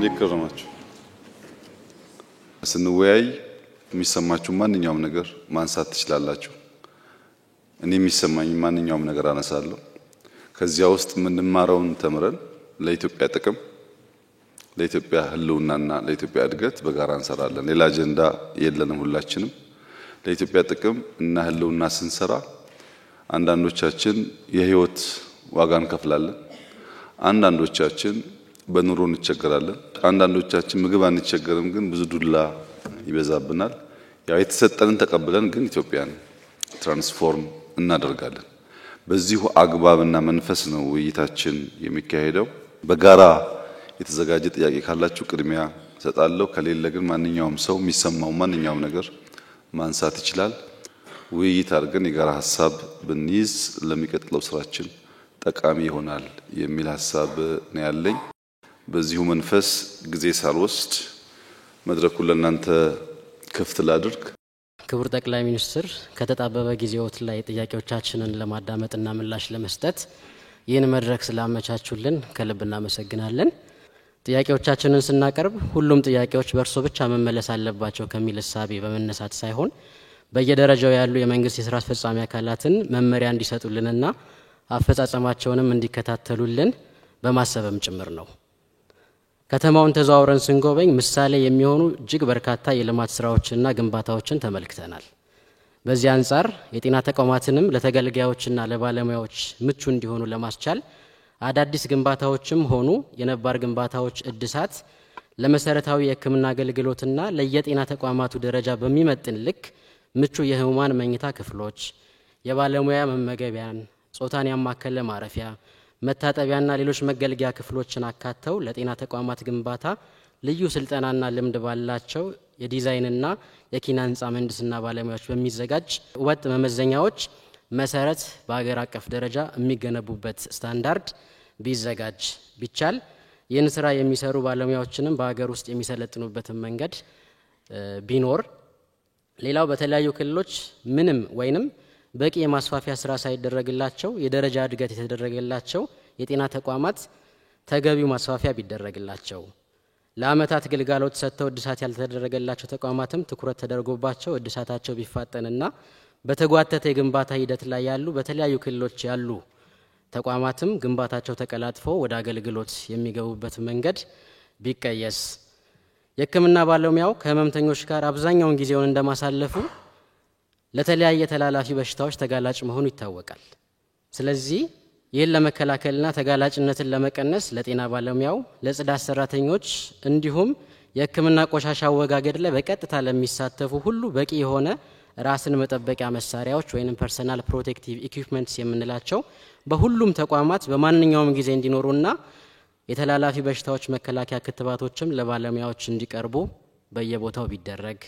እንዲከረማችሁ ስንወያይ የሚሰማችሁ ማንኛውም ነገር ማንሳት ትችላላችሁ። እኔ የሚሰማኝ ማንኛውም ነገር አነሳለሁ። ከዚያ ውስጥ ምንማረውን ተምረን ለኢትዮጵያ ጥቅም፣ ለኢትዮጵያ ህልውናና ለኢትዮጵያ እድገት በጋራ እንሰራለን። ሌላ አጀንዳ የለንም። ሁላችንም ለኢትዮጵያ ጥቅም እና ህልውና ስንሰራ አንዳንዶቻችን የህይወት ዋጋ እንከፍላለን። አንዳንዶቻችን በኑሮ እንቸገራለን። አንዳንዶቻችን ምግብ አንቸገርም፣ ግን ብዙ ዱላ ይበዛብናል። ያው የተሰጠንን ተቀብለን ግን ኢትዮጵያን ትራንስፎርም እናደርጋለን። በዚሁ አግባብና መንፈስ ነው ውይይታችን የሚካሄደው። በጋራ የተዘጋጀ ጥያቄ ካላችሁ ቅድሚያ ሰጣለሁ። ከሌለ ግን ማንኛውም ሰው የሚሰማው ማንኛውም ነገር ማንሳት ይችላል። ውይይት አድርገን የጋራ ሐሳብ ብንይዝ ለሚቀጥለው ስራችን ጠቃሚ ይሆናል የሚል ሐሳብ ነው ያለኝ። በዚሁ መንፈስ ጊዜ ሳልወስድ መድረኩን ለእናንተ ክፍት ላድርግ። ክቡር ጠቅላይ ሚኒስትር ከተጣበበ ጊዜዎት ላይ ጥያቄዎቻችንን ለማዳመጥና ምላሽ ለመስጠት ይህን መድረክ ስላመቻቹልን ከልብ እናመሰግናለን። ጥያቄዎቻችንን ስናቀርብ ሁሉም ጥያቄዎች በእርሶ ብቻ መመለስ አለባቸው ከሚል እሳቤ በመነሳት ሳይሆን በየደረጃው ያሉ የመንግስት የሥራ አስፈጻሚ አካላትን መመሪያ እንዲሰጡልንና አፈጻጸማቸውንም እንዲከታተሉልን በማሰብም ጭምር ነው። ከተማውን ተዘዋውረን ስንጎበኝ ምሳሌ የሚሆኑ እጅግ በርካታ የልማት ስራዎችና ግንባታዎችን ተመልክተናል። በዚህ አንጻር የጤና ተቋማትንም ለተገልጋዮችና ለባለሙያዎች ምቹ እንዲሆኑ ለማስቻል አዳዲስ ግንባታዎችም ሆኑ የነባር ግንባታዎች እድሳት ለመሰረታዊ የሕክምና አገልግሎትና ለየጤና ተቋማቱ ደረጃ በሚመጥን ልክ ምቹ የህሙማን መኝታ ክፍሎች፣ የባለሙያ መመገቢያን፣ ጾታን ያማከለ ማረፊያ፣ መታጠቢያና ሌሎች መገልገያ ክፍሎችን አካተው ለጤና ተቋማት ግንባታ ልዩ ስልጠናና ልምድ ባላቸው የዲዛይንና የኪነ ህንጻ ምህንድስና ባለሙያዎች በሚዘጋጅ ወጥ መመዘኛዎች መሰረት በአገር አቀፍ ደረጃ የሚገነቡበት ስታንዳርድ ቢዘጋጅ ቢቻል ይህን ስራ የሚሰሩ ባለሙያዎችንም በአገር ውስጥ የሚሰለጥኑበትን መንገድ ቢኖር። ሌላው በተለያዩ ክልሎች ምንም ወይንም በቂ የማስፋፊያ ስራ ሳይደረግላቸው የደረጃ እድገት የተደረገላቸው የጤና ተቋማት ተገቢው ማስፋፊያ ቢደረግላቸው፣ ለአመታት ግልጋሎት ሰጥተው እድሳት ያልተደረገላቸው ተቋማትም ትኩረት ተደርጎባቸው እድሳታቸው ቢፋጠንና በተጓተተ የግንባታ ሂደት ላይ ያሉ በተለያዩ ክልሎች ያሉ ተቋማትም ግንባታቸው ተቀላጥፎ ወደ አገልግሎት የሚገቡበት መንገድ ቢቀየስ። የሕክምና ባለሙያው ከህመምተኞች ጋር አብዛኛውን ጊዜውን እንደማሳለፉ ለተለያየ ተላላፊ በሽታዎች ተጋላጭ መሆኑ ይታወቃል። ስለዚህ ይህን ለመከላከልና ተጋላጭነትን ለመቀነስ ለጤና ባለሙያው፣ ለጽዳት ሰራተኞች እንዲሁም የሕክምና ቆሻሻ አወጋገድ ላይ በቀጥታ ለሚሳተፉ ሁሉ በቂ የሆነ ራስን መጠበቂያ መሳሪያዎች ወይንም ፐርሰናል ፕሮቴክቲቭ ኢኩዊፕመንትስ የምንላቸው በሁሉም ተቋማት በማንኛውም ጊዜ እንዲኖሩና የተላላፊ በሽታዎች መከላከያ ክትባቶችም ለባለሙያዎች እንዲቀርቡ በየቦታው ቢደረግ፣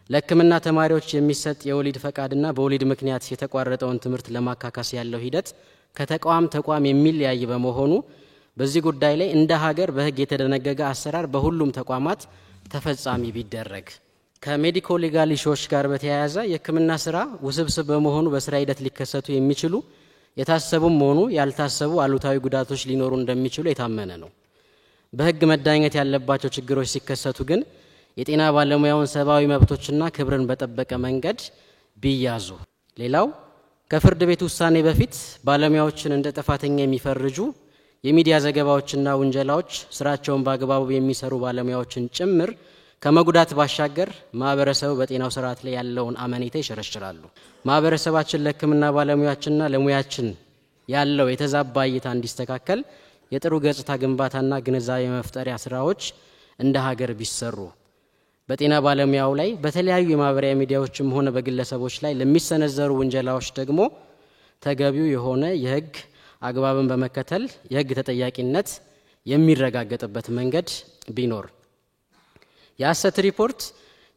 ለሕክምና ተማሪዎች የሚሰጥ የወሊድ ፈቃድና በወሊድ ምክንያት የተቋረጠውን ትምህርት ለማካካስ ያለው ሂደት ከተቋም ተቋም የሚለያይ በመሆኑ በዚህ ጉዳይ ላይ እንደ ሀገር በህግ የተደነገገ አሰራር በሁሉም ተቋማት ተፈጻሚ ቢደረግ። ከሜዲኮ ሌጋል ኢሹዎች ጋር በተያያዘ የሕክምና ስራ ውስብስብ በመሆኑ በስራ ሂደት ሊከሰቱ የሚችሉ የታሰቡም ሆኑ ያልታሰቡ አሉታዊ ጉዳቶች ሊኖሩ እንደሚችሉ የታመነ ነው። በህግ መዳኘት ያለባቸው ችግሮች ሲከሰቱ ግን የጤና ባለሙያውን ሰብአዊ መብቶችና ክብርን በጠበቀ መንገድ ቢያዙ። ሌላው ከፍርድ ቤት ውሳኔ በፊት ባለሙያዎችን እንደ ጥፋተኛ የሚፈርጁ የሚዲያ ዘገባዎችና ውንጀላዎች ስራቸውን በአግባቡ የሚሰሩ ባለሙያዎችን ጭምር ከመጉዳት ባሻገር ማህበረሰቡ በጤናው ስርዓት ላይ ያለውን አመኔታ ይሸረሽራሉ። ማህበረሰባችን ለሕክምና ባለሙያዎችና ለሙያችን ያለው የተዛባ እይታ እንዲስተካከል የጥሩ ገጽታ ግንባታና ግንዛቤ መፍጠሪያ ስራዎች እንደ ሀገር ቢሰሩ፣ በጤና ባለሙያው ላይ በተለያዩ የማህበራዊ ሚዲያዎችም ሆነ በግለሰቦች ላይ ለሚሰነዘሩ ውንጀላዎች ደግሞ ተገቢው የሆነ የህግ አግባብን በመከተል የህግ ተጠያቂነት የሚረጋገጥበት መንገድ ቢኖር። የሐሰት ሪፖርት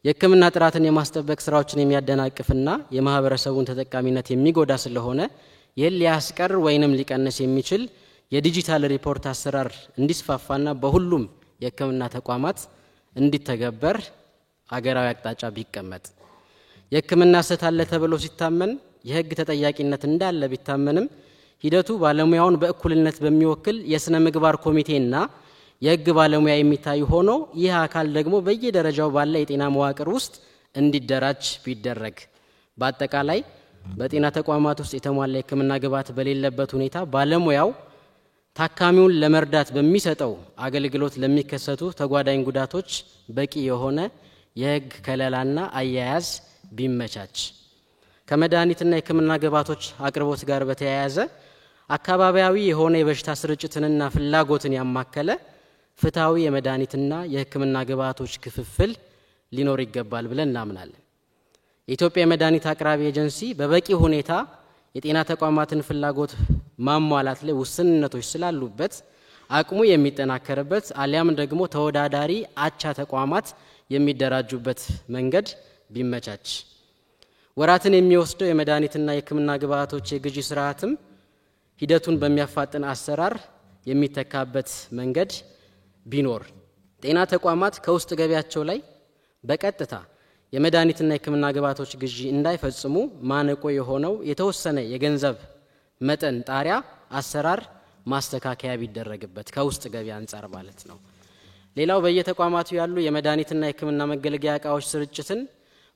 የሕክምና ጥራትን የማስጠበቅ ስራዎችን የሚያደናቅፍና የማህበረሰቡን ተጠቃሚነት የሚጎዳ ስለሆነ ይህን ሊያስቀር ወይንም ሊቀንስ የሚችል የዲጂታል ሪፖርት አሰራር እንዲስፋፋና በሁሉም የሕክምና ተቋማት እንዲተገበር አገራዊ አቅጣጫ ቢቀመጥ። የሕክምና ስህተት አለ ተብሎ ሲታመን የህግ ተጠያቂነት እንዳለ ቢታመንም ሂደቱ ባለሙያውን በእኩልነት በሚወክል የስነ ምግባር ኮሚቴና የህግ ባለሙያ የሚታይ ሆኖ ይህ አካል ደግሞ በየደረጃው ባለ የጤና መዋቅር ውስጥ እንዲደራጅ ቢደረግ በአጠቃላይ በጤና ተቋማት ውስጥ የተሟላ የሕክምና ግብዓት በሌለበት ሁኔታ ባለሙያው ታካሚውን ለመርዳት በሚሰጠው አገልግሎት ለሚከሰቱ ተጓዳኝ ጉዳቶች በቂ የሆነ የህግ ከለላና አያያዝ ቢመቻች ከመድኃኒትና የሕክምና ግብዓቶች አቅርቦት ጋር በተያያዘ አካባቢያዊ የሆነ የበሽታ ስርጭትንና ፍላጎትን ያማከለ ፍትሃዊ የመድኃኒትና የሕክምና ግብዓቶች ክፍፍል ሊኖር ይገባል ብለን እናምናለን። የኢትዮጵያ የመድኃኒት አቅራቢ ኤጀንሲ በበቂ ሁኔታ የጤና ተቋማትን ፍላጎት ማሟላት ላይ ውስንነቶች ስላሉበት አቅሙ የሚጠናከርበት አሊያም ደግሞ ተወዳዳሪ አቻ ተቋማት የሚደራጁበት መንገድ ቢመቻች ወራትን የሚወስደው የመድኃኒትና የሕክምና ግብዓቶች የግዢ ስርዓትም ሂደቱን በሚያፋጥን አሰራር የሚተካበት መንገድ ቢኖር ጤና ተቋማት ከውስጥ ገቢያቸው ላይ በቀጥታ የመድኃኒትና የሕክምና ግብዓቶች ግዢ እንዳይፈጽሙ ማነቆ የሆነው የተወሰነ የገንዘብ መጠን ጣሪያ አሰራር ማስተካከያ ቢደረግበት ከውስጥ ገቢ አንፃር ማለት ነው። ሌላው በየተቋማቱ ያሉ የመድኃኒትና የሕክምና መገልገያ ዕቃዎች ስርጭትን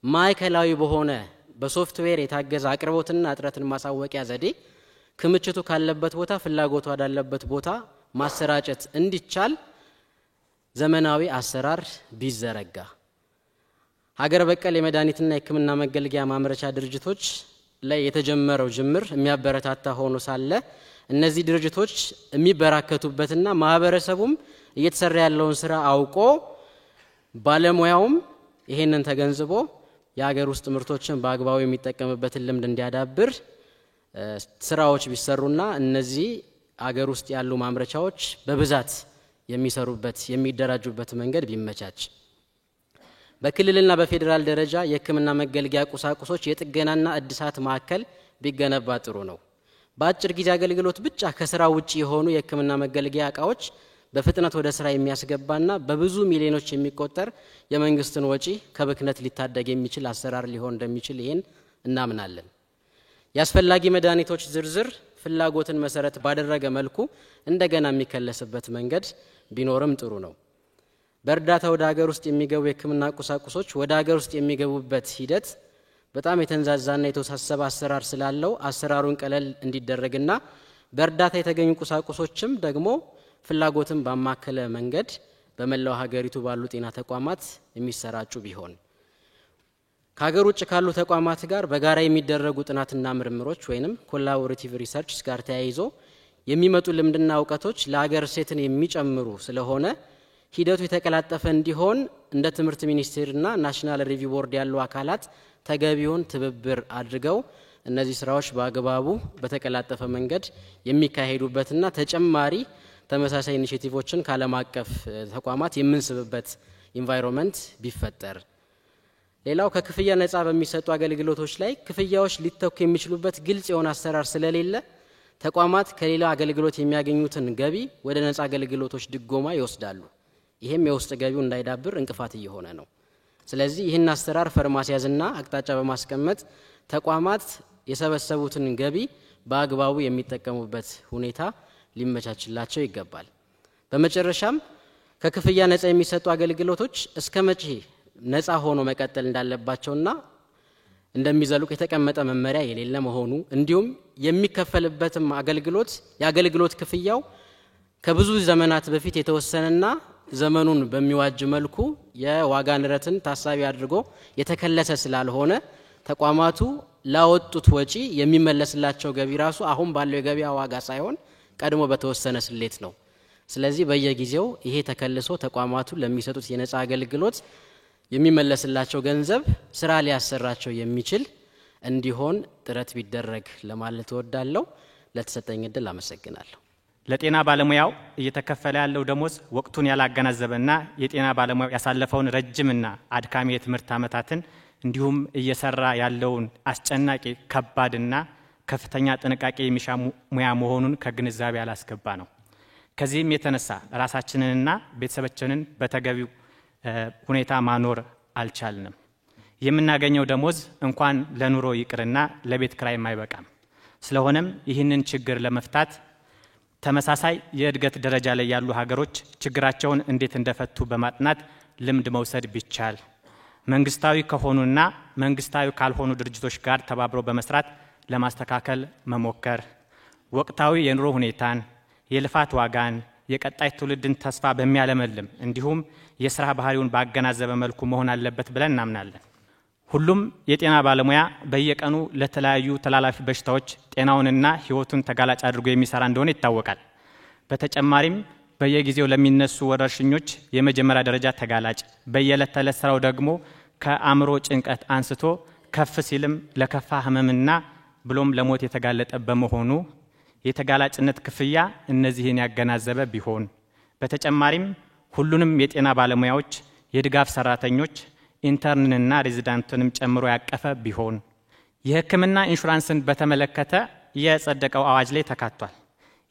ማዕከላዊ በሆነ በሶፍትዌር የታገዘ አቅርቦትና እጥረትን ማሳወቂያ ዘዴ ክምችቱ ካለበት ቦታ ፍላጎቱ ወዳለበት ቦታ ማሰራጨት እንዲቻል ዘመናዊ አሰራር ቢዘረጋ ሀገር በቀል የመድኃኒትና የሕክምና መገልገያ ማምረቻ ድርጅቶች ላይ የተጀመረው ጅምር የሚያበረታታ ሆኖ ሳለ እነዚህ ድርጅቶች የሚበራከቱበትና ማህበረሰቡም እየተሰራ ያለውን ስራ አውቆ ባለሙያውም ይሄንን ተገንዝቦ የሀገር ውስጥ ምርቶችን በአግባቡ የሚጠቀምበትን ልምድ እንዲያዳብር ስራዎች ቢሰሩና እነዚህ ሀገር ውስጥ ያሉ ማምረቻዎች በብዛት የሚሰሩበት የሚደራጁበት መንገድ ቢመቻች በክልልና በፌዴራል ደረጃ የሕክምና መገልገያ ቁሳቁሶች የጥገናና እድሳት ማዕከል ቢገነባ ጥሩ ነው። በአጭር ጊዜ አገልግሎት ብቻ ከስራ ውጪ የሆኑ የሕክምና መገልገያ ዕቃዎች በፍጥነት ወደ ስራ የሚያስገባና በብዙ ሚሊዮኖች የሚቆጠር የመንግስትን ወጪ ከብክነት ሊታደግ የሚችል አሰራር ሊሆን እንደሚችል ይሄን እናምናለን። ያስፈልጊ መድኃኒቶች ዝርዝር ፍላጎትን መሰረት ባደረገ መልኩ እንደገና የሚከለስበት መንገድ ቢኖርም ጥሩ ነው። በእርዳታ ወደ ሀገር ውስጥ የሚገቡ የሕክምና ቁሳቁሶች ወደ ሀገር ውስጥ የሚገቡበት ሂደት በጣም የተንዛዛና የተወሳሰበ አሰራር ስላለው አሰራሩን ቀለል እንዲደረግና በእርዳታ የተገኙ ቁሳቁሶችም ደግሞ ፍላጎትን ባማከለ መንገድ በመላው ሀገሪቱ ባሉ ጤና ተቋማት የሚሰራጩ ቢሆን ከሀገር ውጭ ካሉ ተቋማት ጋር በጋራ የሚደረጉ ጥናትና ምርምሮች ወይንም ኮላቦሬቲቭ ሪሰርችስ ጋር ተያይዞ የሚመጡ ልምድና እውቀቶች ለሀገር ሴትን የሚጨምሩ ስለሆነ ሂደቱ የተቀላጠፈ እንዲሆን እንደ ትምህርት ሚኒስቴርና ናሽናል ሪቪው ቦርድ ያሉ አካላት ተገቢውን ትብብር አድርገው እነዚህ ስራዎች በአግባቡ በተቀላጠፈ መንገድ የሚካሄዱበትና ተጨማሪ ተመሳሳይ ኢኒሼቲቮችን ካለም አቀፍ ተቋማት የምንስብበት ኢንቫይሮንመንት ቢፈጠር ሌላው ከክፍያ ነፃ በሚሰጡ አገልግሎቶች ላይ ክፍያዎች ሊተኩ የሚችሉበት ግልጽ የሆነ አሰራር ስለሌለ ተቋማት ከሌላ አገልግሎት የሚያገኙትን ገቢ ወደ ነፃ አገልግሎቶች ድጎማ ይወስዳሉ። ይሄም የውስጥ ገቢው እንዳይዳብር እንቅፋት እየሆነ ነው። ስለዚህ ይህን አሰራር ፈርማሲያዝና አቅጣጫ በማስቀመጥ ተቋማት የሰበሰቡትን ገቢ በአግባቡ የሚጠቀሙበት ሁኔታ ሊመቻችላቸው ይገባል። በመጨረሻም ከክፍያ ነፃ የሚሰጡ አገልግሎቶች እስከመቼ ነፃ ሆኖ መቀጠል እንዳለባቸውና እንደሚዘልቁ የተቀመጠ መመሪያ የሌለ መሆኑ እንዲሁም የሚከፈልበትም አገልግሎት የአገልግሎት ክፍያው ከብዙ ዘመናት በፊት የተወሰነና ዘመኑን በሚዋጅ መልኩ የዋጋ ንረትን ታሳቢ አድርጎ የተከለሰ ስላልሆነ ተቋማቱ ላወጡት ወጪ የሚመለስላቸው ገቢ ራሱ አሁን ባለው የገበያ ዋጋ ሳይሆን ቀድሞ በተወሰነ ስሌት ነው። ስለዚህ በየጊዜው ይሄ ተከልሶ ተቋማቱ ለሚሰጡት የነፃ አገልግሎት የሚመለስላቸው ገንዘብ ስራ ሊያሰራቸው የሚችል እንዲሆን ጥረት ቢደረግ ለማለት እወዳለሁ። ለተሰጠኝ እድል አመሰግናለሁ። ለጤና ባለሙያው እየተከፈለ ያለው ደሞዝ ወቅቱን ያላገናዘበና የጤና ባለሙያው ያሳለፈውን ረጅምና አድካሚ የትምህርት ዓመታትን እንዲሁም እየሰራ ያለውን አስጨናቂ ከባድና ከፍተኛ ጥንቃቄ የሚሻ ሙያ መሆኑን ከግንዛቤ ያላስገባ ነው። ከዚህም የተነሳ ራሳችንንና ቤተሰባችንን በተገቢው ሁኔታ ማኖር አልቻልንም። የምናገኘው ደሞዝ እንኳን ለኑሮ ይቅርና ለቤት ክራይ አይበቃም። ስለሆነም ይህንን ችግር ለመፍታት ተመሳሳይ የእድገት ደረጃ ላይ ያሉ ሀገሮች ችግራቸውን እንዴት እንደፈቱ በማጥናት ልምድ መውሰድ ቢቻል፣ መንግስታዊ ከሆኑና መንግስታዊ ካልሆኑ ድርጅቶች ጋር ተባብሮ በመስራት ለማስተካከል መሞከር፣ ወቅታዊ የኑሮ ሁኔታን፣ የልፋት ዋጋን፣ የቀጣይ ትውልድን ተስፋ በሚያለመልም እንዲሁም የሥራ ባህሪውን ባገናዘበ መልኩ መሆን አለበት ብለን እናምናለን። ሁሉም የጤና ባለሙያ በየቀኑ ለተለያዩ ተላላፊ በሽታዎች ጤናውንና ሕይወቱን ተጋላጭ አድርጎ የሚሰራ እንደሆነ ይታወቃል። በተጨማሪም በየጊዜው ለሚነሱ ወረርሽኞች የመጀመሪያ ደረጃ ተጋላጭ፣ በየዕለት ተዕለት ስራው ደግሞ ከአእምሮ ጭንቀት አንስቶ ከፍ ሲልም ለከፋ ህመምና ብሎም ለሞት የተጋለጠ በመሆኑ የተጋላጭነት ክፍያ እነዚህን ያገናዘበ ቢሆን፣ በተጨማሪም ሁሉንም የጤና ባለሙያዎች፣ የድጋፍ ሰራተኞች፣ ኢንተርንና ሬዚዳንትንም ጨምሮ ያቀፈ ቢሆን፣ የሕክምና ኢንሹራንስን በተመለከተ የጸደቀው አዋጅ ላይ ተካቷል።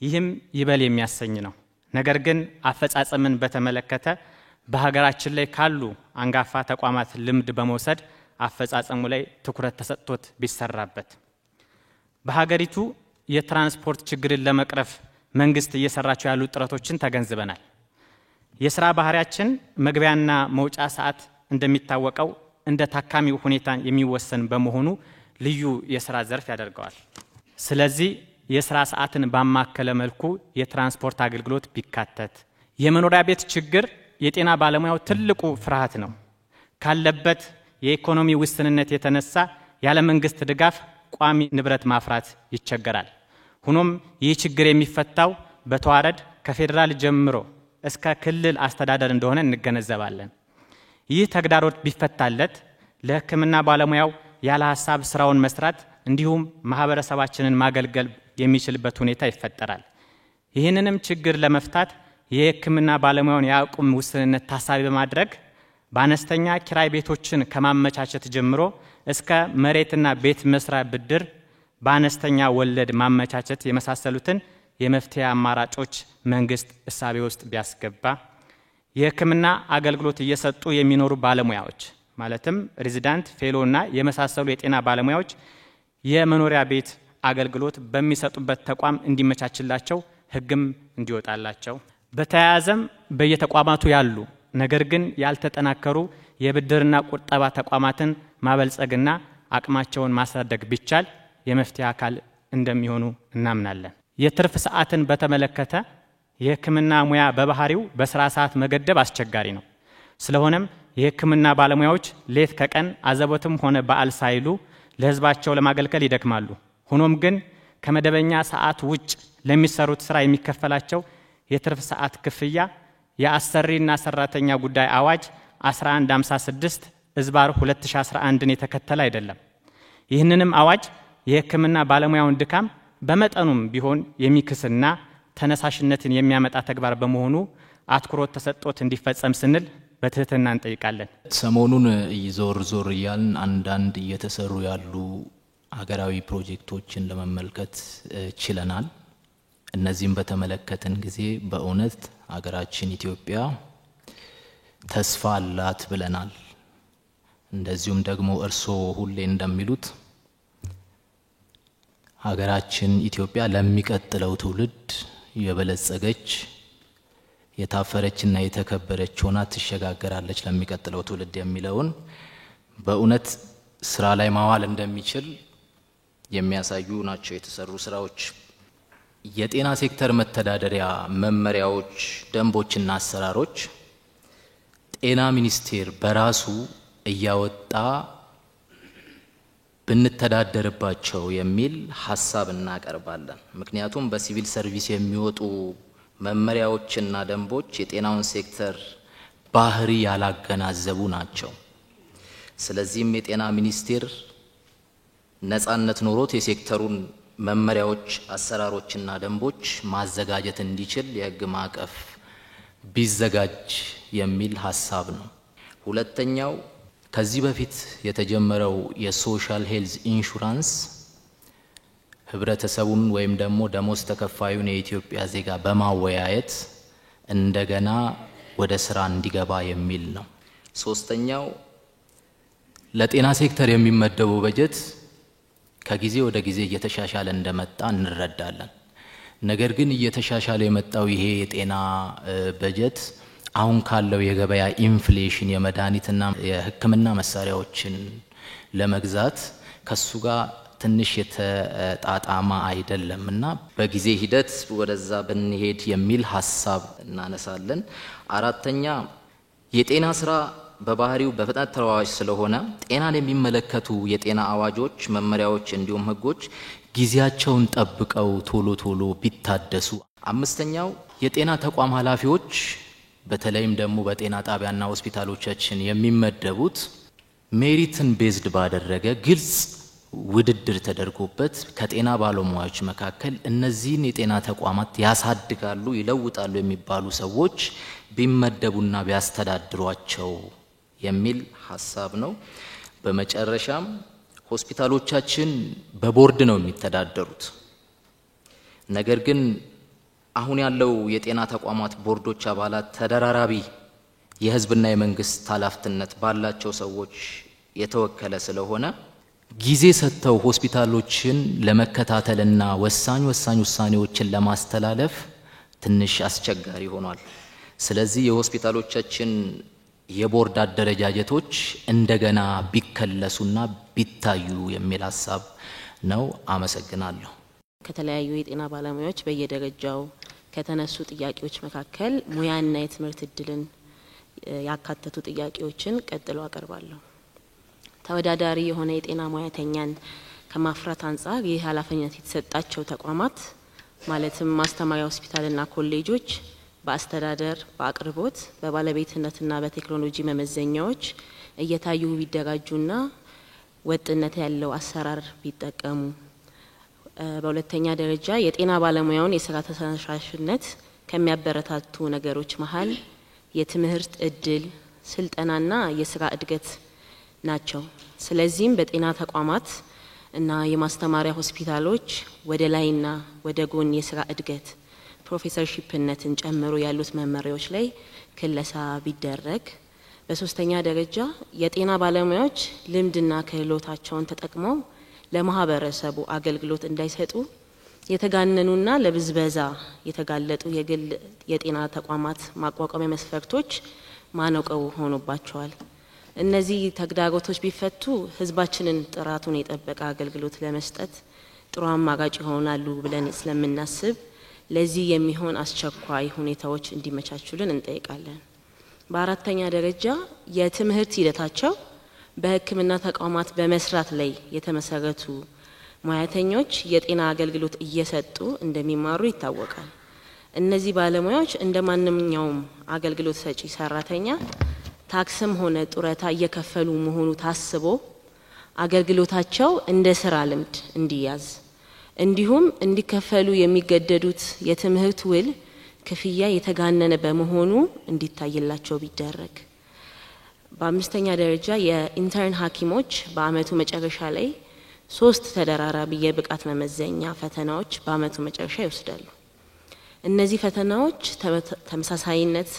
ይህም ይበል የሚያሰኝ ነው። ነገር ግን አፈጻጸምን በተመለከተ በሀገራችን ላይ ካሉ አንጋፋ ተቋማት ልምድ በመውሰድ አፈጻጸሙ ላይ ትኩረት ተሰጥቶት ቢሰራበት። በሀገሪቱ የትራንስፖርት ችግርን ለመቅረፍ መንግስት እየሰራቸው ያሉ ጥረቶችን ተገንዝበናል። የሥራ ባህሪያችን መግቢያና መውጫ ሰዓት እንደሚታወቀው እንደ ታካሚው ሁኔታ የሚወሰን በመሆኑ ልዩ የሥራ ዘርፍ ያደርገዋል። ስለዚህ የሥራ ሰዓትን ባማከለ መልኩ የትራንስፖርት አገልግሎት ቢካተት። የመኖሪያ ቤት ችግር የጤና ባለሙያው ትልቁ ፍርሃት ነው። ካለበት የኢኮኖሚ ውስንነት የተነሳ ያለ መንግስት ድጋፍ ቋሚ ንብረት ማፍራት ይቸገራል። ሆኖም ይህ ችግር የሚፈታው በተዋረድ ከፌደራል ጀምሮ እስከ ክልል አስተዳደር እንደሆነ እንገነዘባለን። ይህ ተግዳሮት ቢፈታለት ለሕክምና ባለሙያው ያለ ሐሳብ ስራውን መስራት እንዲሁም ማህበረሰባችንን ማገልገል የሚችልበት ሁኔታ ይፈጠራል። ይህንንም ችግር ለመፍታት የሕክምና ባለሙያውን የአቅም ውስንነት ታሳቢ በማድረግ በአነስተኛ ኪራይ ቤቶችን ከማመቻቸት ጀምሮ እስከ መሬትና ቤት መስሪያ ብድር በአነስተኛ ወለድ ማመቻቸት የመሳሰሉትን የመፍትሄ አማራጮች መንግስት እሳቤ ውስጥ ቢያስገባ፣ የሕክምና አገልግሎት እየሰጡ የሚኖሩ ባለሙያዎች ማለትም ሬዚዳንት፣ ፌሎና የመሳሰሉ የጤና ባለሙያዎች የመኖሪያ ቤት አገልግሎት በሚሰጡበት ተቋም እንዲመቻችላቸው ህግም እንዲወጣላቸው፣ በተያያዘም በየተቋማቱ ያሉ ነገር ግን ያልተጠናከሩ የብድርና ቁጠባ ተቋማትን ማበልጸግና አቅማቸውን ማሳደግ ቢቻል የመፍትሄ አካል እንደሚሆኑ እናምናለን። የትርፍ ሰዓትን በተመለከተ የሕክምና ሙያ በባህሪው በስራ ሰዓት መገደብ አስቸጋሪ ነው። ስለሆነም የሕክምና ባለሙያዎች ሌት ከቀን አዘቦትም ሆነ በዓል ሳይሉ ለህዝባቸው ለማገልገል ይደክማሉ። ሆኖም ግን ከመደበኛ ሰዓት ውጭ ለሚሰሩት ስራ የሚከፈላቸው የትርፍ ሰዓት ክፍያ የአሰሪና ሰራተኛ ጉዳይ አዋጅ 1156/2011ን የተከተለ አይደለም። ይህንንም አዋጅ የሕክምና ባለሙያውን ድካም በመጠኑም ቢሆን የሚክስና ተነሳሽነትን የሚያመጣ ተግባር በመሆኑ አትኩሮት ተሰጥቶት እንዲፈጸም ስንል በትህትና እንጠይቃለን። ሰሞኑን ዞር እያልን አንዳንድ እየተሰሩ ያሉ ሀገራዊ ፕሮጀክቶችን ለመመልከት ችለናል። እነዚህም በተመለከተን ጊዜ በእውነት ሀገራችን ኢትዮጵያ ተስፋ አላት ብለናል። እንደዚሁም ደግሞ እርስዎ ሁሌ እንደሚሉት ሀገራችን ኢትዮጵያ ለሚቀጥለው ትውልድ የበለጸገች የታፈረችና የተከበረች ሆና ትሸጋገራለች ለሚቀጥለው ትውልድ የሚለውን በእውነት ስራ ላይ ማዋል እንደሚችል የሚያሳዩ ናቸው የተሰሩ ስራዎች። የጤና ሴክተር መተዳደሪያ መመሪያዎች፣ ደንቦችና አሰራሮች ጤና ሚኒስቴር በራሱ እያወጣ ብንተዳደርባቸው የሚል ሐሳብ እናቀርባለን። ምክንያቱም በሲቪል ሰርቪስ የሚወጡ መመሪያዎችና ደንቦች የጤናውን ሴክተር ባህሪ ያላገናዘቡ ናቸው። ስለዚህም የጤና ሚኒስቴር ነፃነት ኖሮት የሴክተሩን መመሪያዎች፣ አሰራሮችና ደንቦች ማዘጋጀት እንዲችል የህግ ማዕቀፍ ቢዘጋጅ የሚል ሐሳብ ነው። ሁለተኛው ከዚህ በፊት የተጀመረው የሶሻል ሄልዝ ኢንሹራንስ ህብረተሰቡን ወይም ደግሞ ደሞዝ ተከፋዩን የኢትዮጵያ ዜጋ በማወያየት እንደገና ወደ ስራ እንዲገባ የሚል ነው። ሶስተኛው ለጤና ሴክተር የሚመደበው በጀት ከጊዜ ወደ ጊዜ እየተሻሻለ እንደመጣ እንረዳለን። ነገር ግን እየተሻሻለ የመጣው ይሄ የጤና በጀት አሁን ካለው የገበያ ኢንፍሌሽን የመድኃኒትና የሕክምና መሳሪያዎችን ለመግዛት ከሱ ጋር ትንሽ የተጣጣማ አይደለምና በጊዜ ሂደት ወደዛ ብንሄድ የሚል ሐሳብ እናነሳለን። አራተኛ የጤና ስራ በባህሪው በፍጥነት ተለዋዋጭ ስለሆነ ጤናን የሚመለከቱ የጤና አዋጆች፣ መመሪያዎች እንዲሁም ህጎች ጊዜያቸውን ጠብቀው ቶሎ ቢታደሱ። አምስተኛው የጤና ተቋም ኃላፊዎች በተለይም ደግሞ በጤና ጣቢያና ሆስፒታሎቻችን የሚመደቡት ሜሪትን ቤዝድ ባደረገ ግልጽ ውድድር ተደርጎበት ከጤና ባለሙያዎች መካከል እነዚህን የጤና ተቋማት ያሳድጋሉ፣ ይለውጣሉ የሚባሉ ሰዎች ቢመደቡና ቢያስተዳድሯቸው የሚል ሐሳብ ነው። በመጨረሻም ሆስፒታሎቻችን በቦርድ ነው የሚተዳደሩት። ነገር ግን አሁን ያለው የጤና ተቋማት ቦርዶች አባላት ተደራራቢ የህዝብና የመንግስት ኃላፊነት ባላቸው ሰዎች የተወከለ ስለሆነ ጊዜ ሰጥተው ሆስፒታሎችን ለመከታተልና ወሳኝ ውሳኔዎችን ለማስተላለፍ ትንሽ አስቸጋሪ ሆኗል። ስለዚህ የሆስፒታሎቻችን የቦርድ አደረጃጀቶች እንደገና ቢከለሱና ቢታዩ የሚል ሐሳብ ነው። አመሰግናለሁ። ከተለያዩ የጤና ባለሙያዎች በየደረጃው ከተነሱ ጥያቄዎች መካከል ሙያና የትምህርት እድልን ያካተቱ ጥያቄዎችን ቀጥሎ አቀርባለሁ። ተወዳዳሪ የሆነ የጤና ሙያተኛን ከማፍራት አንጻር ይህ ኃላፊነት የተሰጣቸው ተቋማት ማለትም ማስተማሪያ ሆስፒታልና ኮሌጆች በአስተዳደር፣ በአቅርቦት፣ በባለቤትነትና በቴክኖሎጂ መመዘኛዎች እየታዩ ቢደራጁና ወጥነት ያለው አሰራር ቢጠቀሙ። በሁለተኛ ደረጃ የጤና ባለሙያውን የስራ ተነሳሽነት ከሚያበረታቱ ነገሮች መሃል የትምህርት እድል፣ ስልጠናና የስራ እድገት ናቸው። ስለዚህም በጤና ተቋማት እና የማስተማሪያ ሆስፒታሎች ወደ ላይና ወደ ጎን የስራ እድገት ፕሮፌሰርሺፕነትን ጨምሮ ያሉት መመሪያዎች ላይ ክለሳ ቢደረግ። በሶስተኛ ደረጃ የጤና ባለሙያዎች ልምድና ክህሎታቸውን ተጠቅመው ለማህበረሰቡ አገልግሎት እንዳይሰጡ የተጋነኑና ለብዝበዛ የተጋለጡ የግል የጤና ተቋማት ማቋቋሚያ መስፈርቶች ማነቆው ሆኖባቸዋል። እነዚህ ተግዳሮቶች ቢፈቱ ህዝባችንን ጥራቱን የጠበቀ አገልግሎት ለመስጠት ጥሩ አማራጭ ይሆናሉ ብለን ስለምናስብ ለዚህ የሚሆን አስቸኳይ ሁኔታዎች እንዲመቻቹልን እንጠይቃለን። በአራተኛ ደረጃ የትምህርት ሂደታቸው በሕክምና ተቋማት በመስራት ላይ የተመሰረቱ ሙያተኞች የጤና አገልግሎት እየሰጡ እንደሚማሩ ይታወቃል። እነዚህ ባለሙያዎች እንደማንኛውም አገልግሎት ሰጪ ሰራተኛ ታክስም ሆነ ጡረታ እየከፈሉ መሆኑ ታስቦ አገልግሎታቸው እንደ ስራ ልምድ እንዲያዝ እንዲሁም እንዲከፈሉ የሚገደዱት የትምህርት ውል ክፍያ የተጋነነ በመሆኑ እንዲታይላቸው ቢደረግ። በአምስተኛ ደረጃ የኢንተርን ሐኪሞች በአመቱ መጨረሻ ላይ 3 ተደራራቢ የብቃት መመዘኛ ፈተናዎች በአመቱ መጨረሻ ይወስዳሉ። እነዚህ ፈተናዎች ተመሳሳይነት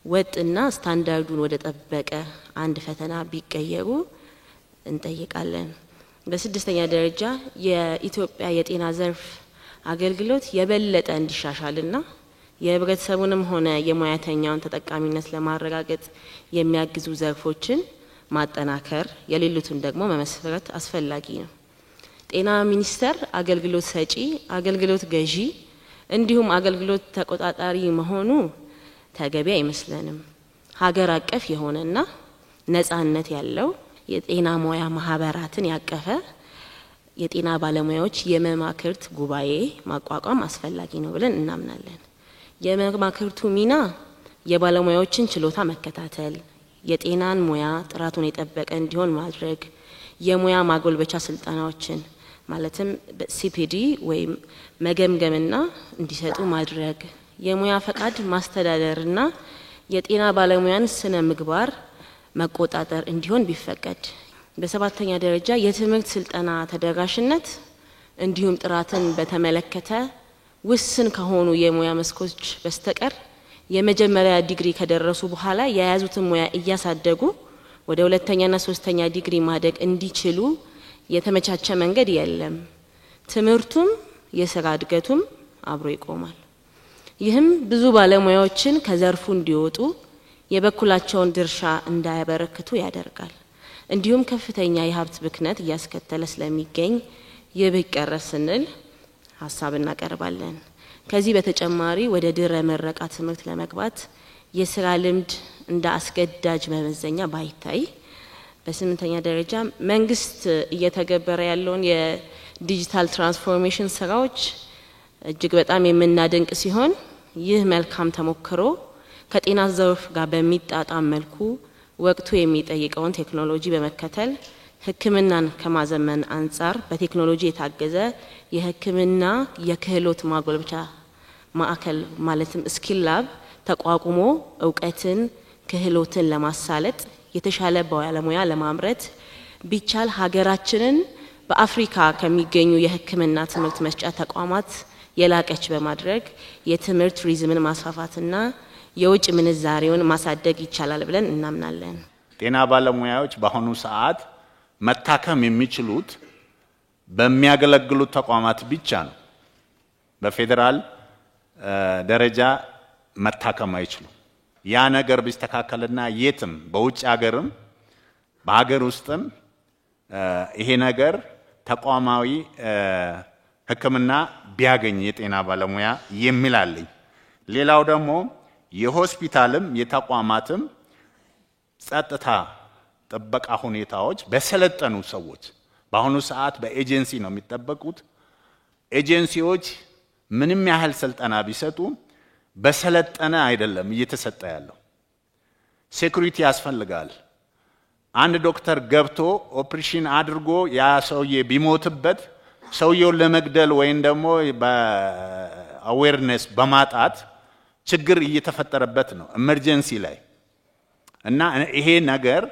ወጥና ስታንዳርዱን ወደ ጠበቀ አንድ ፈተና ቢቀየሩ እንጠይቃለን። በስድስተኛ ደረጃ የኢትዮጵያ የጤና ዘርፍ አገልግሎት የበለጠ እንዲሻሻልና የህብረተሰቡንም ሆነ የሙያተኛውን ተጠቃሚነት ለማረጋገጥ የሚያግዙ ዘርፎችን ማጠናከር፣ የሌሉትን ደግሞ መመስረት አስፈላጊ ነው። ጤና ሚኒስቴር አገልግሎት ሰጪ፣ አገልግሎት ገዢ እንዲሁም አገልግሎት ተቆጣጣሪ መሆኑ ተገቢ አይመስለንም። ሀገር አቀፍ የሆነና ነጻነት ያለው የጤና ሙያ ማህበራትን ያቀፈ የጤና ባለሙያዎች የመማክርት ጉባኤ ማቋቋም አስፈላጊ ነው ብለን እናምናለን። የመማክርቱ ሚና የባለሙያዎችን ችሎታ መከታተል፣ የጤናን ሙያ ጥራቱን የጠበቀ እንዲሆን ማድረግ፣ የሙያ ማጎልበቻ ስልጠናዎችን ማለትም ሲፒዲ ወይም መገምገምና እንዲሰጡ ማድረግ፣ የሙያ ፈቃድ ማስተዳደርና የጤና ባለሙያን ስነ ምግባር መቆጣጠር እንዲሆን ቢፈቀድ። በሰባተኛ ደረጃ የትምህርት ስልጠና ተደራሽነት እንዲሁም ጥራትን በተመለከተ ውስን ከሆኑ የሙያ መስኮች በስተቀር የመጀመሪያ ዲግሪ ከደረሱ በኋላ የያዙትን ሙያ እያሳደጉ ወደ ሁለተኛና ሶስተኛ ዲግሪ ማደግ እንዲችሉ የተመቻቸ መንገድ የለም። ትምህርቱም የስራ እድገቱም አብሮ ይቆማል። ይህም ብዙ ባለሙያዎችን ከዘርፉ እንዲወጡ የበኩላቸውን ድርሻ እንዳያበረክቱ ያደርጋል። እንዲሁም ከፍተኛ የሀብት ብክነት እያስከተለ ስለሚገኝ ይብቀረስ ስንል ሀሳብ እናቀርባለን። ከዚህ በተጨማሪ ወደ ድረ ምረቃ ትምህርት ለመግባት የስራ ልምድ እንደ አስገዳጅ መመዘኛ ባይታይ፣ በስምንተኛ ደረጃ መንግስት እየተገበረ ያለውን የዲጂታል ትራንስፎርሜሽን ስራዎች እጅግ በጣም የምናደንቅ ሲሆን ይህ መልካም ተሞክሮ ከጤና ዘርፍ ጋር በሚጣጣም መልኩ ወቅቱ የሚጠይቀውን ቴክኖሎጂ በመከተል ሕክምናን ከማዘመን አንጻር በቴክኖሎጂ የታገዘ የሕክምና የክህሎት ማጎልበቻ ማዕከል ማለትም ስኪል ላብ ተቋቁሞ እውቀትን ክህሎትን ለማሳለጥ የተሻለ ባለሙያ ለማምረት ቢቻል ሀገራችንን በአፍሪካ ከሚገኙ የሕክምና ትምህርት መስጫ ተቋማት የላቀች በማድረግ የትምህርት ቱሪዝምን ማስፋፋትና የውጭ ምንዛሬውን ማሳደግ ይቻላል ብለን እናምናለን። ጤና ባለሙያዎች በአሁኑ ሰዓት መታከም የሚችሉት በሚያገለግሉት ተቋማት ብቻ ነው። በፌደራል ደረጃ መታከም አይችሉም። ያ ነገር ቢስተካከልና የትም በውጭ ሀገርም በሀገር ውስጥም ይሄ ነገር ተቋማዊ ሕክምና ቢያገኝ የጤና ባለሙያ የሚላለኝ። ሌላው ደግሞ የሆስፒታልም የተቋማትም ጸጥታ ጥበቃ ሁኔታዎች በሰለጠኑ ሰዎች በአሁኑ ሰዓት በኤጀንሲ ነው የሚጠበቁት። ኤጀንሲዎች ምንም ያህል ስልጠና ቢሰጡ በሰለጠነ አይደለም እየተሰጠ ያለው። ሴኩሪቲ ያስፈልጋል። አንድ ዶክተር ገብቶ ኦፕሬሽን አድርጎ ያ ሰውዬ ቢሞትበት ሰውየውን ለመግደል ወይም ደግሞ በአዌርነስ በማጣት ችግር እየተፈጠረበት ነው ኤመርጀንሲ ላይ እና ይሄ ነገር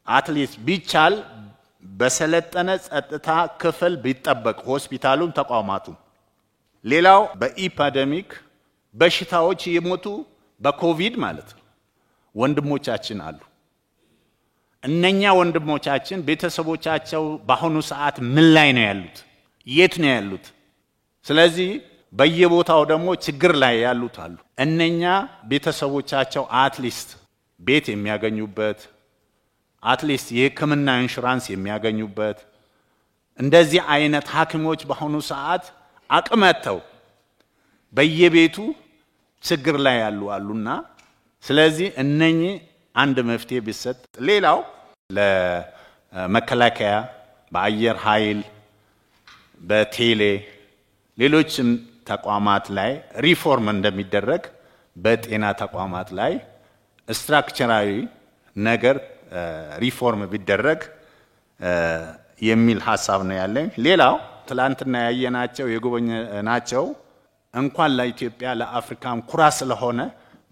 አትሊስት ቢቻል በሰለጠነ ጸጥታ ክፍል ቢጠበቅ ሆስፒታሉም ተቋማቱ። ሌላው በኢፓደሚክ በሽታዎች የሞቱ በኮቪድ ማለት ነው ወንድሞቻችን አሉ። እነኛ ወንድሞቻችን ቤተሰቦቻቸው በአሁኑ ሰዓት ምን ላይ ነው ያሉት? የት ነው ያሉት? ስለዚህ በየቦታው ደግሞ ችግር ላይ ያሉት አሉ። እነኛ ቤተሰቦቻቸው አትሊስት ቤት የሚያገኙበት አትሊስት የሕክምና ኢንሹራንስ የሚያገኙበት እንደዚህ አይነት ሐኪሞች በአሁኑ ሰዓት አቅመተው በየቤቱ ችግር ላይ አሉና ስለዚህ እነኚህ አንድ መፍትሄ ቢሰጥ። ሌላው ለመከላከያ በአየር ኃይል በቴሌ ሌሎችም ተቋማት ላይ ሪፎርም እንደሚደረግ በጤና ተቋማት ላይ ስትራክቸራዊ ነገር ሪፎርም ቢደረግ የሚል ሐሳብ ነው ያለኝ። ሌላው ትላንትና ያየናቸው የጎበኘናቸው እንኳን ለኢትዮጵያ ለአፍሪካም ኩራት ስለሆነ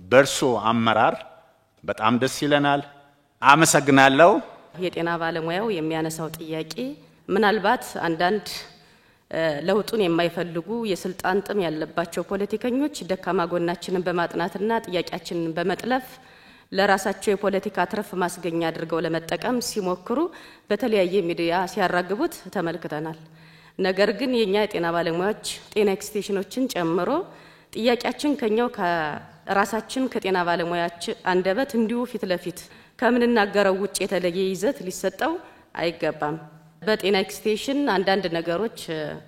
በርሶ አመራር በጣም ደስ ይለናል። አመሰግናለሁ። የጤና ባለሙያው የሚያነሳው ጥያቄ ምናልባት አንዳንድ ለውጡን የማይፈልጉ የስልጣን ጥም ያለባቸው ፖለቲከኞች ደካማ ጎናችንን በማጥናትና ጥያቄያችንን በመጥለፍ ለራሳቸው የፖለቲካ ትርፍ ማስገኛ አድርገው ለመጠቀም ሲሞክሩ በተለያየ ሚዲያ ሲያራግቡት ተመልክተናል። ነገር ግን የኛ የጤና ባለሙያዎች ጤና ኤክስቴንሽኖችን ጨምሮ ጥያቄያችን ከኛው ከራሳችን ከጤና ባለሙያችን አንደበት እንዲሁ ፊት ለፊት ከምንናገረው ውጭ የተለየ ይዘት ሊሰጠው አይገባም። በጤና ኤክስቴንሽን አንዳንድ ነገሮች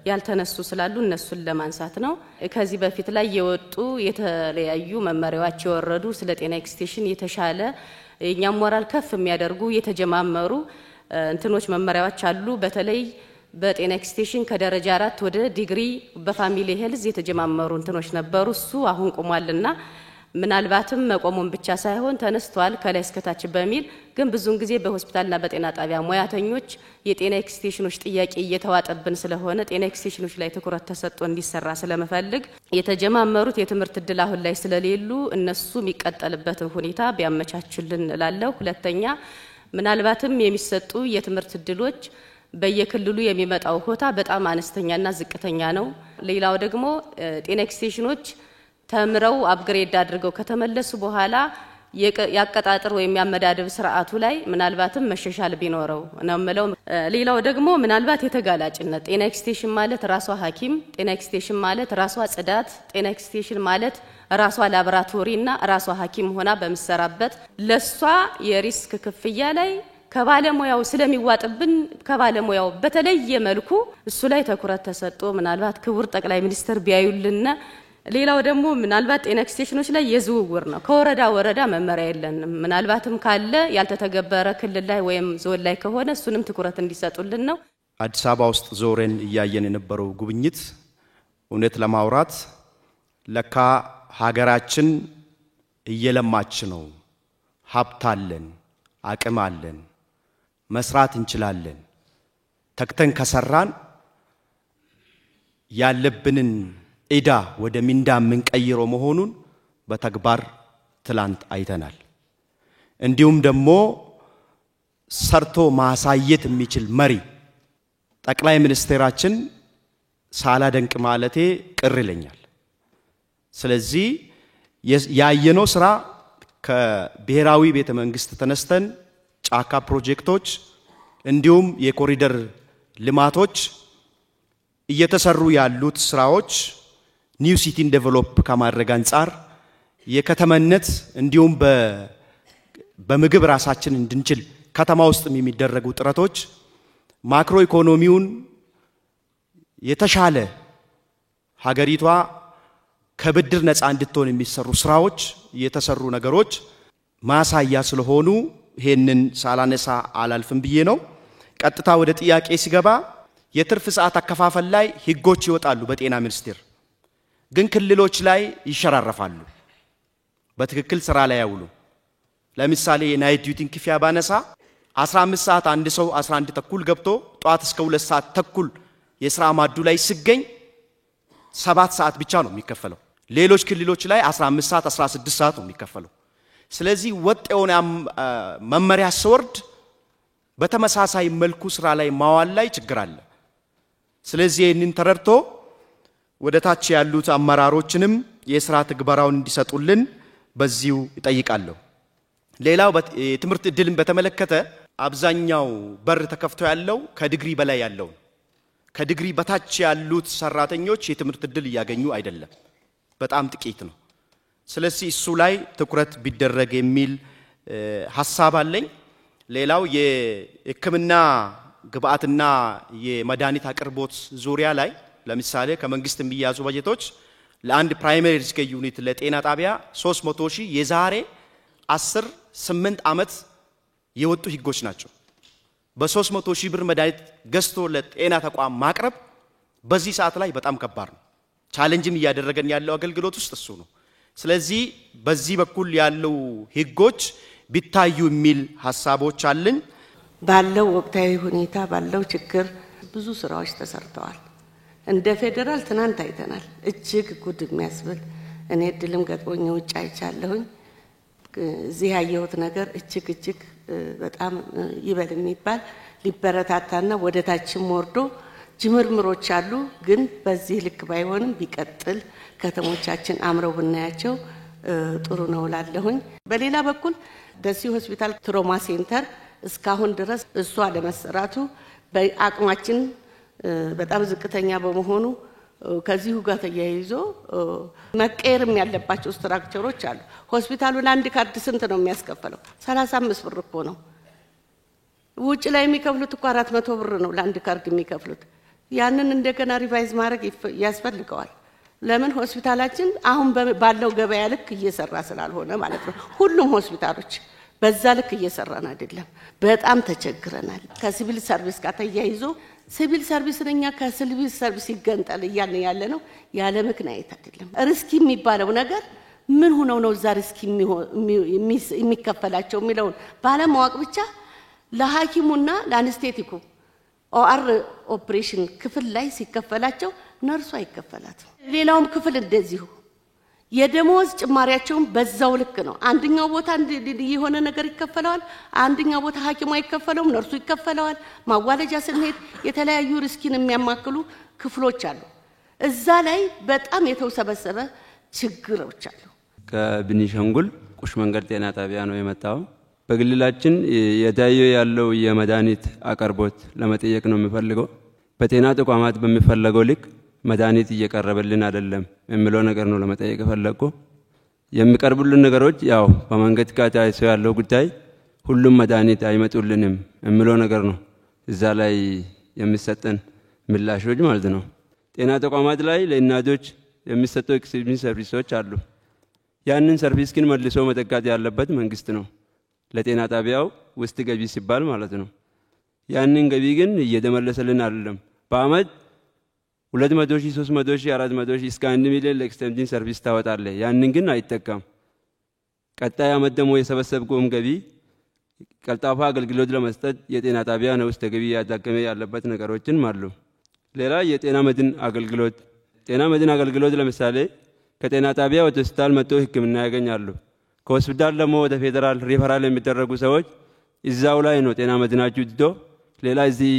ያልተነሱ ስላሉ እነሱን ለማንሳት ነው። ከዚህ በፊት ላይ የወጡ የተለያዩ መመሪያዎች የወረዱ ስለ ጤና ኤክስቴንሽን የተሻለ የኛም ሞራል ከፍ የሚያደርጉ የተጀማመሩ እንትኖች መመሪያዎች አሉ። በተለይ በጤና ኤክስቴንሽን ከደረጃ 4 ወደ ዲግሪ በፋሚሊ ሄልዝ የተጀማመሩ እንትኖች ነበሩ። እሱ አሁን ቆሟልና ምናልባትም መቆሙን ብቻ ሳይሆን ተነስተዋል ከላይ እስከታች በሚል ግን ብዙውን ጊዜ በሆስፒታልና በጤና ጣቢያ ሙያተኞች የጤና ኤክስቴንሽኖች ጥያቄ እየተዋጠብን ስለሆነ ጤና ኤክስቴንሽኖች ላይ ትኩረት ተሰጥቶ እንዲሰራ ስለመፈልግ የተጀማመሩት የትምህርት እድል አሁን ላይ ስለሌሉ እነሱ የሚቀጠልበትን ሁኔታ ቢያመቻቹልን እላለሁ። ሁለተኛ ምናልባትም የሚሰጡ የትምህርት እድሎች በየክልሉ የሚመጣው ኮታ በጣም አነስተኛና ዝቅተኛ ነው። ሌላው ደግሞ ጤና ኤክስቴንሽኖች ተምረው አፕግሬድ አድርገው ከተመለሱ በኋላ ያቀጣጥር ወይም ያመዳደብ ስርዓቱ ላይ ምናልባትም መሸሻል ቢኖረው ነው ማለት። ሌላው ደግሞ ምናልባት የተጋላጭነት ጤና ኤክስቴንሽን ማለት ራሷ ሐኪም፣ ጤና ኤክስቴንሽን ማለት ራሷ ጽዳት፣ ጤና ኤክስቴንሽን ማለት ራሷ ላብራቶሪና ራሷ ሐኪም ሆና በመሰራበት ለሷ የሪስክ ክፍያ ላይ ከባለሙያው ስለሚዋጥብን ከባለሙያው በተለየ መልኩ እሱ ላይ ትኩረት ተሰጥቶ ምናልባት ክቡር ጠቅላይ ሚኒስትር ቢያዩልና ሌላው ደግሞ ምናልባት ጤና ኤክስቴንሽኖች ላይ የዝውውር ነው ከወረዳ ወረዳ መመሪያ የለንም ምናልባትም ካለ ያልተተገበረ ክልል ላይ ወይም ዞን ላይ ከሆነ እሱንም ትኩረት እንዲሰጡልን ነው። አዲስ አበባ ውስጥ ዞረን እያየን የነበረው ጉብኝት እውነት ለማውራት ለካ ሀገራችን እየለማች ነው፣ ሀብት አለን፣ አቅም አለን፣ መስራት እንችላለን፣ ተክተን ከሰራን ያለብንን ኢዳ ወደ ሚንዳ ምን ቀይሮ መሆኑን በተግባር ትላንት አይተናል። እንዲሁም ደግሞ ሰርቶ ማሳየት የሚችል መሪ ጠቅላይ ሚኒስትራችን ሳላደንቅ ማለቴ ቅር ይለኛል። ስለዚህ ያየነው ስራ ከብሔራዊ ቤተ መንግስት ተነስተን ጫካ ፕሮጀክቶች እንዲሁም የኮሪደር ልማቶች እየተሰሩ ያሉት ስራዎች ኒው ሲቲን ዴቨሎፕ ከማድረግ አንፃር የከተማነት እንዲሁም በምግብ ራሳችን እንድንችል ከተማ ውስጥ የሚደረጉ ጥረቶች ማክሮ ኢኮኖሚውን የተሻለ ሀገሪቷ ከብድር ነፃ እንድትሆን የሚሰሩ ስራዎች የተሰሩ ነገሮች ማሳያ ስለሆኑ ይሄንን ሳላነሳ አላልፍም ብዬ ነው። ቀጥታ ወደ ጥያቄ ሲገባ የትርፍ ሰዓት አከፋፈል ላይ ህጎች ይወጣሉ በጤና ሚኒስቴር፣ ግን ክልሎች ላይ ይሸራረፋሉ፣ በትክክል ስራ ላይ ያውሉ። ለምሳሌ የናይት ዲዩቲን ክፍያ ባነሳ 15 ሰዓት አንድ ሰው 11 ተኩል ገብቶ ጧት እስከ 2 ሰዓት ተኩል የስራ ማዱ ላይ ሲገኝ 7 ሰዓት ብቻ ነው የሚከፈለው። ሌሎች ክልሎች ላይ 15 ሰዓት 16 ሰዓት ነው የሚከፈለው። ስለዚህ ወጥ የሆነ መመሪያ ሲወርድ በተመሳሳይ መልኩ ስራ ላይ ማዋል ላይ ችግር አለ። ስለዚህ ይህንን ተረድቶ ወደ ታች ያሉት አመራሮችንም የስራ ትግበራውን እንዲሰጡልን በዚሁ ይጠይቃለሁ። ሌላው የትምህርት እድልን በተመለከተ አብዛኛው በር ተከፍቶ ያለው ከዲግሪ በላይ ያለው፣ ከዲግሪ በታች ያሉት ሰራተኞች የትምህርት እድል እያገኙ አይደለም፣ በጣም ጥቂት ነው። ስለዚህ እሱ ላይ ትኩረት ቢደረግ የሚል ሐሳብ አለኝ። ሌላው የሕክምና ግብአትና የመድኃኒት አቅርቦት ዙሪያ ላይ ለምሳሌ ከመንግስት የሚያዙ በጀቶች ለአንድ ፕራይመሪ ሪስክ ዩኒት ለጤና ጣቢያ 300,000 የዛሬ 8 ዓመት የወጡ ህጎች ናቸው። በ300,000 ብር መድኃኒት ገዝቶ ለጤና ተቋም ማቅረብ በዚህ ሰዓት ላይ በጣም ከባድ ነው። ቻሌንጅም እያደረገን ያለው አገልግሎት ውስጥ እሱ ነው። ስለዚህ በዚህ በኩል ያለው ህጎች ቢታዩ የሚል ሐሳቦች አለኝ። ባለው ወቅታዊ ሁኔታ ባለው ችግር ብዙ ስራዎች ተሰርተዋል። እንደ ፌደራል ትናንት አይተናል። እጅግ ጉድ የሚያስብል እኔ እድልም ገጥሞኝ ውጭ አይቻለሁኝ። እዚህ ያየሁት ነገር እጅግ በጣም ይበል የሚባል ሊበረታታና ወደታችም ወርዶ ጅምርምሮች አሉ። ግን በዚህ ልክ ባይሆንም ቢቀጥል ከተሞቻችን አምረው ብናያቸው ጥሩ ነው ላለሁኝ። በሌላ በኩል ደሴ ሆስፒታል ትሮማ ሴንተር እስካሁን ድረስ እሱ አለመሰራቱ በአቅማችን በጣም ዝቅተኛ በመሆኑ ከዚሁ ጋር ተያይዞ መቀየርም ያለባቸው ስትራክቸሮች አሉ። ሆስፒታሉ ለአንድ ካርድ ስንት ነው የሚያስከፍለው? 35 ብር እኮ ነው። ውጭ ላይ የሚከፍሉት እኮ 400 ብር ነው ለአንድ ካርድ የሚከፍሉት። ያንን እንደገና ሪቫይዝ ማድረግ ያስፈልገዋል። ለምን ሆስፒታላችን አሁን ባለው ገበያ ልክ እየሰራ ስላልሆነ ማለት ነው። ሁሉም ሆስፒታሎች በዛ ልክ እየሰራን አይደለም። በጣም ተቸግረናል። ከሲቪል ሰርቪስ ጋር ተያይዞ ሲቪል ሰርቪስ ነኛ ከሲቪል ሰርቪስ ይገንጠል እያልን ያለ ነው። ያለ ምክንያት አይደለም። ሪስክ የሚባለው ነገር ምን ሆነው ነው እዛ ሪስክ የሚከፈላቸው የሚለውን ባለማወቅ ብቻ ለሐኪሙና ለአንስቴቲኩ ኦአር ኦፕሬሽን ክፍል ላይ ሲከፈላቸው ነርሱ አይከፈላትም። ሌላውም ክፍል እንደዚሁ የደሞዝ ጭማሪያቸውን በዛው ልክ ነው። አንደኛው ቦታ የሆነ ነገር ይከፈላል፣ አንደኛው ቦታ ሐኪሙ አይከፈለውም፣ ነርሱ ይከፈላል። ማዋለጃ ስንሄድ የተለያዩ ሪስኪን የሚያማክሉ ክፍሎች አሉ። እዛ ላይ በጣም የተወሰበሰበ ችግሮች አሉ። ከቤኒሻንጉል ቁሽ መንገድ ጤና ጣቢያ ነው የመጣው። በግልላችን የታየው ያለው የመድኃኒት አቅርቦት ለመጠየቅ ነው የሚፈልገው። በጤና ተቋማት በሚፈለገው ልክ መድኃኒት እየቀረበልን አይደለም የሚለው ነገር ነው ለመጠየቅ ፈለኩ። የሚቀርቡልን ነገሮች ያው በመንገድ ጋር ተያይዞ ያለው ጉዳይ ሁሉም መድኃኒት አይመጡልንም የሚለው ነገር ነው እዛ ላይ የሚሰጠን ምላሾች ማለት ነው። ጤና ተቋማት ላይ ለእናቶች የሚሰጡ ኤክስቴንሽን ሰርቪሶች አሉ። ያንን ሰርቪስ ግን መልሶ መተካት ያለበት መንግስት ነው ለጤና ጣቢያው ውስጥ ገቢ ሲባል ማለት ነው። ያንን ገቢ ግን እየተመለሰልን አይደለም። በአመት 200,000 300,000 400,000 እስከ 1 ሚሊዮን ለኤክስቴንሽን ሰርቪስ ታወጣለህ። ያንን ግን አይተካም። ቀጣይ አመት ደግሞ የሰበሰብከውም ገቢ ቀልጣፋ አገልግሎት ለመስጠት የጤና ጣቢያ ነው ውስጥ ገቢ ያዳከመ ያለበት ነገሮችን አሉ። ሌላ የጤና መድን አገልግሎት ጤና መድን አገልግሎት ለምሳሌ ከጤና ጣቢያ ወደ ሆስፒታል መጥተው ሕክምና ያገኛሉ። ከሆስፒታል ደግሞ ወደ ፌደራል ሪፈራል የሚደረጉ ሰዎች እዛው ላይ ነው ጤና መድናችሁ ድዶ ሌላ እዚህ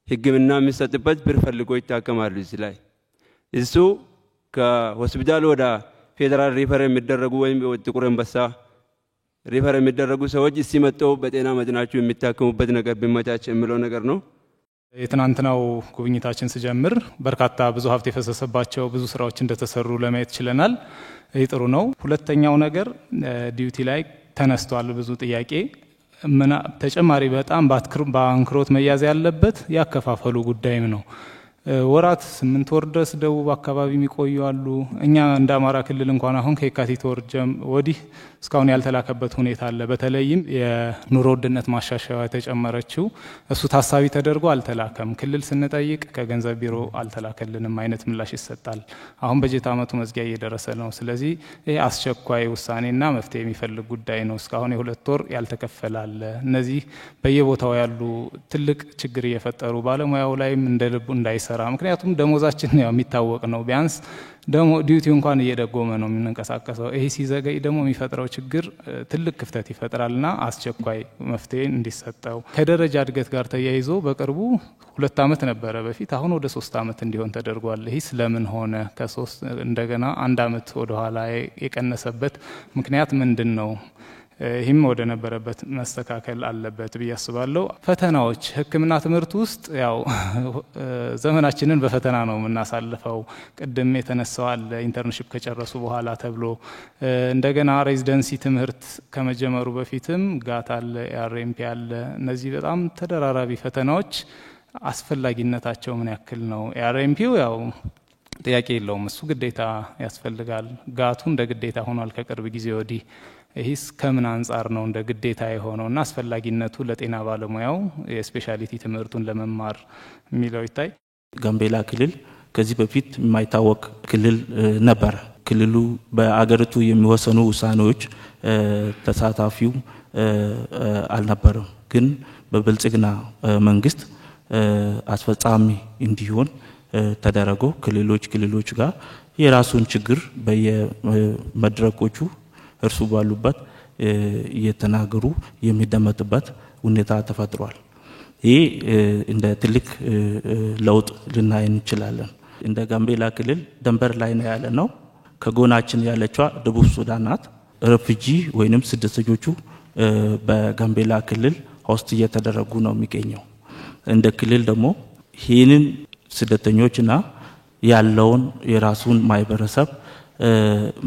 ሕክምና የሚሰጥበት ብር ፈልጎ ይታከማሉ። እዚህ ላይ እሱ ከሆስፒታል ወደ ፌደራል ሪፈር የሚደረጉ ወይም ጥቁር አንበሳ ሪፈር የሚደረጉ ሰዎች እዚህ መጥተው በጤና መድናችሁ የሚታከሙበት ነገር ቢመቻች የሚለው ነገር ነው። የትናንትናው ጉብኝታችን ሲጀምር በርካታ ብዙ ሀብት የፈሰሰባቸው ብዙ ስራዎች እንደተሰሩ ለማየት ችለናል። ይህ ጥሩ ነው። ሁለተኛው ነገር ዲዩቲ ላይ ተነስቷል ብዙ ጥያቄ ተጨማሪ በጣም በአንክሮት መያዝ ያለበት ያከፋፈሉ ጉዳይም ነው። ወራት 8 ወር ድረስ ደቡብ አካባቢ የሚቆዩ አሉ። እኛ እንደ አማራ ክልል እንኳን አሁን ከየካቲት ወር ወዲህ እስካሁን ያልተላከበት ሁኔታ አለ። በተለይም የኑሮ ውድነት ማሻሻያ የተጨመረችው እሱ ታሳቢ ተደርጎ አልተላከም። ክልል ስንጠይቅ ከገንዘብ ቢሮ አልተላከልንም አይነት ምላሽ ይሰጣል። አሁን በጀት አመቱ መዝጊያ እየደረሰ ነው። ስለዚህ ይሄ አስቸኳይ ውሳኔና መፍትሄ የሚፈልግ ጉዳይ ነው። እስካሁን የ2 ወር ያልተከፈላለ እነዚህ በየቦታው ያሉ ትልቅ ችግር እየፈጠሩ ባለሙያው ላይም እንደ ልቡ እንዳይሰራ ምክንያቱም ደሞዛችን ያው የሚታወቅ ነው። ቢያንስ ደሞ ዲዩቲ እንኳን እየደጎመ ነው የምንንቀሳቀሰው። ይሄ ሲዘገይ ደግሞ የሚፈጥረው ችግር ትልቅ ክፍተት ይፈጥራልና አስቸኳይ መፍትሄ እንዲሰጠው ከደረጃ እድገት ጋር ተያይዞ በቅርቡ 2 አመት ነበረ በፊት አሁን ወደ 3 አመት እንዲሆን ተደርጓል። ይሄ ስለምን ሆነ? ከ3 እንደገና 1 አመት ወደ ኋላ የቀነሰበት ምክንያት ምንድነው? ይህም ወደ ነበረበት መስተካከል አለበት ብዬ አስባለሁ። ፈተናዎች ሕክምና ትምህርት ውስጥ ያው ዘመናችንን በፈተና ነው የምናሳልፈው። ቅድም የተነሳው አለ ኢንተርንሺፕ ከጨረሱ በኋላ ተብሎ እንደገና ሬዚደንሲ ትምህርት ከመጀመሩ በፊትም ጋት አለ፣ አርኤምፒ አለ። እነዚህ በጣም ተደራራቢ ፈተናዎች አስፈላጊነታቸው ምን ያክል ነው? አርኤምፒው ያው ጥያቄ የለውም፣ እሱ ግዴታ ያስፈልጋል። ጋቱ እንደ ግዴታ ሆኗል ከቅርብ ጊዜ ወዲህ። ይህስ ከምን አንጻር ነው እንደ ግዴታ የሆነውና አስፈላጊነቱ ለጤና ባለሙያው የስፔሻሊቲ ትምህርቱን ለመማር የሚለው ይታይ። ጋምቤላ ክልል ከዚህ በፊት የማይታወቅ ክልል ነበር። ክልሉ በአገሪቱ የሚወሰኑ ውሳኔዎች ተሳታፊው አልነበረም። ግን በብልጽግና መንግስት አስፈጻሚ እንዲሆን ተደረጎ ክልሎች ጋር የራሱን ችግር በየመድረኮቹ እርሱ ባሉበት እየተናገሩ የሚደመጥበት ሁኔታ ተፈጥሯል። ይህ እንደ ትልቅ ለውጥ ልናይ እንችላለን። እንደ ጋምቤላ ክልል ድንበር ላይ ነው ያለ ነው። ከጎናችን ያለችዋ ደቡብ ሱዳን ናት። ሬፊጂ ወይንም ስደተኞቹ በጋምቤላ ክልል ሆስት እየተደረጉ ነው የሚገኘው። እንደ ክልል ደግሞ ይህንን ስደተኞችና ያለውን የራሱን ማህበረሰብ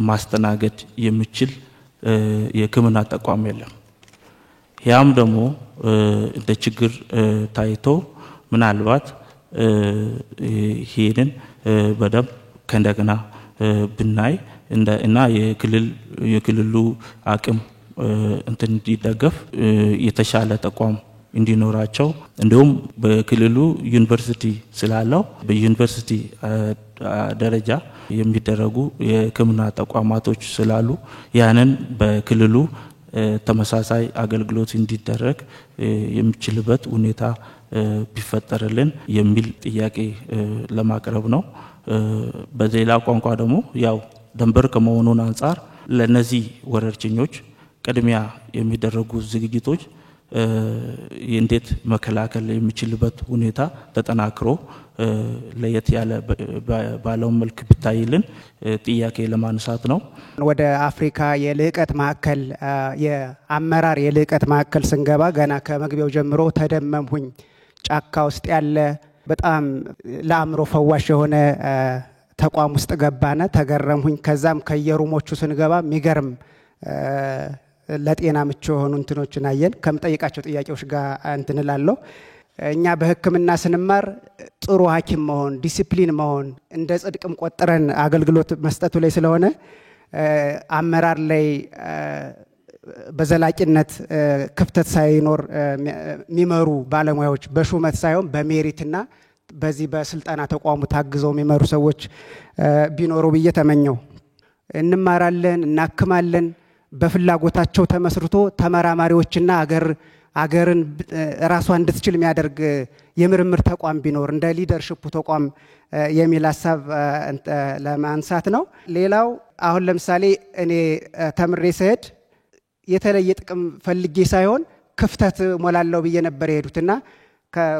ማስተናገድ የሚችል የሕክምና ተቋም የለም። ያም ደግሞ እንደ ችግር ታይቶ ምናልባት ይሄንን በደንብ ከእንደገና ብናይ እና የክልሉ አቅም እንትን እንዲደገፍ የተሻለ ተቋም እንዲኖራቸው እንዲሁም በክልሉ ዩኒቨርሲቲ ስላለው በዩኒቨርሲቲ ደረጃ የሚደረጉ የሕክምና ተቋማቶች ስላሉ ያንን በክልሉ ተመሳሳይ አገልግሎት እንዲደረግ የሚችልበት ሁኔታ ቢፈጠርልን የሚል ጥያቄ ለማቅረብ ነው። በሌላ ቋንቋ ደግሞ ያው ድንበር ከመሆኑን አንጻር ለነዚህ ወረርሽኞች ቅድሚያ የሚደረጉ ዝግጅቶች እንዴት መከላከል የሚችልበት ሁኔታ ተጠናክሮ ለየት ያለ ባለው መልክ ብታይልን ጥያቄ ለማንሳት ነው። ወደ አፍሪካ የልዕቀት ማዕከል የአመራር የልዕቀት ማዕከል ስንገባ ገና ከመግቢያው ጀምሮ ተደመምሁኝ። ጫካ ውስጥ ያለ በጣም ለአእምሮ ፈዋሽ የሆነ ተቋም ውስጥ ገባነ፣ ተገረምሁኝ። ከዛም ከየሩሞቹ ስንገባ የሚገርም ለጤና ምቹ የሆኑ እንትኖችን አየን። ከምጠይቃቸው ጥያቄዎች ጋር እንትንላለሁ። እኛ በሕክምና ስንማር ጥሩ ሐኪም መሆን ዲሲፕሊን መሆን እንደ ጽድቅም ቆጥረን አገልግሎት መስጠቱ ላይ ስለሆነ አመራር ላይ በዘላቂነት ክፍተት ሳይኖር የሚመሩ ባለሙያዎች በሹመት ሳይሆን በሜሪትና በዚህ በስልጣና ተቋሙ ታግዘው የሚመሩ ሰዎች ቢኖሩ ብዬ ተመኘው። እንማራለን፣ እናክማለን። በፍላጎታቸው ተመስርቶ ተመራማሪዎችና አገርን ራሷን እንድትችል የሚያደርግ የምርምር ተቋም ቢኖር እንደ ሊደርሺፕ ተቋም የሚል ሐሳብ ለማንሳት ነው። ሌላው አሁን ለምሳሌ እኔ ተምሬ ስሄድ የተለየ ጥቅም ፈልጌ ሳይሆን ክፍተት ሞላለው ብዬ ነበር የሄዱትና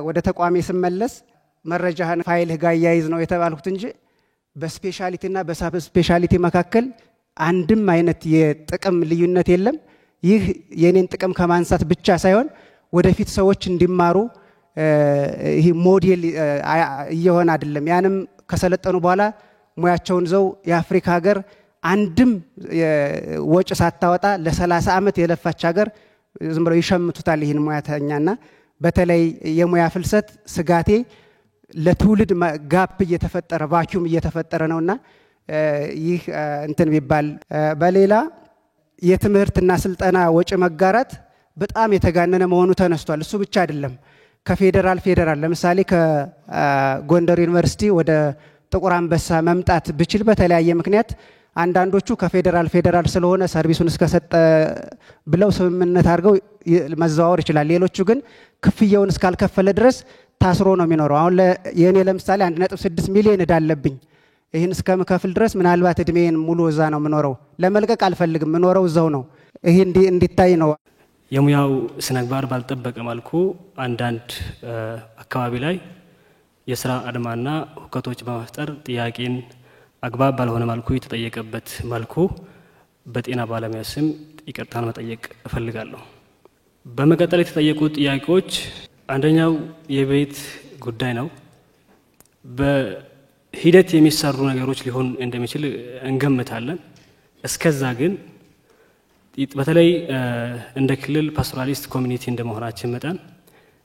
ወደ ተቋሜ ስመለስ መረጃህን ፋይልህ ጋር ያይዝ ነው የተባልኩት እንጂ በስፔሻሊቲና በሳብ ስፔሻሊቲ መካከል አንድም አይነት የጥቅም ልዩነት የለም። ይህ የኔን ጥቅም ከማንሳት ብቻ ሳይሆን ወደፊት ሰዎች እንዲማሩ ይሄ ሞዴል እየሆነ አይደለም። ያንም ከሰለጠኑ በኋላ ሙያቸውን ዘው የአፍሪካ ሀገር አንድም ወጭ ሳታወጣ ለ30 ዓመት የለፋች ሀገር ዝም ብለው ይሸምቱታል ይህን ሙያተኛና በተለይ የሙያ ፍልሰት ስጋቴ ለትውልድ ጋፕ እየተፈጠረ ቫኪዩም እየተፈጠረ ነውና ይህ እንትን ቢባል በሌላ የትምህርትና ስልጠና ወጭ መጋራት በጣም የተጋነነ መሆኑ ተነስቷል። እሱ ብቻ አይደለም። ከፌደራል ለምሳሌ ከጎንደር ዩኒቨርሲቲ ወደ ጥቁር አንበሳ መምጣት ብችል በተለያየ ምክንያት አንዳንዶቹ ከፌደራል ስለሆነ ሰርቪሱን እስከሰጠ ብለው ስምምነት አድርገው መዘዋወር ይችላል። ሌሎቹ ግን ክፍያውን እስካልከፈለ ድረስ ታስሮ ነው የሚኖረው። አሁን የኔ ለምሳሌ 1.6 ሚሊዮን ዕዳ አለብኝ። ይህን እስከምከፍል ድረስ ምናልባት እድሜን ሙሉ እዛ ነው የምኖረው። ለመልቀቅ አልፈልግም፣ የምኖረው እዛው ነው። ይሄ እንዲታይ ነው። የሙያው ስነግባር ባልጠበቀ መልኩ አንዳንድ አካባቢ ላይ የስራ አድማና ሁከቶች በመፍጠር ጥያቄን አግባብ ባልሆነ መልኩ የተጠየቀበት መልኩ በጤና ባለሙያ ስም ይቅርታን መጠየቅ እፈልጋለሁ። በመቀጠል የተጠየቁት ጥያቄዎች አንደኛው የቤት ጉዳይ ነው። በሂደት የሚሰሩ ነገሮች ሊሆን እንደሚችል እንገምታለን። እስከዛ ግን በተለይ እንደ ክልል ፓስቶራሊስት ኮሚኒቲ እንደመሆናችን መጠን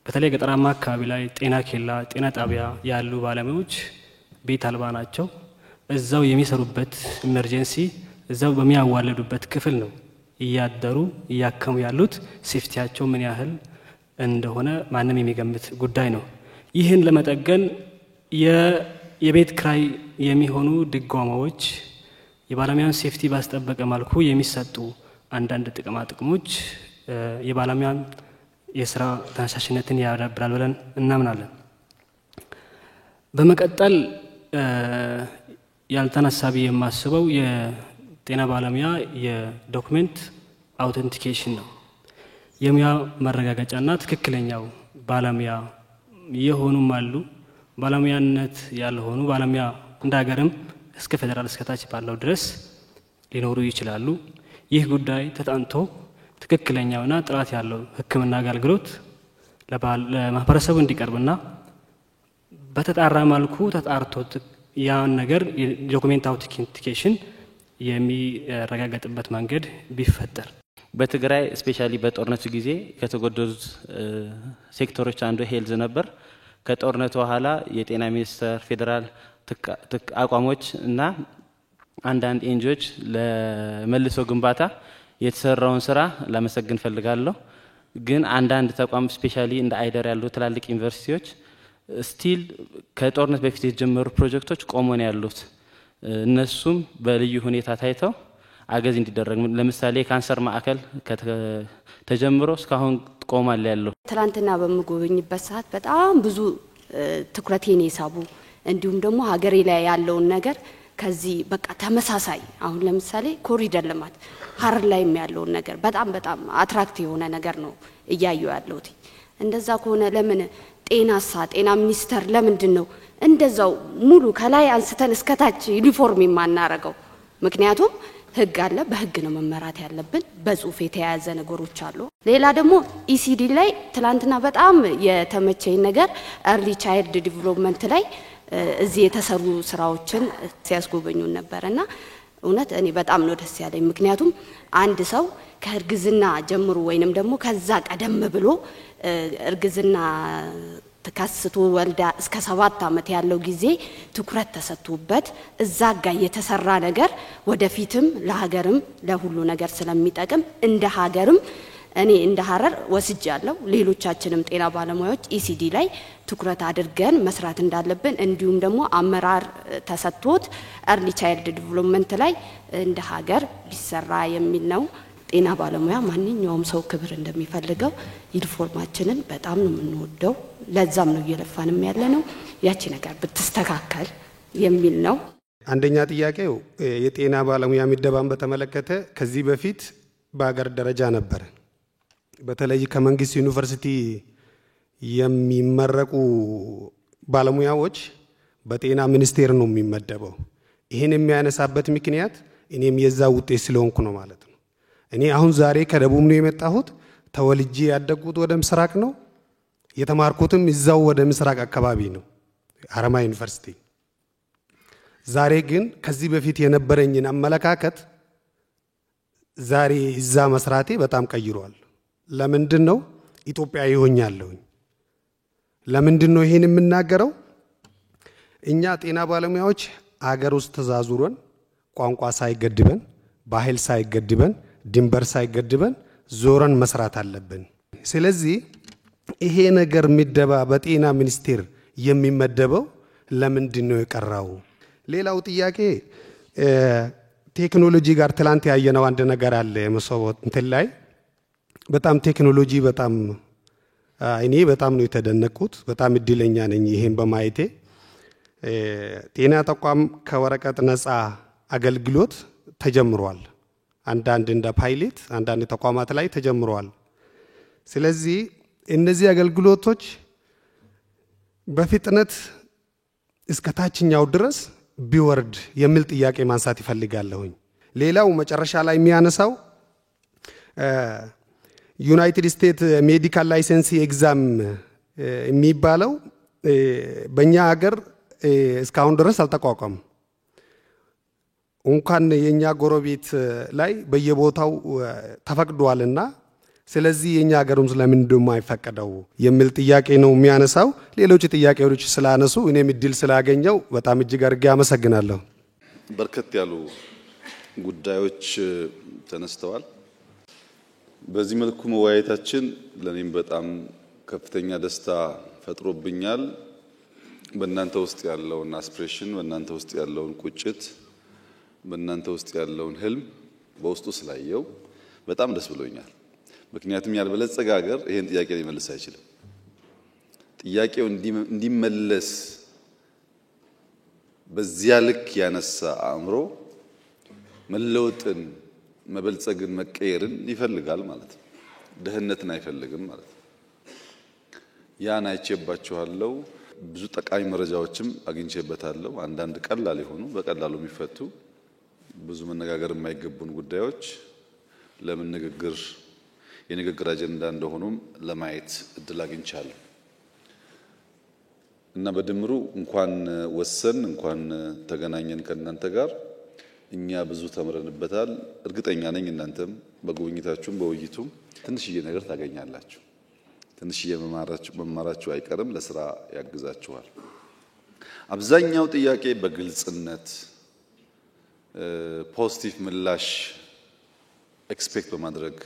በተለይ ገጠራማ አካባቢ ላይ ጤና ኬላ፣ ጤና ጣቢያ ያሉ ባለሙያዎች ቤት አልባ ናቸው። እዛው የሚሰሩበት ኢመርጀንሲ እዛው በሚያዋለዱበት ክፍል ነው እያደሩ እያከሙ ያሉት። ሴፍቲያቸው ምን ያህል እንደሆነ ማንም የሚገምት ጉዳይ ነው። ይህን ለመጠገን የቤት ክራይ የሚሆኑ ድጓማዎች የባለሙያን ሴፍቲ ባስጠበቀ መልኩ የሚሰጡ አንዳንድ ጥቅማ ጥቅሞች የባለሙያን የስራ ተነሳሽነትን ያዳብራል ብለን እናምናለን። በመቀጠል ያልተነሳ ብዬ የማስበው የጤና ባለሙያ የዶክመንት አውተንቲኬሽን ነው። የሙያ መረጋገጫና ትክክለኛው ባለሙያ የሆኑም አሉ፣ ባለሙያነት ያልሆኑ ባለሙያ እንደ ሀገርም እስከ ፌደራል እስከታች ባለው ድረስ ሊኖሩ ይችላሉ። ይህ ጉዳይ ተጣንቶ ትክክለኛውና ጥራት ያለው ሕክምና አገልግሎት ለማህበረሰቡ እንዲቀርብና በተጣራ መልኩ ተጣርቶ ያን ነገር ዶክመንት አውተንቲኬሽን የሚረጋገጥበት መንገድ ቢፈጠር። በትግራይ ስፔሻሊ በጦርነቱ ጊዜ ከተጎደሉት ሴክተሮች አንዱ ሄልዝ ነበር። ከጦርነቱ በኋላ የጤና ሚኒስቴር፣ ፌደራል አቋሞች እና አንዳንድ ኤንጂኦዎች ለመልሶ ግንባታ የተሰራውን ስራ ላመሰግን ፈልጋለሁ። ግን አንዳንድ ተቋም ስፔሻሊ እንደ አይደር ያሉ ትላልቅ ዩኒቨርሲቲዎች ስቲል ከጦርነት በፊት የተጀመሩ ፕሮጀክቶች ቆሞ ነው ያሉት። እነሱም በልዩ ሁኔታ ታይተው አገዝ እንዲደረግ፣ ለምሳሌ ካንሰር ማዕከል ተጀምሮ እስካሁን ቆሟል ያለው። ትላንትና በመጎብኝበት ሰዓት በጣም ብዙ ትኩረቴን የሳቡ እንዲሁም ደግሞ ሀገሬ ላይ ያለውን ነገር ከዚህ በቃ ተመሳሳይ አሁን ለምሳሌ ኮሪደር ልማት ሀረር ላይ ያለውን ነገር በጣም አትራክቲቭ የሆነ ነገር ነው እያዩ ያለውት እንደዛ ከሆነ ለምን ጤና ሚኒስተር ለምንድን ነው እንደዛው ሙሉ ከላይ አንስተን እስከታች ዩኒፎርም የማናረገው ምክንያቱም ህግ አለ በህግ ነው መመራት ያለብን በጽሁፍ የተያዘ ነገሮች አሉ ሌላ ደግሞ ኢሲዲ ላይ ትላንትና በጣም የተመቸኝ ነገር early child development ላይ እዚህ የተሰሩ ስራዎችን ሲያስጎበኙን ነበርና እውነት እኔ በጣም ነው ደስ ያለኝ ምክንያቱም አንድ ሰው ከእርግዝና ጀምሮ ወይንም ደግሞ ከዛ ቀደም ብሎ እርግዝና ተካስቶ ወልዳ እስከ 7 አመት ያለው ጊዜ ትኩረት ተሰጥቶበት እዛ ጋር የተሰራ ነገር ወደፊትም ለሀገርም ለሁሉ ነገር ስለሚጠቅም እንደ ሀገርም እኔ እንደ ሀረር ወስጃለሁ ሌሎቻችንም ጤና ባለሙያዎች ኢሲዲ ላይ ትኩረት አድርገን መስራት እንዳለብን እንዲሁም ደግሞ አመራር ተሰጥቶት early child development ላይ እንደ ሀገር ቢሰራ የሚል ነው ጤና ባለሙያ ማንኛውም ሰው ክብር እንደሚፈልገው ዩኒፎርማችንን በጣም ነው የምንወደው ለዛም ነው እየለፋንም ያለነው ያቺ ነገር ብትስተካከል የሚል ነው አንደኛ ጥያቄው የጤና ባለሙያ ምደባን በተመለከተ ከዚህ በፊት በአገር ደረጃ ነበር በተለይ ከመንግስት ዩኒቨርሲቲ የሚመረቁ ባለሙያዎች በጤና ሚኒስቴር ነው የሚመደበው ይሄን የሚያነሳበት ምክንያት እኔም የዛ ውጤት ስለሆንኩ ነው ማለት ነው እኔ አሁን ዛሬ ከደቡብ ነው የመጣሁት ተወልጄ ያደግኩት ወደ ምስራቅ ነው የተማርኩትም እዛው ወደ ምስራቅ አካባቢ ነው ሀረማ ዩኒቨርሲቲ ዛሬ ግን ከዚህ በፊት የነበረኝን አመለካከት ዛሬ እዛ መስራቴ በጣም ቀይሯል ለምንድን ነው ኢትዮጵያ ይሆኛለሁ ለምንድን ነው ይሄን የምናገረው እኛ ጤና ባለሙያዎች አገር ውስጥ ተዛዙረን ቋንቋ ሳይገድበን ባህል ሳይገድበን ድንበር ሳይገድበን ዞረን መስራት አለብን ስለዚህ ይሄ ነገር ምደባ በጤና ሚኒስቴር የሚመደበው ለምንድን ነው የቀራው ሌላው ጥያቄ ቴክኖሎጂ ጋር ትላንት ያየነው አንድ ነገር አለ መስዋዕት እንትን ላይ በጣም ቴክኖሎጂ በጣም እኔ በጣም ነው የተደነቅኩት በጣም እድለኛ ነኝ ይሄን በማየቴ ጤና ተቋም ከወረቀት ነፃ አገልግሎት ተጀምሯል አንዳንድ እንደ ፓይለት አንዳንድ ተቋማት ላይ ተጀምሯል ስለዚህ እነዚህ አገልግሎቶች በፍጥነት እስከ ታችኛው ድረስ ቢወርድ የሚል ጥያቄ ማንሳት ይፈልጋለሁኝ ሌላው መጨረሻ ላይ የሚያነሳው ዩናይትድ ስቴትስ ሜዲካል ላይሰንስ ኤግዛም የሚባለው በእኛ ሀገር እስካሁን ድረስ አልተቋቋመም እንኳን የኛ ጎረቤት ላይ በየቦታው ተፈቅዷልና ስለዚህ የኛ ሀገሩም ስለምን እንደማይፈቀደው የሚል ጥያቄ ነው የሚያነሳው ሌሎች ጥያቄዎች ስላነሱ እኔም እድል ስላገኘው በጣም እጅግ አድርጌ አመሰግናለሁ በርከት ያሉ ጉዳዮች ተነስተዋል በዚህ መልኩ መወያየታችን ለኔም በጣም ከፍተኛ ደስታ ፈጥሮብኛል በእናንተ ውስጥ ያለውን አስፒሬሽን በእናንተ ውስጥ ያለውን ቁጭት በእናንተ ውስጥ ያለውን ህልም በውስጡ ስላየው በጣም ደስ ብሎኛል ምክንያቱም ያልበለጸገ ሀገር ይሄን ጥያቄ ሊመልስ አይችልም ጥያቄው እንዲመለስ በዚያ ልክ ያነሳ አእምሮ መለወጥን መበልጸግን መቀየርን ይፈልጋል ማለት ነው ደህንነትን አይፈልግም ማለት ነው ያን አይቼባችኋለሁ ብዙ ጠቃሚ መረጃዎችም አግኝቼበታለሁ አንዳንድ ቀላል የሆኑ በቀላሉ የሚፈቱ ብዙ መነጋገር የማይገቡን ጉዳዮች ለምን ንግግር የንግግር አጀንዳ እንደሆኑም ለማየት እድል አግኝቻለሁ እና በድምሩ እንኳን ወሰን እንኳን ተገናኘን ከእናንተ ጋር እኛ ብዙ ተምረንበታል እርግጠኛ ነኝ እናንተም በጉብኝታችሁም በውይይቱም ትንሽዬ ነገር ታገኛላችሁ ትንሽዬ መማራችሁ አይቀርም ለስራ ያግዛችኋል አብዛኛው ጥያቄ በግልጽነት ፖዚቲቭ ምላሽ ኤክስፔክት በማድረግ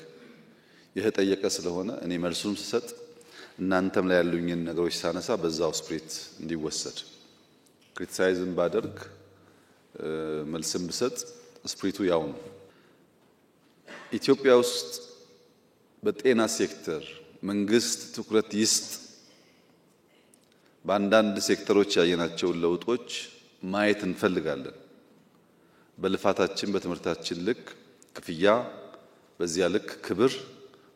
የተጠየቀ ስለሆነ እኔ መልሱን ስሰጥ እናንተም ላይ ያሉኝን ነገሮች ሳነሳ በዛው ስፕሪት እንዲወሰድ ክሪቲሳይዝም ባደርግ መልስም ብሰጥ ስፕሪቱ ያው ነው ኢትዮጵያ ውስጥ በጤና ሴክተር መንግስት ትኩረት ይስጥ በአንዳንድ ሴክተሮች ያየናቸው ለውጦች ማየት እንፈልጋለን በልፋታችን በትምህርታችን ልክ ክፍያ፣ በዚያ ልክ ክብር፣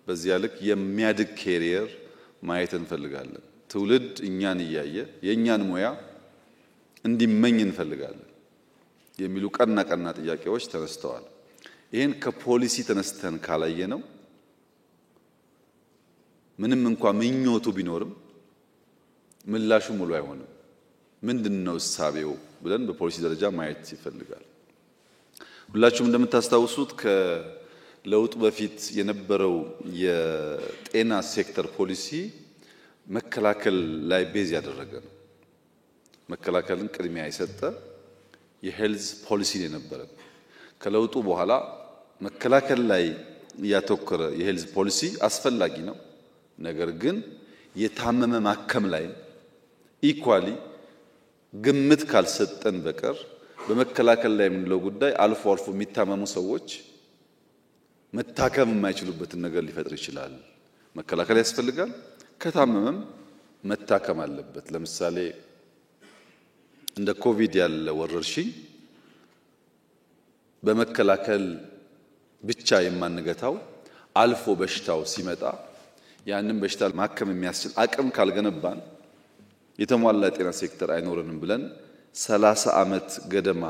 በዚያ ልክ የሚያድግ ኬሪየር ማየት እንፈልጋለን። ትውልድ እኛን እያየ የእኛን ሙያ እንዲመኝ እንፈልጋለን የሚሉ ቀና ጥያቄዎች ተነስተዋል። ይህን ከፖሊሲ ተነስተን ካላየ ነው ምንም እንኳን ምኞቱ ቢኖርም ምላሹ ሙሉ አይሆንም። ምንድነው እሳቤው ብለን በፖሊሲ ደረጃ ማየት ይፈልጋል። ሁላችሁም እንደምታስታውሱት ከለውጡ በፊት የነበረው የጤና ሴክተር ፖሊሲ መከላከል ላይ ቤዝ ያደረገ ነው። መከላከልን ቅድሚያ የሰጠ የሄልዝ ፖሊሲ የነበረ። ከለውጡ በኋላ መከላከል ላይ ያተኮረ የሄልዝ ፖሊሲ አስፈላጊ ነው። ነገር ግን የታመመ ማከም ላይ ኢኳሊ ግምት ካልሰጠን በቀር በመከላከል ላይ የምንለው ጉዳይ አልፎ አልፎ የሚታመሙ ሰዎች መታከም የማይችሉበትን ነገር ሊፈጥር ይችላል። መከላከል ያስፈልጋል። ከታመመም መታከም አለበት። ለምሳሌ እንደ ኮቪድ ያለ ወረርሽኝ በመከላከል ብቻ የማንገታው አልፎ በሽታው ሲመጣ ያንን በሽታ ማከም የሚያስችል አቅም ካልገነባን የተሟላ ጤና ሴክተር አይኖርንም ብለን 30 ዓመት ገደማ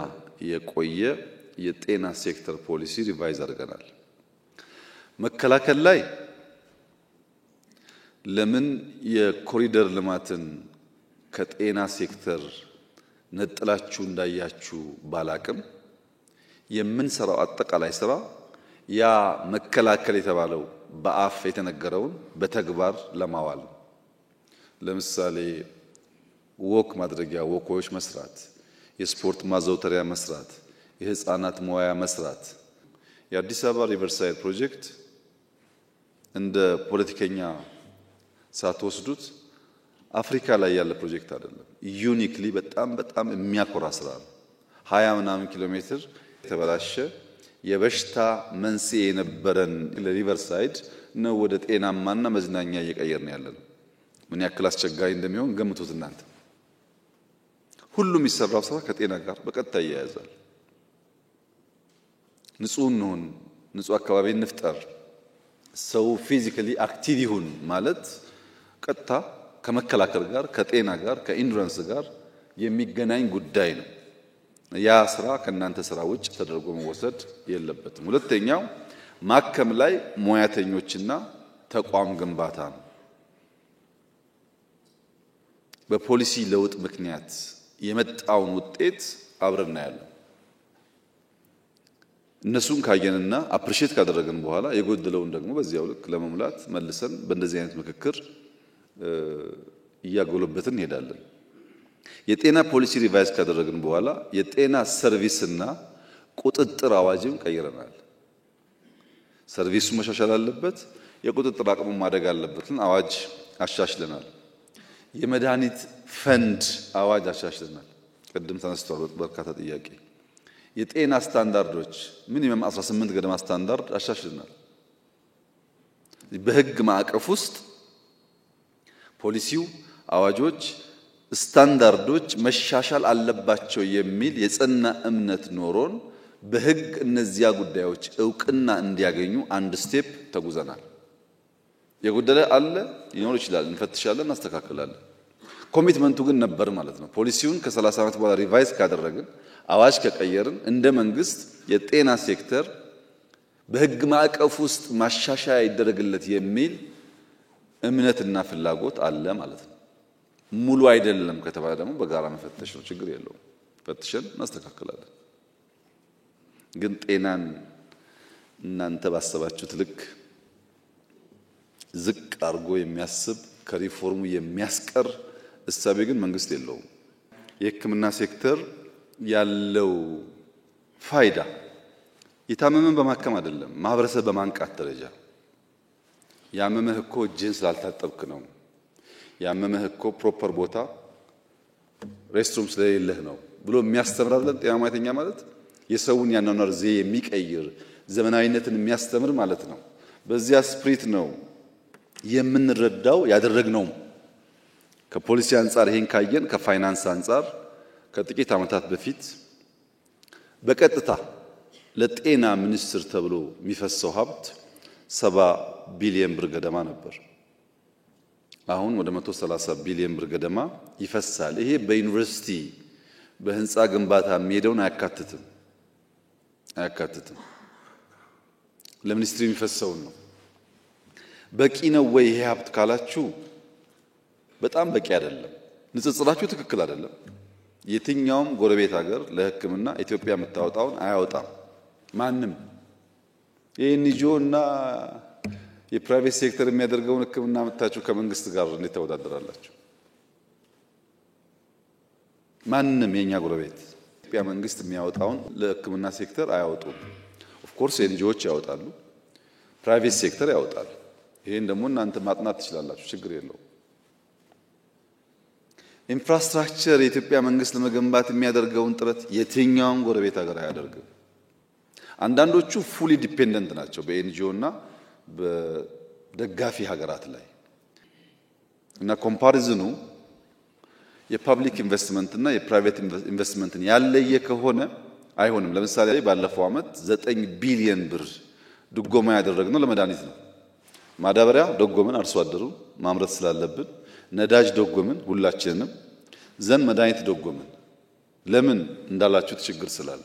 የቆየ የጤና ሴክተር ፖሊሲ ሪቫይዝ አድርገናል። መከላከል ላይ ለምን የኮሪደር ልማትን ከጤና ሴክተር ነጥላችሁ እንዳያችሁ ባላቅም የምንሰራው አጠቃላይ ስራ ያ መከላከል የተባለው በአፍ የተነገረውን በተግባር ለማዋል ለምሳሌ ወክ ማድረጊያ ወኮች መስራት፣ የስፖርት ማዘውተሪያ መስራት፣ የህፃናት መዋያ መስራት። የአዲስ አበባ ሪቨርሳይድ ፕሮጀክት እንደ ፖለቲከኛ ሳትወስዱት አፍሪካ ላይ ያለ ፕሮጀክት አይደለም። ዩኒክሊ በጣም የሚያኮራ ስራ ነው። 20 ምናምን ኪሎ ሜትር የተበላሸ የበሽታ መንስኤ የነበረን ለሪቨርሳይድ ነው ወደ ጤናማና መዝናኛ እየቀየርን ያለነው። ምን ያክል አስቸጋሪ እንደሚሆን ገምቱት እናንተ። ሁሉም የሚሰራው ስራ ከጤና ጋር በቀጥታ ይያያዛል። ንጹህ እንሁን፣ ንጹህ አካባቢ እንፍጠር፣ ሰው ፊዚካሊ አክቲቭ ይሁን ማለት ቀጥታ ከመከላከል ጋር ከጤና ጋር ከኢንዱራንስ ጋር የሚገናኝ ጉዳይ ነው። ያ ስራ ከእናንተ ስራ ውጭ ተደርጎ መወሰድ የለበትም። ሁለተኛው ማከም ላይ ሙያተኞችና ተቋም ግንባታ ነው። በፖሊሲ ለውጥ ምክንያት የመጣውን ውጤት አብረን እናያለን። እነሱን ካየንና አፕሪሺየት ካደረግን በኋላ የጎደለውን ደግሞ በዚያው ልክ ለመሙላት መልሰን በእንደዚህ አይነት ምክክር እያጎለበትን እንሄዳለን። የጤና ፖሊሲ ሪቫይዝ ካደረግን በኋላ የጤና ሰርቪስና ቁጥጥር አዋጅም ቀይረናል። ሰርቪሱ መሻሻል አለበት፣ የቁጥጥር አቅሙ ማደግ አለበትን አዋጅ አሻሽለናል። የመድኃኒት ፈንድ አዋጅ አሻሽለናል። ቅድም ተነስቷል በርካታ ጥያቄ። የጤና ስታንዳርዶች ሚኒመም 18 ገደማ ስታንዳርድ አሻሽለናል። በህግ ማዕቀፍ ውስጥ ፖሊሲው፣ አዋጆች፣ ስታንዳርዶች መሻሻል አለባቸው የሚል የጸና እምነት ኖሮን በህግ እነዚያ ጉዳዮች እውቅና እንዲያገኙ አንድ ስቴፕ ተጉዘናል። የጎደለ አለ ሊኖር ይችላል፣ እንፈትሻለን፣ እናስተካክላለን። ኮሚትመንቱ ግን ነበር ማለት ነው። ፖሊሲውን ከ30 ዓመት በኋላ ሪቫይዝ ካደረግን አዋጅ ከቀየርን እንደ መንግስት የጤና ሴክተር በህግ ማዕቀፍ ውስጥ ማሻሻያ ይደረግለት የሚል እምነትና ፍላጎት አለ ማለት ነው። ሙሉ አይደለም ከተባለ ደግሞ በጋራ መፈተሽ ነው፣ ችግር የለውም። ፈትሸን እናስተካክላለን። ግን ጤናን እናንተ ባሰባችሁት ልክ ዝቅ አድርጎ የሚያስብ ከሪፎርሙ የሚያስቀር እሳቤ ግን መንግስት የለውም። የሕክምና ሴክተር ያለው ፋይዳ የታመመን በማከም አይደለም፣ ማህበረሰብ በማንቃት ደረጃ። ያመመህ እኮ እጅህን ስላልታጠብክ ነው፣ ያመመህ እኮ ፕሮፐር ቦታ ሬስትሩም ስለሌለህ ነው ብሎ የሚያስተምር አይደለም። ጤና ሙያተኛ ማለት የሰውን ያኗኗር ዘዬ የሚቀይር ዘመናዊነትን የሚያስተምር ማለት ነው። በዚያ ስፕሪት ነው የምንረዳው ያደረግነው። ከፖሊሲ አንጻር ይሄን ካየን ከፋይናንስ አንጻር ከጥቂት ዓመታት በፊት በቀጥታ ለጤና ሚኒስቴር ተብሎ የሚፈሰው ሀብት 70 ቢሊዮን ብር ገደማ ነበር። አሁን ወደ 130 ቢሊዮን ብር ገደማ ይፈሳል። ይሄ በዩኒቨርሲቲ በህንፃ ግንባታ የሚሄደውን አያካትትም። ለሚኒስትሪ የሚፈሰውን ነው። በቂ ነው ወይ ይሄ ሀብት ካላችሁ በጣም በቂ አይደለም። ንጽጽራችሁ ትክክል አይደለም። የትኛውም ጎረቤት ሀገር ለሕክምና ኢትዮጵያ የምታወጣውን አያወጣም ማንም። የኤንጂኦ እና የፕራይቬት ሴክተር የሚያደርገውን ሕክምና መታችሁ ከመንግስት ጋር እንዴት ተወዳደራላችሁ? ማንም የኛ ጎረቤት ኢትዮጵያ መንግስት የሚያወጣውን ለሕክምና ሴክተር አያወጡም። ኦፍ ኮርስ ኤንጂኦዎች ያወጣሉ፣ ፕራይቬት ሴክተር ያወጣል። ይሄን ደግሞ እናንተ ማጥናት ትችላላችሁ፣ ችግር የለውም። ኢንፍራስትራክቸር የኢትዮጵያ መንግስት ለመገንባት የሚያደርገውን ጥረት የትኛውም ጎረቤት ሀገር አያደርግም። አንዳንዶቹ ፉሊ ዲፔንደንት ናቸው በኤንጂኦ እና በደጋፊ ሀገራት ላይ እና ኮምፓሪዝኑ የፐብሊክ ኢንቨስትመንት እና የፕራይቬት ኢንቨስትመንትን ያለየ ከሆነ አይሆንም። ለምሳሌ ባለፈው ዓመት 9 ቢሊዮን ብር ድጎማ ያደረግነው ለመድኃኒት ነው። ማዳበሪያ ደጎምን፣ አርሶ አደሩ ማምረት ስላለብን ነዳጅ ደጎምን፣ ሁላችንንም ዘን መድኃኒት ደጎምን። ለምን እንዳላችሁት ችግር ስላለ።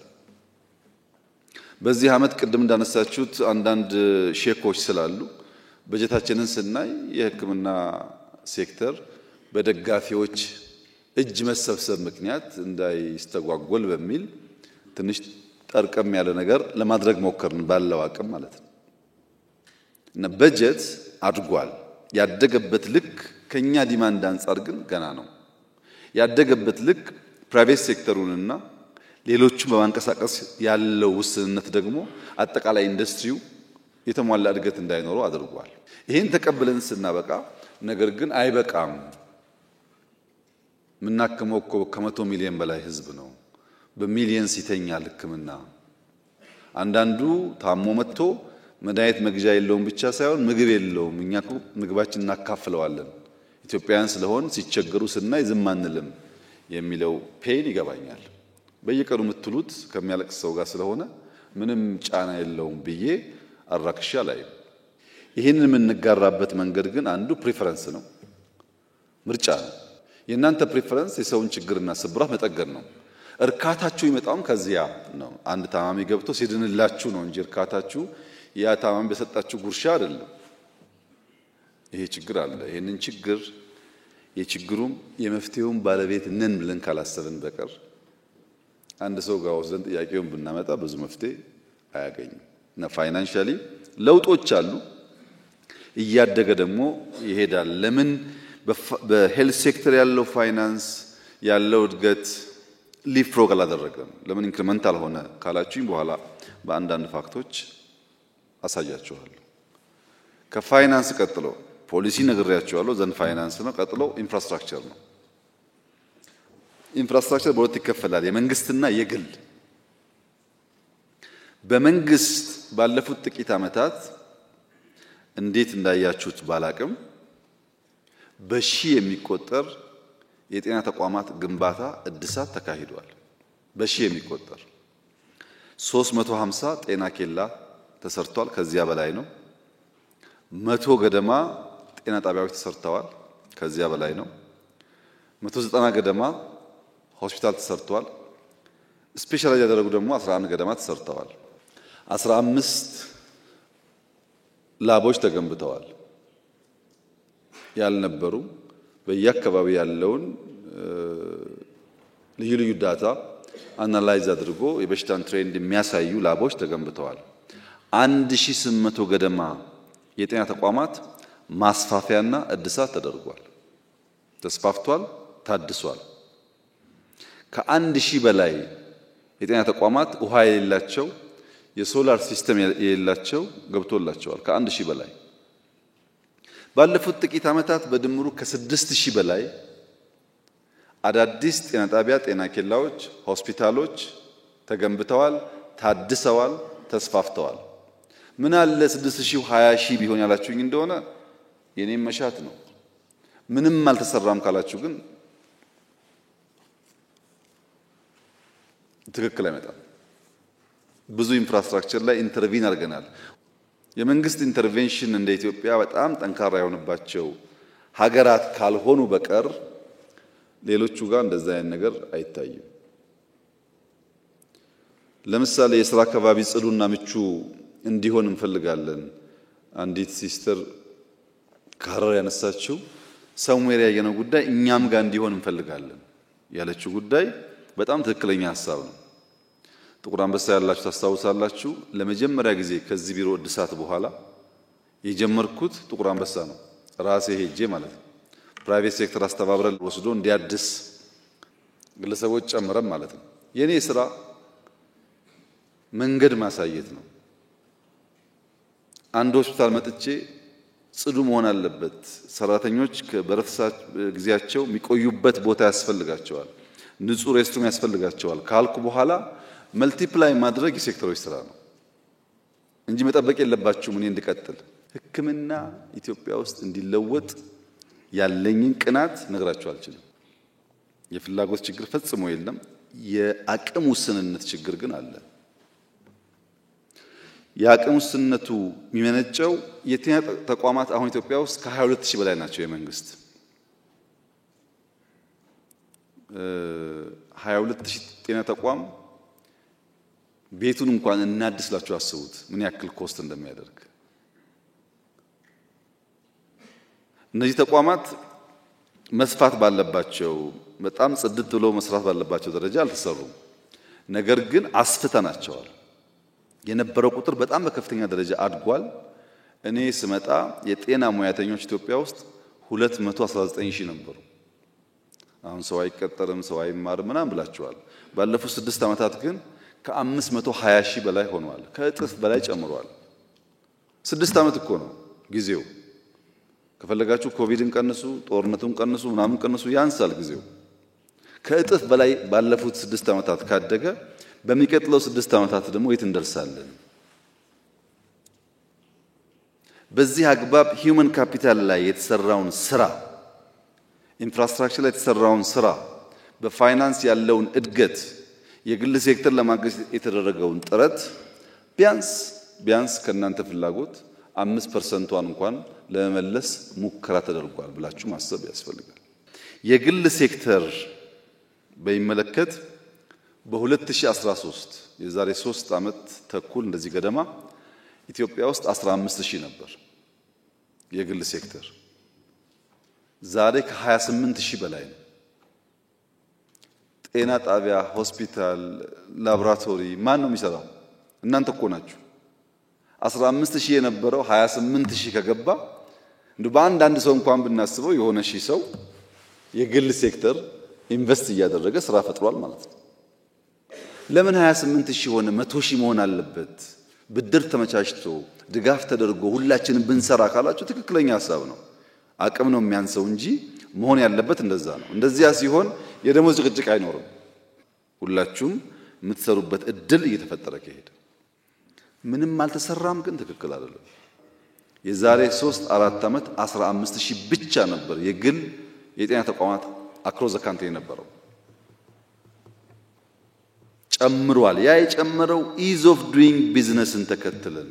በዚህ ዓመት ቅድም እንዳነሳችሁት አንዳንድ ሼኮች ስላሉ በጀታችንን ስናይ የሕክምና ሴክተር በደጋፊዎች እጅ መሰብሰብ ምክንያት እንዳይስተጓጎል በሚል ትንሽ ጠርቀም ያለ ነገር ለማድረግ ሞከርን ባለው አቅም ማለት ነው። እና በጀት አድጓል። ያደገበት ልክ ከኛ ዲማንድ አንፃር ግን ገና ነው። ያደገበት ልክ ፕራይቬት ሴክተሩንና ሌሎቹን በማንቀሳቀስ ያለው ውስንነት ደግሞ አጠቃላይ ኢንዱስትሪው የተሟላ እድገት እንዳይኖረው አድርጓል። ይሄን ተቀብለን ስናበቃ ነገር ግን አይበቃም። ምናከመው እኮ ከ100 ሚሊዮን በላይ ህዝብ ነው። በሚሊየንስ ይተኛል ሕክምና። አንዳንዱ ታሞ መጥቶ መድኃኒት መግዣ የለውም ብቻ ሳይሆን ምግብ የለውም። እኛ እኮ ምግባችን እናካፍለዋለን። ኢትዮጵያውያን ስለሆን ሲቸገሩ ስናይ ዝም አንልም የሚለው ፔን ይገባኛል። በየቀኑ የምትሉት ከሚያለቅስ ሰው ጋር ስለሆነ ምንም ጫና የለውም ብዬ አራክሻ ላይ ይህንን የምንጋራበት መንገድ ግን አንዱ ፕሪፈረንስ ነው፣ ምርጫ ነው። የእናንተ ፕሪፈረንስ የሰውን ችግርና ስብራት መጠገን ነው። እርካታችሁ ይመጣውም ከዚያ ነው። አንድ ታማሚ ገብቶ ሲድንላችሁ ነው እንጂ እርካታችሁ ያ ታማሚ በሰጣችሁ ጉርሻ አይደለም። ይሄ ችግር አለ። ይሄንን ችግር የችግሩም የመፍትሄውም ባለቤት ነን ብለን ካላሰብን በቀር አንድ ሰው ጋር ወስደን ጥያቄውን ብናመጣ ብዙ መፍትሄ አያገኝም። እና ፋይናንሻሊ ለውጦች አሉ፣ እያደገ ደግሞ ይሄዳል። ለምን በሄልት ሴክተር ያለው ፋይናንስ ያለው እድገት ሊፍሮግ አላደረገም? ለምን ኢንክሪመንታል ሆነ ካላችሁኝ በኋላ በአንዳንድ ፋክቶች አሳያችኋለሁ። ከፋይናንስ ቀጥሎ ፖሊሲ ነግሬያችኋለሁ፣ ዘን ፋይናንስ ነው። ቀጥሎ ኢንፍራስትራክቸር ነው። ኢንፍራስትራክቸር በሁለት ይከፈላል፣ የመንግስትና የግል። በመንግስት ባለፉት ጥቂት ዓመታት እንዴት እንዳያችሁት ባላቅም በሺህ የሚቆጠር የጤና ተቋማት ግንባታ እድሳት ተካሂዷል። በሺህ የሚቆጠር 350 ጤና ኬላ ተሰርቷል። ከዚያ በላይ ነው። 100 ገደማ ጤና ጣቢያዎች ተሰርተዋል። ከዚያ በላይ ነው። 190 ገደማ ሆስፒታል ተሰርቷል። ስፔሻላይዝ ያደረጉ ደግሞ 11 ገደማ ተሰርተዋል። 15 ላቦች ተገንብተዋል። ያልነበሩ በየአካባቢ ያለውን ልዩ ልዩ ዳታ አናላይዝ አድርጎ የበሽታን ትሬንድ የሚያሳዩ ላቦች ተገንብተዋል። 1800 ገደማ የጤና ተቋማት ማስፋፊያና እድሳት ተደርጓል። ተስፋፍቷል፣ ታድሷል። ከ1000 በላይ የጤና ተቋማት ውሃ የሌላቸው የሶላር ሲስተም የሌላቸው ገብቶላቸዋል። ከ1000 በላይ ባለፉት ጥቂት ዓመታት በድምሩ ከ6000 በላይ አዳዲስ ጤና ጣቢያ፣ ጤና ኬላዎች፣ ሆስፒታሎች ተገንብተዋል፣ ታድሰዋል፣ ተስፋፍተዋል። ምን አለ 6000 20,000 ቢሆን ያላችሁኝ እንደሆነ የኔም መሻት ነው። ምንም አልተሰራም ካላችሁ ግን ትክክል አይመጣም። ብዙ ኢንፍራስትራክቸር ላይ ኢንተርቪን አድርገናል። የመንግስት ኢንተርቬንሽን እንደ ኢትዮጵያ በጣም ጠንካራ የሆነባቸው ሀገራት ካልሆኑ በቀር ሌሎቹ ጋር እንደዛ አይነት ነገር አይታይም። ለምሳሌ የሥራ አካባቢ ጽዱና ምቹ እንዲሆን እንፈልጋለን። አንዲት ሲስተር ከሐረር ያነሳችው ሰምዌር ያየነው ጉዳይ እኛም ጋር እንዲሆን እንፈልጋለን ያለችው ጉዳይ በጣም ትክክለኛ ሐሳብ ነው። ጥቁር አንበሳ ያላችሁ ታስታውሳላችሁ። ለመጀመሪያ ጊዜ ከዚህ ቢሮ እድሳት በኋላ የጀመርኩት ጥቁር አንበሳ ነው፣ ራሴ ሄጄ ማለት ነው። ፕራይቬት ሴክተር አስተባብረን ወስዶ እንዲያድስ ግለሰቦች ጨምረን ማለት ነው። የኔ ስራ መንገድ ማሳየት ነው። አንድ ሆስፒታል መጥቼ ጽዱ መሆን አለበት፣ ሰራተኞች በረፍት ጊዜያቸው የሚቆዩበት ቦታ ያስፈልጋቸዋል፣ ንጹህ ሬስቶራንት ያስፈልጋቸዋል ካልኩ በኋላ መልቲፕላይ ማድረግ የሴክተሮች ስራ ነው እንጂ መጠበቅ የለባችሁም እኔ እንድቀጥል። ሕክምና ኢትዮጵያ ውስጥ እንዲለወጥ ያለኝን ቅናት ነግራችሁ አልችልም። የፍላጎት ችግር ፈጽሞ የለም። የአቅም ውስንነት ችግር ግን አለ። የአቅም ውስንነቱ የሚመነጨው የጤና ተቋማት አሁን ኢትዮጵያ ውስጥ ከ22000 በላይ ናቸው። የመንግስት 22000 ጤና ተቋም ቤቱን እንኳን እናድስላችሁ አስቡት ምን ያክል ኮስት እንደሚያደርግ። እነዚህ ተቋማት መስፋት ባለባቸው በጣም ጽድት ብሎ መስራት ባለባቸው ደረጃ አልተሰሩም። ነገር ግን አስፍተናቸዋል። የነበረው ቁጥር በጣም በከፍተኛ ደረጃ አድጓል። እኔ ስመጣ የጤና ሙያተኞች ኢትዮጵያ ውስጥ 219000 ነበሩ። አሁን ሰው አይቀጠርም፣ ሰው አይማርም ምናምን ብላችኋል። ባለፉት 6 ዓመታት ግን ከ520000 በላይ ሆኗል። ከእጥፍ በላይ ጨምሯል። 6 ዓመት እኮ ነው ጊዜው። ከፈለጋችሁ ኮቪድን ቀንሱ፣ ጦርነቱን ቀንሱ፣ ምናምን ቀንሱ፣ ያንሳል ጊዜው። ከእጥፍ በላይ ባለፉት 6 ዓመታት ካደገ በሚቀጥለው 6 ዓመታት ደግሞ የት እንደርሳለን? በዚህ አግባብ ሂውመን ካፒታል ላይ የተሰራውን ስራ፣ ኢንፍራስትራክቸር ላይ የተሰራውን ስራ፣ በፋይናንስ ያለውን እድገት፣ የግል ሴክተር ለማገዝ የተደረገውን ጥረት ቢያንስ ከእናንተ ፍላጎት 5%ን እንኳን ለመመለስ ሙከራ ተደርጓል ብላችሁ ማሰብ ያስፈልጋል። የግል ሴክተር በሚመለከት በ2013 የዛሬ 3 ዓመት ተኩል እንደዚህ ገደማ ኢትዮጵያ ውስጥ 15000 ነበር የግል ሴክተር። ዛሬ ከ28000 በላይ ነው። ጤና ጣቢያ፣ ሆስፒታል፣ ላቦራቶሪ ማን ነው የሚሰራው? እናንተ እኮ ናችሁ። 15000 የነበረው 28000 ከገባ እንዴ በአንድ ሰው እንኳን ብናስበው የሆነ ሺህ ሰው የግል ሴክተር ኢንቨስት እያደረገ ስራ ፈጥሯል ማለት ነው። ለምን 28000 ሆነ? 100000 መሆን አለበት። ብድር ተመቻችቶ ድጋፍ ተደርጎ ሁላችንም ብንሰራ ካላችሁ ትክክለኛ ሐሳብ ነው። አቅም ነው የሚያንሰው እንጂ መሆን ያለበት እንደዛ ነው። እንደዚያ ሲሆን የደሞዝ ጭቅጭቅ አይኖርም። ሁላችሁም የምትሰሩበት እድል እየተፈጠረ ከሄደ ምንም አልተሰራም ግን ትክክል አይደለም። የዛሬ 3-4 ዓመት 15000 ብቻ ነበር የግል የጤና ተቋማት አክሮስ ዘ ካንትሪ ነበረው። ጨምሯል። ያ የጨመረው ኢዝ ኦፍ ዱይንግ ቢዝነስን ተከትለን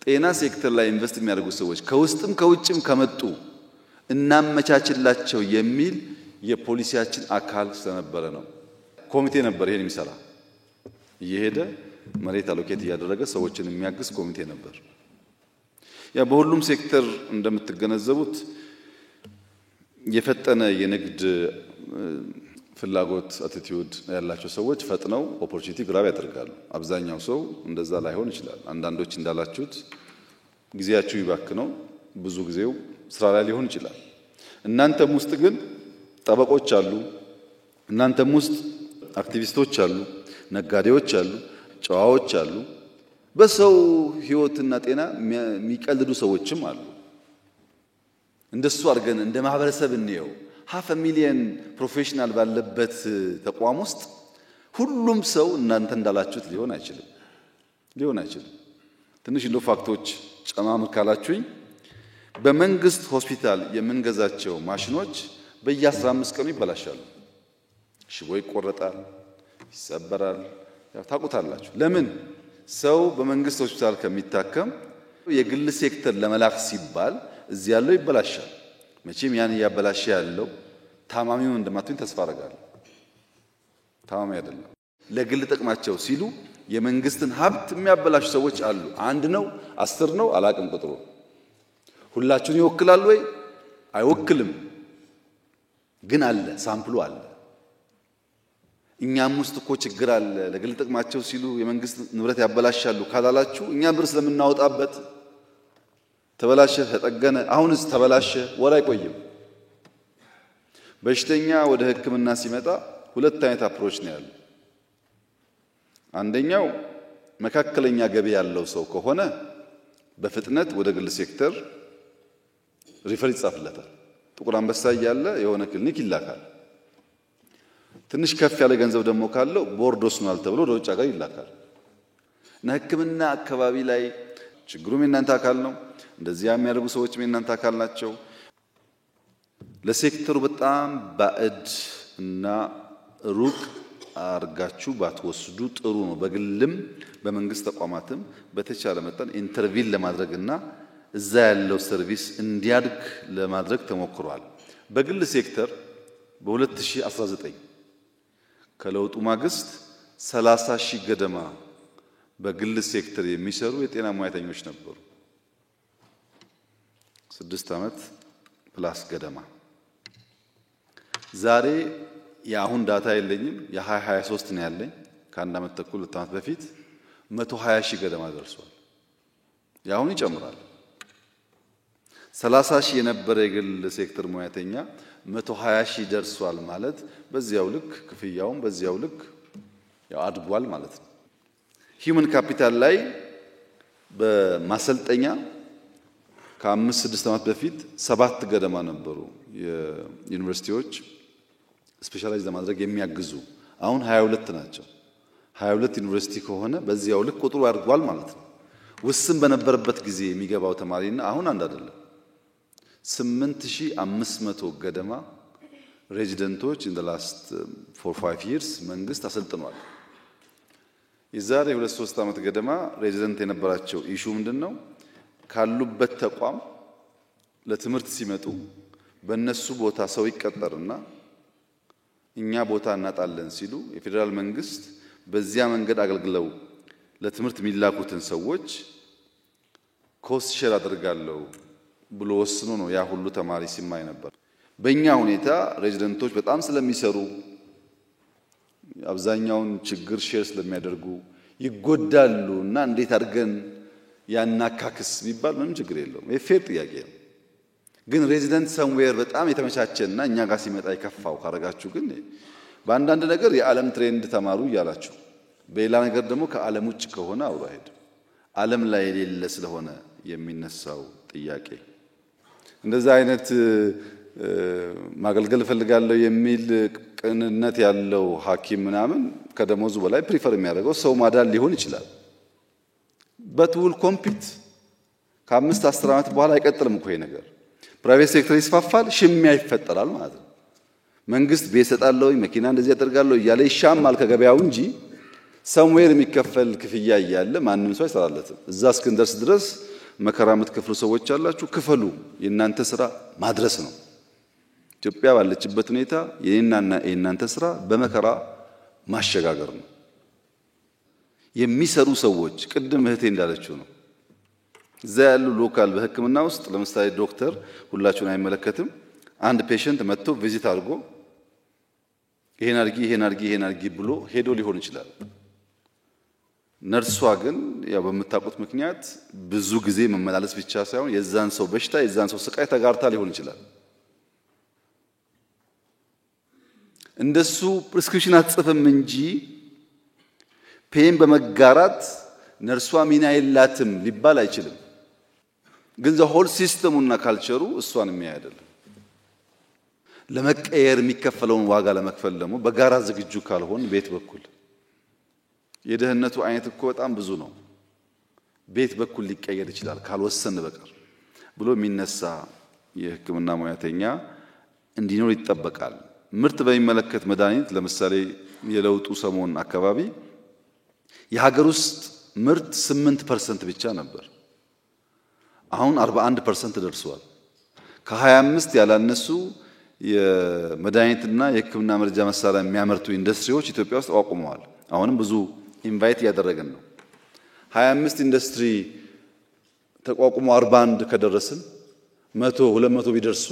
ጤና ሴክተር ላይ ኢንቨስት የሚያደርጉ ሰዎች ከውስጥም ከውጭም ከመጡ እናመቻችላቸው የሚል የፖሊሲያችን አካል ስለነበረ ነው። ኮሚቴ ነበር ይሄን የሚሰራ እየሄደ መሬት አሎኬት እያደረገ ሰዎችን የሚያግዝ ኮሚቴ ነበር። ያ በሁሉም ሴክተር እንደምትገነዘቡት የፈጠነ የንግድ ፍላጎት አቲቲዩድ ያላቸው ሰዎች ፈጥነው ኦፖርቹኒቲ ግራብ ያደርጋሉ። አብዛኛው ሰው እንደዛ ላይሆን ይችላል። አንዳንዶች እንዳላችሁት ጊዜያችሁ ይባክነው ብዙ ጊዜው ስራ ላይ ሊሆን ይችላል። እናንተም ውስጥ ግን ጠበቆች አሉ፣ እናንተም ውስጥ አክቲቪስቶች አሉ፣ ነጋዴዎች አሉ፣ ጨዋዎች አሉ፣ በሰው ህይወትና ጤና የሚቀልዱ ሰዎችም አሉ። እንደሱ አድርገን እንደ ማህበረሰብ እንየው። 500,000 ፕሮፌሽናል ባለበት ተቋም ውስጥ ሁሉም ሰው እናንተ እንዳላችሁት ሊሆን አይችልም። ትንሽ እንደ ፋክቶች ጨማምር ካላችሁኝ በመንግስት ሆስፒታል የምንገዛቸው ማሽኖች በየ15 ቀኑ ይበላሻሉ። ሽቦ ይቆረጣል፣ ይሰበራል። ያው ታውቁታላችሁ። ለምን? ሰው በመንግስት ሆስፒታል ከሚታከም የግል ሴክተር ለመላክ ሲባል እዚህ ያለው ይበላሻል። መቼም ያን እያበላሸ ያለው ታማሚውን እንደማትሆን ተስፋ አደርጋለሁ። ታማሚ አይደለም። ለግል ጥቅማቸው ሲሉ የመንግስትን ሀብት የሚያበላሹ ሰዎች አሉ። አንድ ነው 10 ነው አላቅም ቁጥሩ። ሁላችሁን ይወክላል ወይ? አይወክልም። ግን አለ፣ ሳምፕሉ አለ። እኛም ውስጥ እኮ ችግር አለ። ለግል ጥቅማቸው ሲሉ የመንግስት ንብረት ያበላሻሉ ካላላችሁ እኛ ብር ስለምናወጣበት ተበላሸ፣ ተጠገነ፣ አሁንስ ተበላሸ ወር አይቆይም። በሽተኛ ወደ ሕክምና ሲመጣ ሁለት አይነት አፕሮች ነው ያለው። አንደኛው መካከለኛ ገቢ ያለው ሰው ከሆነ በፍጥነት ወደ ግል ሴክተር ሪፈር ይጻፍለታል። ጥቁር አንበሳ እያለ የሆነ ክሊኒክ ይላካል። ትንሽ ከፍ ያለ ገንዘብ ደግሞ ካለው ቦርድ ወስኗል ተብሎ ወደ ውጭ ሀገር ይላካል። እና ሕክምና አካባቢ ላይ ችግሩም የእናንተ አካል ነው። እንደዚያ የሚያደርጉ ሰዎችም የእናንተ አካል ናቸው። ለሴክተሩ በጣም ባዕድ እና ሩቅ አርጋችሁ ባትወስዱ ጥሩ ነው። በግልም በመንግስት ተቋማትም በተቻለ መጠን ኢንተርቪን ለማድረግና እዛ ያለው ሰርቪስ እንዲያድግ ለማድረግ ተሞክሯል። በግል ሴክተር በ2019 ከለውጡ ማግስት 30,000 ገደማ በግል ሴክተር የሚሰሩ የጤና ሙያተኞች ነበሩ። 6 ዓመት ፕላስ ገደማ። ዛሬ የአሁን ዳታ የለኝም፣ የ2023 ነው ያለኝ። ከአንድ ዓመት ተኩል 2 ዓመት በፊት 120,000 ገደማ ደርሷል። የአሁን ይጨምራል። 30,000 የነበረ የግል ሴክተር ሙያተኛ 120,000 ደርሷል ማለት በዚያው ልክ ክፍያውም በዚያው ልክ ያው አድጓል ማለት ነው። ሂውመን ካፒታል ላይ በማሰልጠኛ ከ5-6 ዓመት በፊት 7 ገደማ ነበሩ የዩኒቨርሲቲዎች ስፔሻላይዝ ለማድረግ የሚያግዙ። አሁን 22 ናቸው። 22 ዩኒቨርሲቲ ከሆነ በዚያው ልክ ቁጥሩ አድጓል ማለት ነው። ውስን በነበረበት ጊዜ የሚገባው ተማሪና አሁን አንድ አይደለም። 8,500 ገደማ ሬዚደንቶች in the last 4-5 years መንግስት አሰልጥኗል። የዛሬ 2-3 ዓመት ገደማ ሬዚደንት የነበራቸው ኢሹ ምንድነው? ካሉበት ተቋም ለትምህርት ሲመጡ በእነሱ ቦታ ሰው ይቀጠርና እኛ ቦታ እናጣለን ሲሉ የፌዴራል መንግስት በዚያ መንገድ አገልግለው ለትምህርት የሚላኩትን ሰዎች ኮስት ሼር አድርጋለሁ ብሎ ወስኖ ነው ያ ሁሉ ተማሪ ሲማይ ነበር። በእኛ ሁኔታ ሬዚደንቶች በጣም ስለሚሰሩ አብዛኛውን ችግር ሼር ስለሚያደርጉ ይጎዳሉ እና እንዴት አድርገን ያናካክስ ቢባል ምንም ችግር የለውም። የፌር ጥያቄ ነው። ግን ሬዚደንት ሰምዌር በጣም የተመቻቸና እኛ ጋር ሲመጣ ይከፋው ካረጋችሁ ግን በአንዳንድ ነገር የዓለም ትሬንድ ተማሩ እያላችሁ በሌላ ነገር ደግሞ ከዓለም ውጭ ከሆነ አውሮ አይሄድ። ዓለም ላይ የሌለ ስለሆነ የሚነሳው ጥያቄ እንደዛ አይነት ማገልገል ፈልጋለሁ የሚል ቅንነት ያለው ሐኪም ምናምን ከደሞዙ በላይ ፕሪፈር የሚያደርገው ሰው ማዳን ሊሆን ይችላል። በትውል ኮምፒት ከ5-10 ዓመት በኋላ አይቀጥልም እኮ ይሄ ነገር። ፕራይቬት ሴክተር ይስፋፋል፣ ሽሚያ ይፈጠራል ማለት ነው። መንግስት ቤት ሰጣለሁ፣ መኪና እንደዚህ ያደርጋለሁ እያለ ይሻማል ከገበያው እንጂ ሰምዌር የሚከፈል ክፍያ እያለ ማንም ሰው አይሰራለትም። እዛ እስክንደርስ ድረስ መከራ የምትከፍሉ ሰዎች አላችሁ፣ ክፈሉ። የእናንተ ስራ ማድረስ ነው። ኢትዮጵያ ባለችበት ሁኔታ የኔናና የእናንተ ስራ በመከራ ማሸጋገር ነው። የሚሰሩ ሰዎች ቅድም እህቴ እንዳለችው ነው። እዛ ያሉ ሎካል በሕክምና ውስጥ ለምሳሌ ዶክተር ሁላችሁን አይመለከትም። አንድ ፔሸንት መጥቶ ቪዚት አድርጎ ይሄን አድርጊ ብሎ ሄዶ ሊሆን ይችላል። ነርሷ ግን ያው በምታውቁት ምክንያት ብዙ ጊዜ መመላለስ ብቻ ሳይሆን የዛን ሰው በሽታ የዛን ሰው ስቃይ ተጋርታ ሊሆን ይችላል። እንደሱ ፕሪስክሪፕሽን አትጽፍም እንጂ ፔን በመጋራት ነርሷ ሚና የላትም ሊባል አይችልም። ግን ዘ ሆል ሲስተሙና ካልቸሩ እሷን የሚያይ አይደለም። ለመቀየር የሚከፈለውን ዋጋ ለመክፈል ደግሞ በጋራ ዝግጁ ካልሆን ቤት በኩል የደህንነቱ አይነት እኮ በጣም ብዙ ነው። ቤት በኩል ሊቀየር ይችላል ካልወሰን በቀር ብሎ የሚነሳ የሕክምና ሙያተኛ እንዲኖር ይጠበቃል። ምርት በሚመለከት መድኃኒት ለምሳሌ የለውጡ ሰሞን አካባቢ የሀገር ውስጥ ምርት 8% ብቻ ነበር። አሁን 41% ደርሷል። ከ25 ያላነሱ የመድኃኒትና የሕክምና መረጃ መሳሪያ የሚያመርቱ ኢንዱስትሪዎች ኢትዮጵያ ውስጥ አቋቁመዋል። አሁንም ብዙ ኢንቫይት እያደረግን ነው። 25 ኢንዱስትሪ ተቋቁሞ 41 ከደረስን 100 200 ቢደርሱ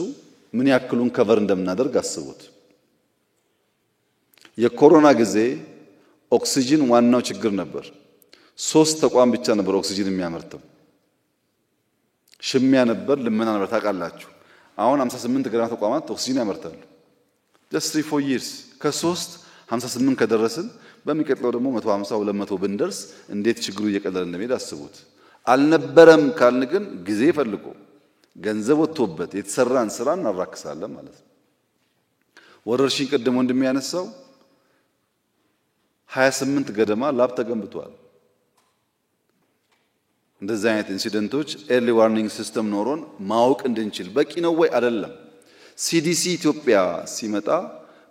ምን ያክሉን ከቨር እንደምናደርግ አስቡት። የኮሮና ጊዜ ኦክሲጅን ዋናው ችግር ነበር። 3 ተቋም ብቻ ነበር ኦክሲጅን የሚያመርተው። ሽሚያ ነበር፣ ልመና ነበር። ታውቃላችሁ። አሁን 58 ገደማ ተቋማት ኦክሲጅን ያመርታሉ። just 3-4 years ከ3 58 ከደረስን በሚቀጥለው ደግሞ 150 200 ብንደርስ እንዴት ችግሩ እየቀለለ እንደሚሄድ አስቡት። አልነበረም ካልን ግን ጊዜ ፈልጎ ገንዘብ ወጥቶበት የተሰራን ስራ እናራክሳለን ማለት ነው። ወረርሽኝ ቀደም ወንድም ያነሳው 28 ገደማ ላብ ተገንብቷል። እንደዚህ አይነት ኢንሲደንቶች ኤርሊ ዋርኒንግ ሲስተም ኖሮን ማወቅ እንድንችል በቂ ነው ወይ አይደለም። ሲዲሲ ኢትዮጵያ ሲመጣ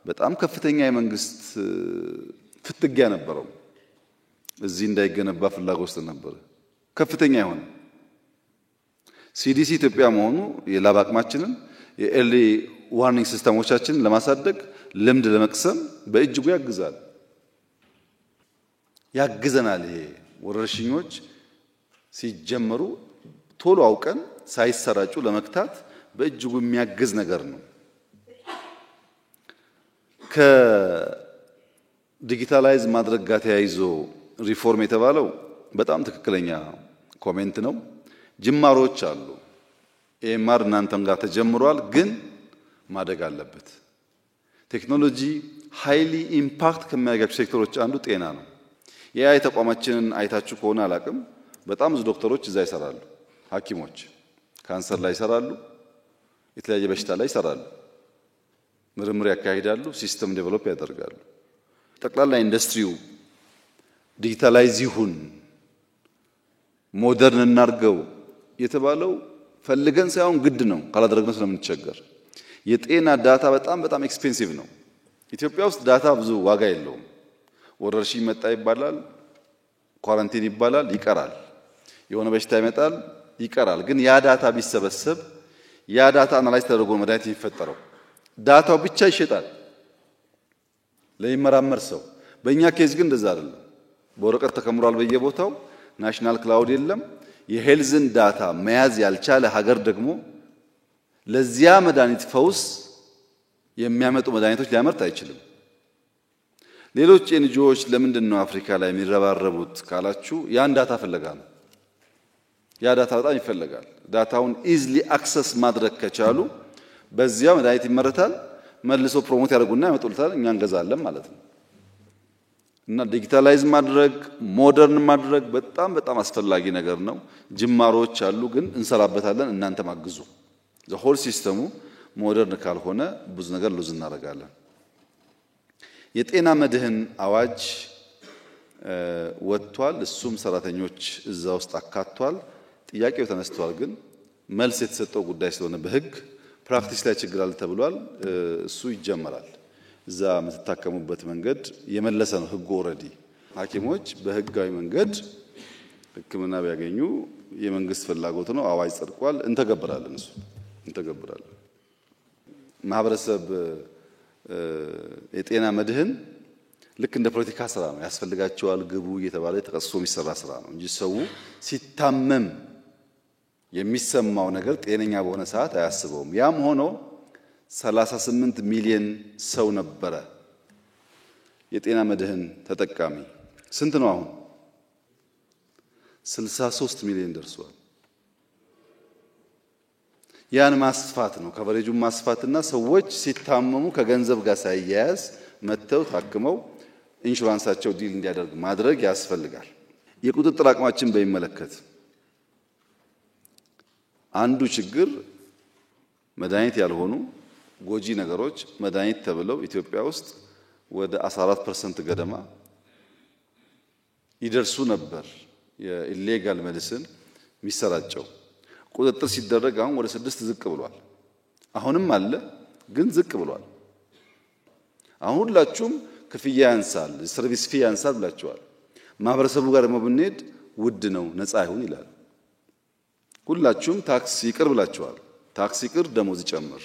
በጣም ከፍተኛ የመንግስት ፍትጊያ ነበረው። እዚህ እንዳይገነባ ፍላጎት ነበር ከፍተኛ ይሆን። ሲዲሲ ኢትዮጵያ መሆኑ የላብ አቅማችንን የኤርሊ ዋርኒንግ ሲስተሞቻችንን ለማሳደግ ልምድ ለመቅሰም በእጅጉ ያግዘናል። ይሄ ወረርሽኞች ሲጀመሩ ቶሎ አውቀን ሳይሰራጩ ለመክታት በእጅጉ የሚያግዝ ነገር ነው። ከዲጂታላይዝ ማድረግ ጋር ተያይዞ ሪፎርም የተባለው በጣም ትክክለኛ ኮሜንት ነው። ጅማሮች አሉ። ኤምአር እናንተም ጋር ተጀምሯል፣ ግን ማደግ አለበት። ቴክኖሎጂ ሃይሊ ኢምፓክት ከሚያደርጋቸው ሴክተሮች አንዱ ጤና ነው። የአይ ተቋማችንን አይታችሁ ከሆነ አላቅም፣ በጣም ብዙ ዶክተሮች እዛ ይሰራሉ። ሐኪሞች ካንሰር ላይ ይሰራሉ፣ የተለያየ በሽታ ላይ ይሰራሉ፣ ምርምር ያካሂዳሉ፣ ሲስተም ዴቨሎፕ ያደርጋሉ። ጠቅላላ ኢንዱስትሪው ዲጂታላይዝ ይሁን ሞደርን እናርገው የተባለው ፈልገን ሳይሆን ግድ ነው። ካላደረግነው ስለምንቸገር የጤና ዳታ በጣም ኤክስፔንሲቭ ነው። ኢትዮጵያ ውስጥ ዳታ ብዙ ዋጋ የለውም። ወረርሽኝ መጣ ይባላል፣ ኳራንቲን ይባላል፣ ይቀራል። የሆነ በሽታ ይመጣል፣ ይቀራል። ግን ያ ዳታ ቢሰበሰብ ያ ዳታ አናላይዝ ተደርጎ መድኃኒት የሚፈጠረው ዳታው ብቻ ይሸጣል ለሚመራመር ሰው። በእኛ ኬዝ ግን እንደዛ አይደለም። በወረቀት ተከምሯል በየቦታው፣ ናሽናል ክላውድ የለም። የሄልዝን ዳታ መያዝ ያልቻለ ሀገር ደግሞ ለዚያ መድኃኒት ፈውስ የሚያመጡ መድኃኒቶች ሊያመርት አይችልም። ሌሎች ኤንጂኦዎች ለምንድን ነው አፍሪካ ላይ የሚረባረቡት ካላችሁ ያን ዳታ ፍለጋ ነው። ያ ዳታ በጣም ይፈልጋል። ዳታውን ኢዝሊ አክሰስ ማድረግ ከቻሉ በዚያ መድኃኒት ይመረታል፣ መልሶ ፕሮሞት ያደርጉና ያመጡልታል፣ እኛ እንገዛለን ማለት ነው። እና ዲጂታላይዝ ማድረግ ሞደርን ማድረግ በጣም አስፈላጊ ነገር ነው። ጅማሮች አሉ፣ ግን እንሰራበታለን። እናንተም አግዙ። ዘሆል ሲስተሙ ሞደርን ካልሆነ ብዙ ነገር ሉዝ እናደርጋለን። የጤና መድህን አዋጅ ወጥቷል። እሱም ሰራተኞች እዛ ውስጥ አካቷል። ጥያቄው ተነስቷል፣ ግን መልስ የተሰጠው ጉዳይ ስለሆነ በህግ ፕራክቲስ ላይ ችግር አለ ተብሏል። እሱ ይጀመራል። እዛ የምትታከሙበት መንገድ የመለሰ ነው ህጉ። ኦልሬዲ ሐኪሞች በህጋዊ መንገድ ሕክምና ቢያገኙ የመንግስት ፍላጎት ነው። አዋጅ ጸድቋል። እንተገብራለን። እሱ እንተገብራለን። ማህበረሰብ የጤና መድህን ልክ እንደ ፖለቲካ ስራ ነው። ያስፈልጋቸዋል ግቡ እየተባለ ተቀስሶ የሚሰራ ስራ ነው እንጂ ሰው ሲታመም የሚሰማው ነገር ጤነኛ በሆነ ሰዓት አያስበውም። ያም ሆኖ 38 ሚሊዮን ሰው ነበረ የጤና መድህን ተጠቃሚ። ስንት ነው አሁን? 63 ሚሊዮን ደርሷል። ያን ማስፋት ነው፣ ከቨሬጁን ማስፋትና ሰዎች ሲታመሙ ከገንዘብ ጋር ሳይያያዝ መተው ታክመው ኢንሹራንሳቸው ዲል እንዲያደርግ ማድረግ ያስፈልጋል። የቁጥጥር አቅማችን በሚመለከት አንዱ ችግር መድኃኒት ያልሆኑ ጎጂ ነገሮች መድኃኒት ተብለው ኢትዮጵያ ውስጥ ወደ 14% ገደማ ይደርሱ ነበር። የኢሌጋል ሜዲሲን የሚሰራጨው ቁጥጥር ሲደረግ አሁን ወደ 6 ዝቅ ብሏል። አሁንም አለ፣ ግን ዝቅ ብሏል። አሁን ሁላችሁም ክፍያ ያንሳል፣ ሰርቪስ ፊ ያንሳል ብላችኋል። ማህበረሰቡ ጋር ደግሞ ብንሄድ ውድ ነው ነፃ ይሁን ይላል። ሁላችሁም ታክስ ይቅር ብላችኋል። ታክስ ይቅር፣ ደሞዝ ይጨምር።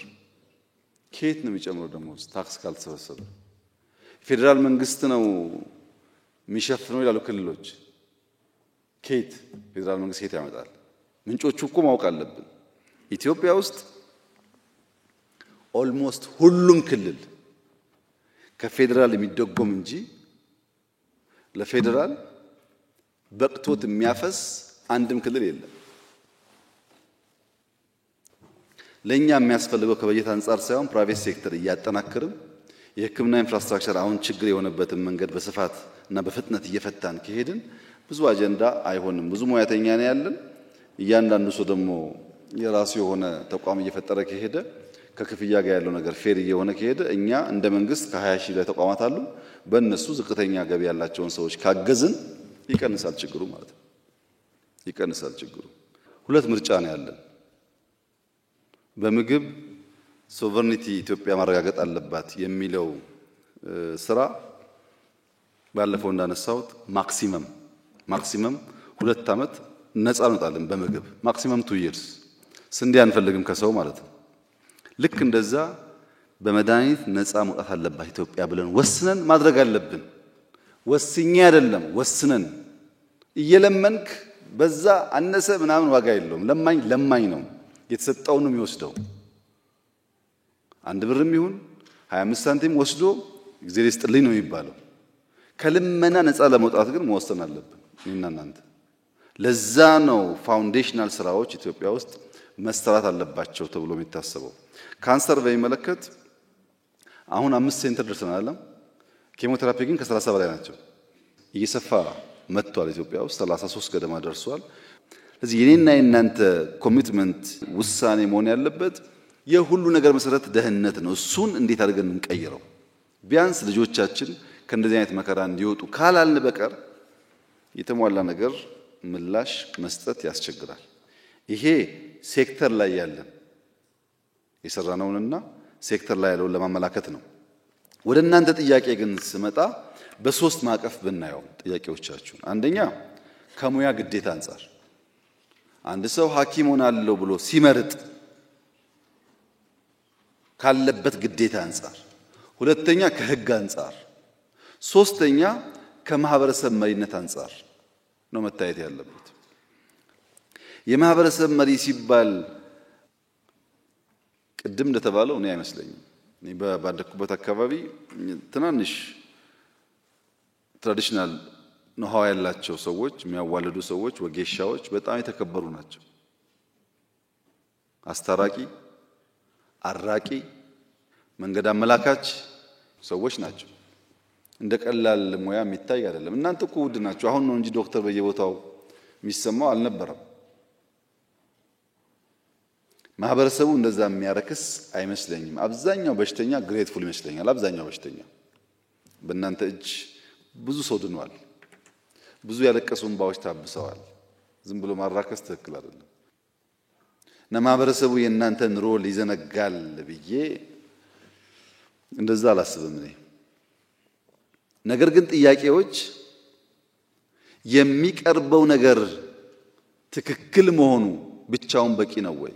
ከየት ነው የሚጨምረው ደሞዝ? ታክስ ካልተሰበሰበ ፌዴራል መንግስት ነው የሚሸፍነው ይላሉ ክልሎች። ከየት ፌዴራል መንግስት ከየት ያመጣል? ምንጮቹ እኮ ማወቅ አለብን። ኢትዮጵያ ውስጥ ኦልሞስት ሁሉም ክልል ከፌዴራል የሚደጎም እንጂ ለፌዴራል በቅቶት የሚያፈስ አንድም ክልል የለም። ለኛ የሚያስፈልገው ከበጀት አንጻር ሳይሆን ፕራይቬት ሴክተር እያጠናከርን የሕክምና ኢንፍራስትራክቸር አሁን ችግር የሆነበትን መንገድ በስፋት እና በፍጥነት እየፈታን ከሄድን ብዙ አጀንዳ አይሆንም። ብዙ ሙያተኛ ነው ያለን። እያንዳንዱ ሰው ደግሞ የራሱ የሆነ ተቋም እየፈጠረ ከሄደ ከክፍያ ጋር ያለው ነገር ፌር እየሆነ ከሄደ እኛ እንደ መንግስት ከ20 ሺህ ላይ ተቋማት አሉ። በእነሱ ዝቅተኛ ገቢ ያላቸውን ሰዎች ካገዝን ይቀንሳል ችግሩ ማለት ነው። ይቀንሳል ችግሩ። ሁለት ምርጫ ነው ያለን። በምግብ ሶቨርኒቲ ኢትዮጵያ ማረጋገጥ አለባት የሚለው ስራ ባለፈው እንዳነሳሁት ማክሲመም 2 ዓመት ነፃ እንወጣለን በምግብ ማክሲመም 2 years። ስንዴ አንፈልግም ከሰው ማለት ነው። ልክ እንደዛ በመድኃኒት ነፃ መውጣት አለባት ኢትዮጵያ ብለን ወስነን ማድረግ አለብን። ወስኜ አይደለም ወስነን እየለመንክ በዛ አነሰ ምናምን ዋጋ የለውም። ለማኝ ነው የተሰጠው ነው የሚወስደው። 1 ብርም ይሁን 25 ሳንቲም ወስዶ እግዚአብሔር ይስጥልኝ ነው የሚባለው። ከልመና ነፃ ለመውጣት ግን መወሰን አለብን እኔና እናንተ። ለዛ ነው ፋውንዴሽናል ስራዎች ኢትዮጵያ ውስጥ መሰራት አለባቸው ተብሎ የሚታሰበው። ካንሰር በሚመለከት አሁን 5 ሴንተር ደርሰናል። ኬሞቴራፒ ግን ከ30 በላይ ናቸው። እየሰፋ መጥቷል። ኢትዮጵያ ውስጥ 33 ገደማ ደርሷል። ስለዚህ የኔና የናንተ ኮሚትመንት ውሳኔ መሆን ያለበት የሁሉ ነገር መሰረት ደህንነት ነው። እሱን እንዴት አድርገን እንቀይረው? ቢያንስ ልጆቻችን ከእንደዚህ አይነት መከራ እንዲወጡ ካላልን በቀር የተሟላ ነገር ምላሽ መስጠት ያስቸግራል። ይሄ ሴክተር ላይ ያለን የሰራነውንና ሴክተር ላይ ያለውን ለማመላከት ነው። ወደ እናንተ ጥያቄ ግን ስመጣ በ3 ማዕቀፍ ብናየው ጥያቄዎቻችሁን፣ አንደኛ ከሙያ ግዴታ አንጻር አንድ ሰው ሐኪም ሆናለሁ ብሎ ሲመርጥ ካለበት ግዴታ አንጻር፣ ሁለተኛ ከህግ አንጻር፣ ሶስተኛ ከማህበረሰብ መሪነት አንጻር ነው መታየት ያለበት። የማህበረሰብ መሪ ሲባል ቅድም እንደተባለው እኔ አይመስለኝም። እኔ ባደኩበት አካባቢ ትናንሽ ትራዲሽናል ነው ያላቸው ሰዎች፣ የሚያዋልዱ ሰዎች፣ ወጌሻዎች በጣም የተከበሩ ናቸው። አስታራቂ፣ አራቂ፣ መንገድ አመላካች ሰዎች ናቸው። እንደ ቀላል ሙያ የሚታይ አይደለም። እናንተ እኮ ውድ ናቸው። አሁን ነው እንጂ ዶክተር በየቦታው የሚሰማው አልነበረም። ማህበረሰቡ እንደዛ የሚያረክስ አይመስለኝም። አብዛኛው በሽተኛ ግሬትፉል ይመስለኛል። አብዛኛው በሽተኛ በእናንተ እጅ ብዙ ሰው ድኗል። ብዙ ያለቀሱ እንባዎች ታብሰዋል። ዝም ብሎ ማራከስ ትክክል አይደለም እና ማህበረሰቡ የእናንተን ሮል ይዘነጋል ብዬ እንደዛ አላስብም እኔ። ነገር ግን ጥያቄዎች የሚቀርበው ነገር ትክክል መሆኑ ብቻውን በቂ ነው ወይ?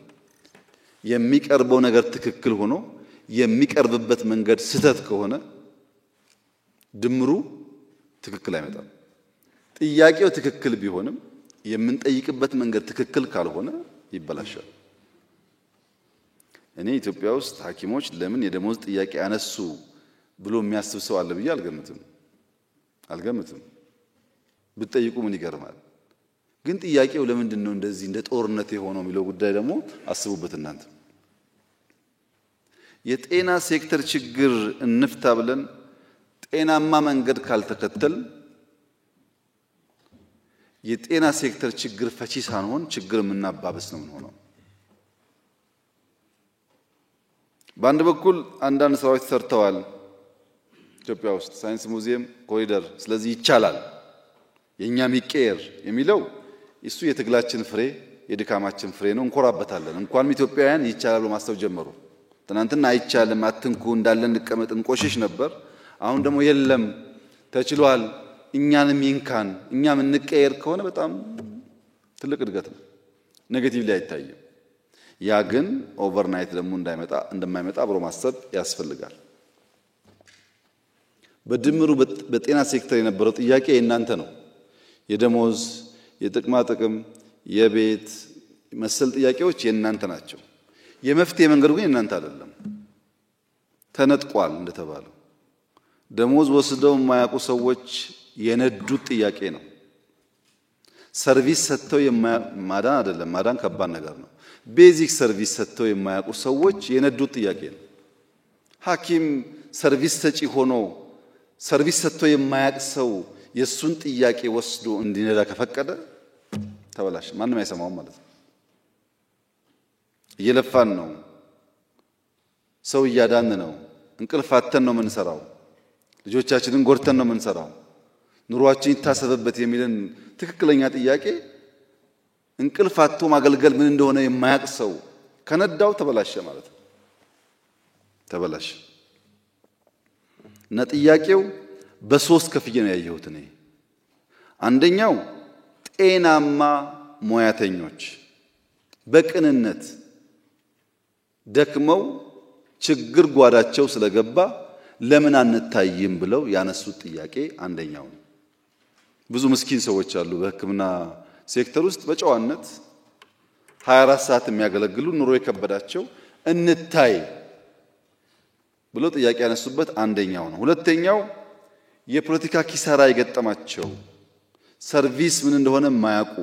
የሚቀርበው ነገር ትክክል ሆኖ የሚቀርብበት መንገድ ስህተት ከሆነ ድምሩ ትክክል አይመጣም። ጥያቄው ትክክል ቢሆንም የምንጠይቅበት መንገድ ትክክል ካልሆነ ይበላሻል። እኔ ኢትዮጵያ ውስጥ ሐኪሞች ለምን የደሞዝ ጥያቄ አነሱ ብሎ የሚያስብ ሰው አለ ብዬ አልገምትም። ብትጠይቁ ምን ይገርማል። ግን ጥያቄው ለምንድን ነው እንደዚህ እንደ ጦርነት የሆነው የሚለው ጉዳይ ደግሞ አስቡበት እናንተ። የጤና ሴክተር ችግር እንፍታ ብለን ጤናማ መንገድ ካልተከተል የጤና ሴክተር ችግር ፈቺ ሳንሆን ችግር የምናባብስ ነው የምንሆነው። በአንድ በኩል አንዳንድ ስራዎች ተሰርተዋል ኢትዮጵያ ውስጥ ሳይንስ ሙዚየም፣ ኮሪደር። ስለዚህ ይቻላል የኛም ይቀየር የሚለው እሱ የትግላችን ፍሬ የድካማችን ፍሬ ነው። እንኮራበታለን። እንኳንም ኢትዮጵያውያን ይቻላል ማስተው ጀመሩ። ትናንትና አይቻልም አትንኩ እንዳለን እንቀመጥ እንቆሽሽ ነበር። አሁን ደግሞ የለም ተችሏል እኛንም ይንካን እኛም እንቀየር ከሆነ በጣም ትልቅ እድገት ነው። ኔጌቲቭ ላይ አይታይም። ያ ግን ኦቨርናይት ደግሞ እንደማይመጣ አብሮ ማሰብ ያስፈልጋል። በድምሩ በጤና ሴክተር የነበረው ጥያቄ የእናንተ ነው። የደሞዝ፣ የጥቅማ ጥቅም፣ የቤት መሰል ጥያቄዎች የእናንተ ናቸው። የመፍትሄ መንገዱ ግን የእናንተ አይደለም። ተነጥቋል እንደተባለው ደሞዝ ወስደው የማያውቁ ሰዎች የነዱት ጥያቄ ነው። ሰርቪስ ሰጥተው ማዳን አይደለም፣ ማዳን ከባድ ነገር ነው። ቤዚክ ሰርቪስ ሰጥተው የማያውቁ ሰዎች የነዱት ጥያቄ ነው። ሐኪም ሰርቪስ ሰጪ ሆኖ ሰርቪስ ሰጥቶ የማያውቅ ሰው የሱን ጥያቄ ወስዶ እንዲነዳ ከፈቀደ ተበላሽ፣ ማንም አይሰማውም ማለት ነው። እየለፋን ነው፣ ሰው እያዳን ነው፣ እንቅልፋተን ነው የምንሰራው፣ ልጆቻችንን ጎድተን ነው የምንሰራው፣ ኑሯችን ይታሰብበት የሚልን ትክክለኛ ጥያቄ እንቅልፋቶ ማገልገል ምን እንደሆነ የማያውቅ ሰው ከነዳው ተበላሸ ማለት ነው። ተበላሸ እና ጥያቄው በሶስት ከፍዬ ነው ያየሁት እኔ። አንደኛው ጤናማ ሙያተኞች በቅንነት ደክመው ችግር ጓዳቸው ስለገባ ለምን አንታይም ብለው ያነሱት ጥያቄ አንደኛው ነው። ብዙ ምስኪን ሰዎች አሉ በሕክምና ሴክተር ውስጥ በጨዋነት 24 ሰዓት የሚያገለግሉ ኑሮ የከበዳቸው እንታይ ብሎ ጥያቄ ያነሱበት አንደኛው ነው። ሁለተኛው የፖለቲካ ኪሳራ የገጠማቸው ሰርቪስ ምን እንደሆነ የማያውቁ፣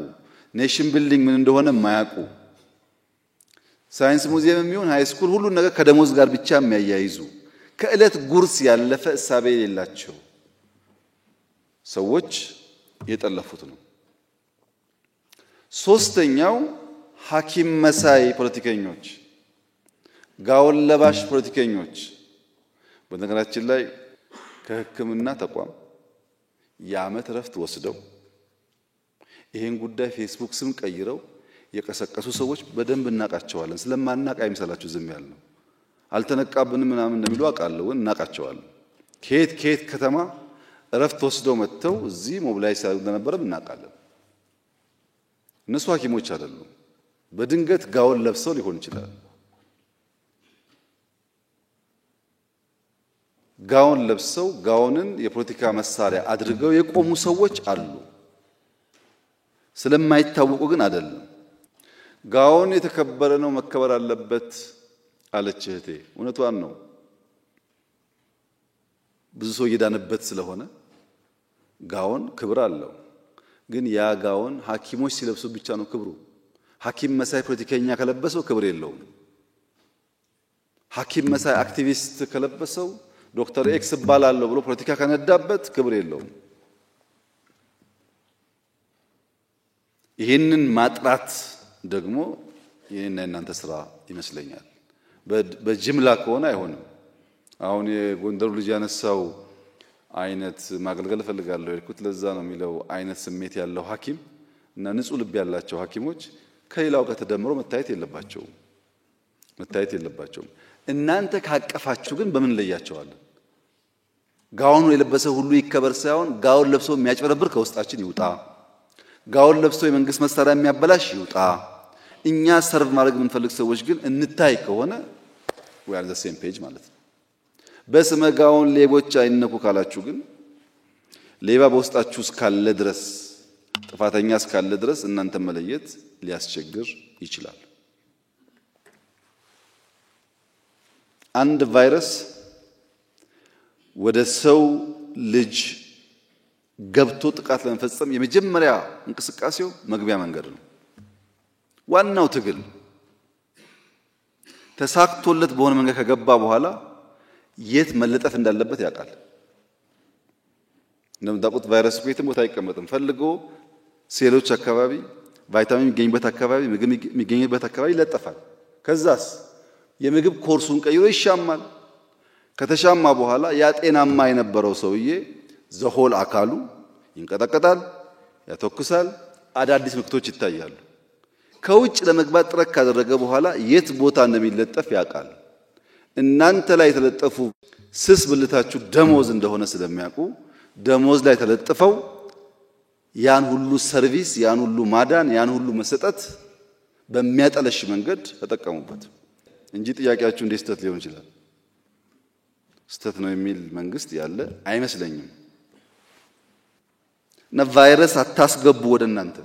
ኔሽን ቢልዲንግ ምን እንደሆነ የማያውቁ፣ ሳይንስ ሙዚየም የሚሆን ሃይ ስኩል ሁሉን ነገር ከደሞዝ ጋር ብቻ የሚያያይዙ ከዕለት ጉርስ ያለፈ እሳቤ የሌላቸው ሰዎች የጠለፉት ነው። ሶስተኛው ሐኪም መሳይ ፖለቲከኞች፣ ጋውን ለባሽ ፖለቲከኞች። በነገራችን ላይ ከሕክምና ተቋም የዓመት ረፍት ወስደው ይሄን ጉዳይ ፌስቡክ ስም ቀይረው የቀሰቀሱ ሰዎች በደንብ እናቃቸዋለን። ስለማናቅ አይምሰላችሁ ዝም ያልነው። አልተነቃብንም ምናምን እንደሚሉ አውቃለሁ፣ እናቃቸዋለን። ከየት ከተማ ረፍት ወስደው መጥተው እዚህ ሞቢላይዝ ሲያደርጉ እንደነበረም እናውቃለን። እነሱ ሐኪሞች አይደሉም። በድንገት ጋውን ለብሰው ሊሆን ይችላል። ጋውን ለብሰው ጋውንን የፖለቲካ መሳሪያ አድርገው የቆሙ ሰዎች አሉ። ስለማይታወቁ ግን አይደለም። ጋውን የተከበረ ነው፣ መከበር አለበት አለች እህቴ። እውነቷን ነው። ብዙ ሰው እየዳነበት ስለሆነ ጋውን ክብር አለው። ግን ያ ጋውን ሐኪሞች ሲለብሱ ብቻ ነው ክብሩ። ሐኪም መሳይ ፖለቲከኛ ከለበሰው ክብር የለውም። ሐኪም መሳይ አክቲቪስት ከለበሰው ዶክተር ኤክስ እባላለሁ ብሎ ፖለቲካ ከነዳበት ክብር የለውም። ይህንን ማጥራት ደግሞ የኔና የናንተ ስራ ይመስለኛል። በጅምላ ከሆነ አይሆንም። አሁን የጎንደሩ ልጅ ያነሳው አይነት ማገልገል እፈልጋለሁ የልኩት ለዛ ነው የሚለው አይነት ስሜት ያለው ሐኪም እና ንጹህ ልብ ያላቸው ሐኪሞች ከሌላው ጋር ተደምሮ መታየት የለባቸውም። እናንተ ካቀፋችሁ ግን በምን ለያቸዋለን? ጋውኑ የለበሰ ሁሉ ይከበር ሳይሆን ጋውን ለብሶ የሚያጭበረብር ከውስጣችን ይውጣ። ጋውን ለብሶ የመንግስት መሳሪያ የሚያበላሽ ይውጣ። እኛ ሰርቭ ማድረግ የምንፈልግ ሰዎች ግን እንታይ ከሆነ we are the same page ማለት ነው። በስመ ጋውን ሌቦች አይነኩ ካላችሁ ግን ሌባ በውስጣችሁ እስካለ ድረስ ጥፋተኛ እስካለ ድረስ እናንተ መለየት ሊያስቸግር ይችላል። አንድ ቫይረስ ወደ ሰው ልጅ ገብቶ ጥቃት ለመፈጸም የመጀመሪያ እንቅስቃሴው መግቢያ መንገድ ነው። ዋናው ትግል ተሳክቶለት በሆነ መንገድ ከገባ በኋላ የት መለጠፍ እንዳለበት ያውቃል። እንደምታውቁት ቫይረስ የትም ቦታ አይቀመጥም። ፈልጎ ሴሎች አካባቢ፣ ቫይታሚን የሚገኝበት አካባቢ፣ ምግብ የሚገኝበት አካባቢ ይለጠፋል። ከዛስ የምግብ ኮርሱን ቀይሮ ይሻማል። ከተሻማ በኋላ ያ ጤናማ የነበረው ሰውዬ ዘሆል አካሉ ይንቀጠቀጣል፣ ያተኩሳል፣ አዳዲስ ምልክቶች ይታያሉ። ከውጭ ለመግባት ጥረት ካደረገ በኋላ የት ቦታ እንደሚለጠፍ ያውቃል። እናንተ ላይ የተለጠፉ ስስ ብልታችሁ ደሞዝ እንደሆነ ስለሚያውቁ ደሞዝ ላይ ተለጥፈው ያን ሁሉ ሰርቪስ፣ ያን ሁሉ ማዳን፣ ያን ሁሉ መሰጠት በሚያጠለሽ መንገድ ተጠቀሙበት እንጂ ጥያቄያችሁ እንዴት ስህተት ሊሆን ይችላል? ስህተት ነው የሚል መንግስት ያለ አይመስለኝም። እና ቫይረስ አታስገቡ ወደ እናንተ።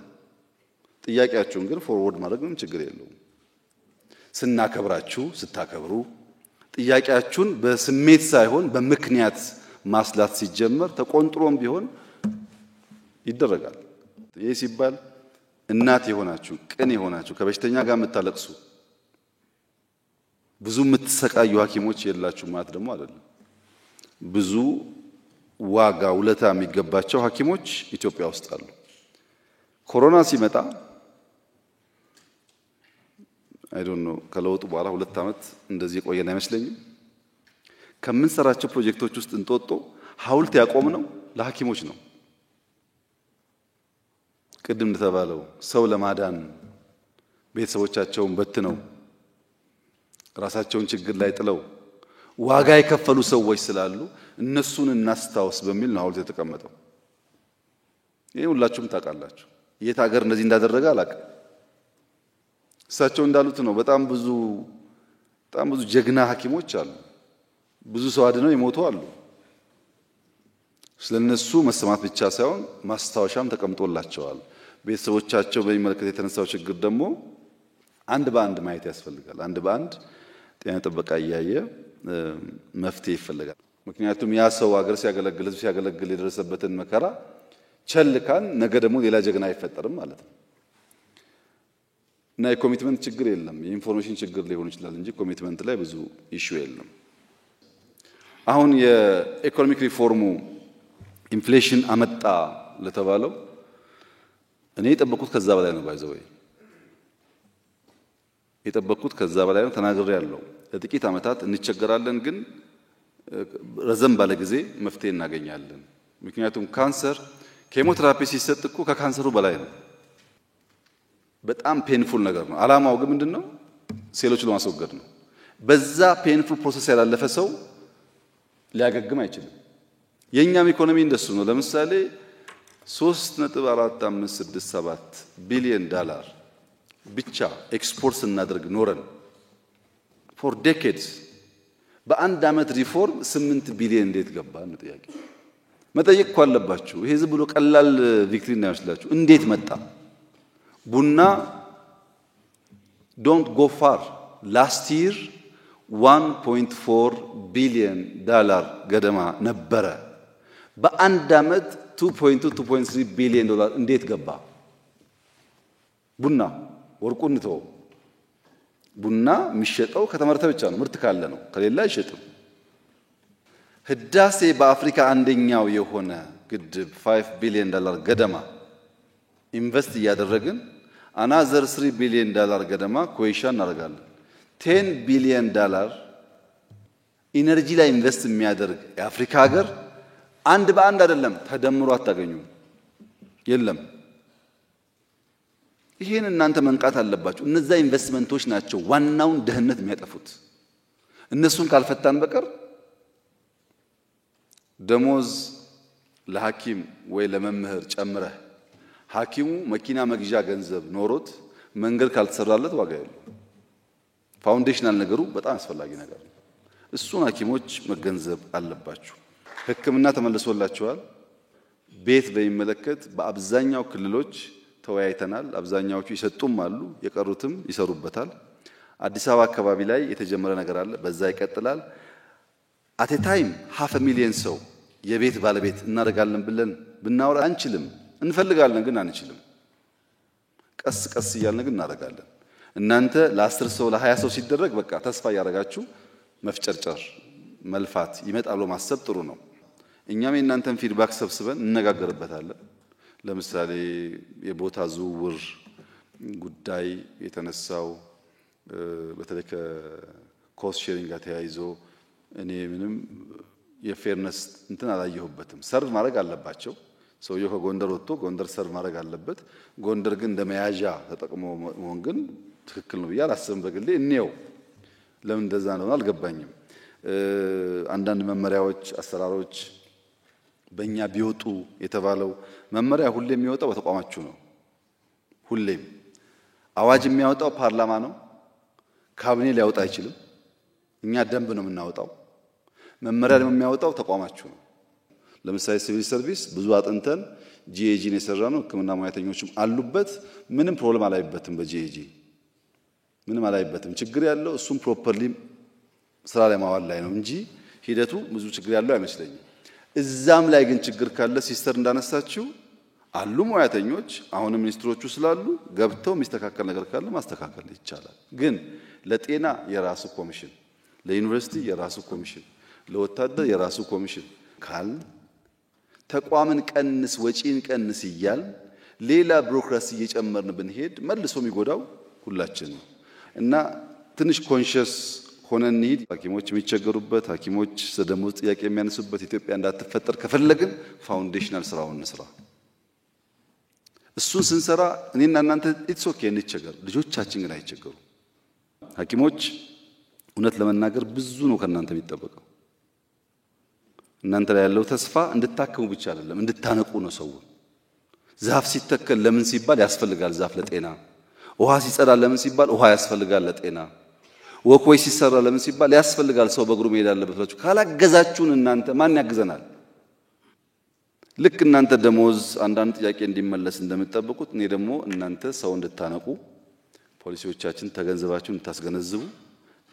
ጥያቄያችሁን ግን ፎርወርድ ማድረግ ምንም ችግር የለውም። ስናከብራችሁ ስታከብሩ ጥያቄያችሁን በስሜት ሳይሆን በምክንያት ማስላት ሲጀመር ተቆንጥሮም ቢሆን ይደረጋል። ይህ ሲባል እናት የሆናችሁ ቅን የሆናችሁ ከበሽተኛ ጋር የምታለቅሱ ብዙ የምትሰቃዩ ሐኪሞች የላችሁ ማለት ደግሞ አይደለም። ብዙ ዋጋ ውለታ የሚገባቸው ሐኪሞች ኢትዮጵያ ውስጥ አሉ። ኮሮና ሲመጣ አይ ዶንት ኖ ከለውጡ በኋላ 2 ዓመት እንደዚህ የቆየን አይመስለኝም። ከምንሰራቸው ፕሮጀክቶች ውስጥ እንጦጦ ሐውልት ያቆምነው ለሐኪሞች ነው። ቅድም እንደተባለው ሰው ለማዳን ቤተሰቦቻቸውን በትነው ራሳቸውን ችግር ላይ ጥለው ዋጋ የከፈሉ ሰዎች ስላሉ እነሱን እናስታውስ በሚል ነው ሐውልት የተቀመጠው። ይሄ ሁላችሁም ታውቃላችሁ። የት ሀገር እንደዚህ እንዳደረገ አላውቅም። እሳቸው እንዳሉት ነው። በጣም ብዙ ጀግና ሐኪሞች አሉ። ብዙ ሰው አድነው የሞቱ አሉ። ስለነሱ መሰማት ብቻ ሳይሆን ማስታወሻም ተቀምጦላቸዋል። ቤተሰቦቻቸው በሚመለከት የተነሳው ችግር ደግሞ አንድ በአንድ ማየት ያስፈልጋል። አንድ በአንድ ጤና ጥበቃ እያየ መፍትሄ ይፈልጋል። ምክንያቱም ያ ሰው ሀገር ሲያገለግል ህዝብ ሲያገለግል የደረሰበትን መከራ ቸልካን ነገ ደግሞ ሌላ ጀግና አይፈጠርም ማለት ነው። እና የኮሚትመንት ችግር የለም። የኢንፎርሜሽን ችግር ሊሆን ይችላል እንጂ ኮሚትመንት ላይ ብዙ ኢሹ የለም። አሁን የኢኮኖሚክ ሪፎርሙ ኢንፍሌሽን አመጣ ለተባለው እኔ የጠበቅኩት ከዛ በላይ ነው። ባይዘው የጠበቅኩት ከዛ በላይ ነው። ተናግሬ ያለው ለጥቂት ዓመታት እንቸገራለን፣ ግን ረዘም ባለ ጊዜ መፍትሄ እናገኛለን። ምክንያቱም ካንሰር ኬሞቴራፒ ሲሰጥ እኮ ከካንሰሩ በላይ ነው። በጣም ፔንፉል ነገር ነው። አላማው ግን ምንድነው? ሴሎቹን ለማስወገድ ነው። በዛ ፔንፉል ፕሮሰስ ያላለፈ ሰው ሊያገግም አይችልም። የኛም ኢኮኖሚ እንደሱ ነው። ለምሳሌ 3.4567 ቢሊዮን ዶላር ብቻ ኤክስፖርት ስናደርግ ኖረን ፎር ዴኬድስ በአንድ ዓመት ሪፎርም 8 ቢሊዮን እንዴት ገባ ነው ጥያቄ። መጠየቅ እኮ አለባችሁ። ይሄ ዝም ብሎ ቀላል ቪክትሪ እንዳይመስላችሁ። እንዴት መጣ? ቡና ዶንት ጎ ፋር ላስት ይር 1.4 ቢሊዮን ዶላር ገደማ ነበረ። በአንድ ዓመት 2.3 ቢሊዮን ዶላር እንዴት ገባ? ቡና ወርቁን ተው። ቡና የሚሸጠው ከተመረተ ብቻ ነው። ምርት ካለ ነው፣ ከሌላ አይሸጥም። ህዳሴ በአፍሪካ አንደኛው የሆነ ግድብ 5 ቢሊዮን ዶላር ገደማ ኢንቨስት እያደረግን አናዘር 3 ቢሊዮን ዶላር ገደማ ኮይሻ እናደርጋለን። 10 ቢሊዮን ዶላር ኢነርጂ ላይ ኢንቨስት የሚያደርግ የአፍሪካ ሀገር አንድ በአንድ አይደለም ተደምሮ አታገኙም። የለም። ይሄን እናንተ መንቃት አለባችሁ። እነዛ ኢንቨስትመንቶች ናቸው ዋናውን ድህነት የሚያጠፉት። እነሱን ካልፈታን በቀር ደሞዝ ለሐኪም ወይ ለመምህር ጨምረህ ሐኪሙ መኪና መግዣ ገንዘብ ኖሮት መንገድ ካልተሰራለት ዋጋ የለውም። ፋውንዴሽናል ነገሩ በጣም አስፈላጊ ነገር ነው። እሱን ሐኪሞች መገንዘብ አለባችሁ። ሕክምና ተመልሶላቸዋል። ቤት በሚመለከት በአብዛኛው ክልሎች ተወያይተናል። አብዛኛዎቹ ይሰጡም አሉ፣ የቀሩትም ይሰሩበታል። አዲስ አበባ አካባቢ ላይ የተጀመረ ነገር አለ፣ በዛ ይቀጥላል። አቴ ታይም 500,000 ሰው የቤት ባለቤት እናደርጋለን ብለን ብናወራ አንችልም። እንፈልጋለን ግን አንችልም። ቀስ ቀስ እያልን ግን እናደርጋለን። እናንተ ለ10 ሰው ለ20 ሰው ሲደረግ በቃ ተስፋ እያደረጋችሁ መፍጨርጨር መልፋት ይመጣል ማሰብ ጥሩ ነው። እኛም የእናንተን ፊድባክ ሰብስበን እንነጋገርበታለን። ለምሳሌ የቦታ ዝውውር ጉዳይ የተነሳው በተለይ ከኮስት ሼሪንግ ጋር ተያይዞ እኔ ምንም የፌርነስ እንትን አላየሁበትም። ሰርቭ ማድረግ አለባቸው። ሰውየው ከጎንደር ወጥቶ ጎንደር ሰርቭ ማድረግ አለበት። ጎንደር ግን እንደመያዣ ተጠቅሞ መሆን ግን ትክክል ነው ብዬ አላስብም። በግሌ እኔው ለምን እንደዛ ነው አልገባኝም። አንዳንድ መመሪያዎች፣ አሰራሮች በእኛ ቢወጡ የተባለው መመሪያ ሁሌም የሚወጣው በተቋማችሁ ነው። ሁሌም አዋጅ የሚያወጣው ፓርላማ ነው። ካቢኔ ሊያወጣ አይችልም። እኛ ደንብ ነው የምናወጣው። መመሪያ ደግሞ የሚያወጣው ተቋማችሁ ነው። ለምሳሌ ሲቪል ሰርቪስ ብዙ አጥንተን ጂኤጂን የሰራነው ሕክምና ሙያተኞችም አሉበት። ምንም ፕሮብሌም አላይበትም። በጂኤጂ ምንም አላይበትም። ችግር ያለው እሱም ፕሮፐርሊ ስራ ላይ ማዋል ላይ ነው እንጂ ሂደቱ ብዙ ችግር ያለው አይመስለኝም። እዛም ላይ ግን ችግር ካለ ሲስተር እንዳነሳችው አሉ ሙያተኞች አሁን ሚኒስትሮቹ ስላሉ ገብተው የሚስተካከል ነገር ካለ ማስተካከል ይቻላል። ግን ለጤና የራሱ ኮሚሽን፣ ለዩኒቨርሲቲ የራሱ ኮሚሽን፣ ለወታደር የራሱ ኮሚሽን ካል ተቋምን ቀንስ ወጪን ቀንስ ይያል ሌላ ቢሮክራሲ እየጨመርን ብንሄድ መልሶ የሚጎዳው ሁላችን ነው እና ትንሽ ኮንሺየስ ሆነን እንሂድ። ሐኪሞች የሚቸገሩበት ሐኪሞች ደሞዝ ጥያቄ የሚያነሱበት ኢትዮጵያ እንዳትፈጠር ከፈለግን ፋውንዴሽናል ስራውን እንስራ። እሱን ስንሰራ እኔና እናንተ ኢትስ ኦኬ እንቸገር፣ ልጆቻችን ግን አይቸገሩ። ሐኪሞች እውነት ለመናገር ብዙ ነው ከእናንተ የሚጠበቀው። እናንተ ላይ ያለው ተስፋ እንድታከሙ ብቻ አይደለም እንድታነቁ ነው። ሰው ዛፍ ሲተከል ለምን ሲባል ያስፈልጋል ዛፍ ለጤና። ውሃ ሲጸዳ ለምን ሲባል ውሃ ያስፈልጋል ለጤና። ወኮይ ሲሰራ ለምን ሲባል ያስፈልጋል ሰው በእግሩ መሄድ አለበት ብላችሁ ካላገዛችሁን እናንተ ማን ያግዘናል? ልክ እናንተ ደሞዝ አንዳንድ ጥያቄ እንዲመለስ እንደምትጠብቁት እኔ ደግሞ እናንተ ሰው እንድታነቁ ፖሊሲዎቻችን ተገንዘባችሁ እንድታስገነዝቡ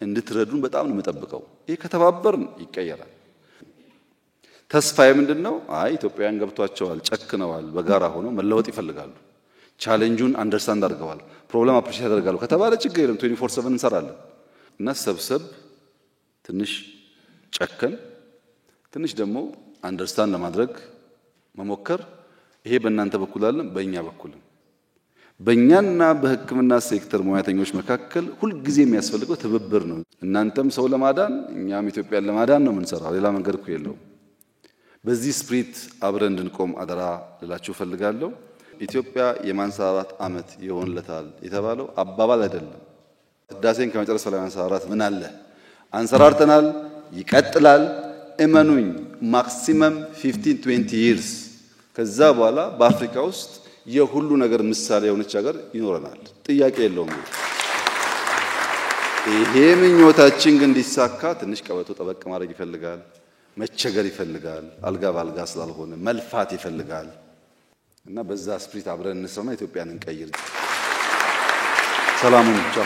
እንድትረዱን በጣም ነው የምጠብቀው። ይሄ ከተባበርን ይቀየራል። ተስፋዬ ምንድነው? አይ ኢትዮጵያውያን ገብቷቸዋል፣ ጨክነዋል፣ በጋራ ሆነው መለወጥ ይፈልጋሉ፣ ቻሌንጁን አንደርስታንድ አድርገዋል፣ ፕሮብሌም አፕሪሺየት ያደርጋሉ ከተባለ ችግር የለም 24/7 እንሰራለን። እና ሰብሰብ ትንሽ ጨከን ትንሽ ደግሞ አንደርስታንድ ለማድረግ መሞከር ይሄ በእናንተ በኩል አለ፣ በእኛ በኩልም በእኛና በሕክምና ሴክተር ሙያተኞች መካከል ሁልጊዜ የሚያስፈልገው ትብብር ነው። እናንተም ሰው ለማዳን እኛም ኢትዮጵያን ለማዳን ነው የምንሰራው። ሌላ መንገድ እኮ የለውም። በዚህ ስፕሪት አብረን እንድንቆም አደራ ልላችሁ ፈልጋለሁ። ኢትዮጵያ የማንሰራራት ዓመት ይሆንለታል የተባለው አባባል አይደለም። ህዳሴን ከመጨረስ ላይ ማንሰራራት ምን አለ? አንሰራርተናል፣ ይቀጥላል። እመኑኝ ማክሲመም 15-20 years ከዛ በኋላ በአፍሪካ ውስጥ የሁሉ ነገር ምሳሌ የሆነች ሀገር ይኖረናል። ጥያቄ የለውም። ይሄ ምኞታችን ግን እንዲሳካ ትንሽ ቀበቶ ጠበቅ ማድረግ ይፈልጋል፣ መቸገር ይፈልጋል፣ አልጋ ባልጋ ስላልሆነ መልፋት ይፈልጋል። እና በዛ ስፕሪት አብረን እንስራና ኢትዮጵያን እንቀይር። ሰላሙን ብቻ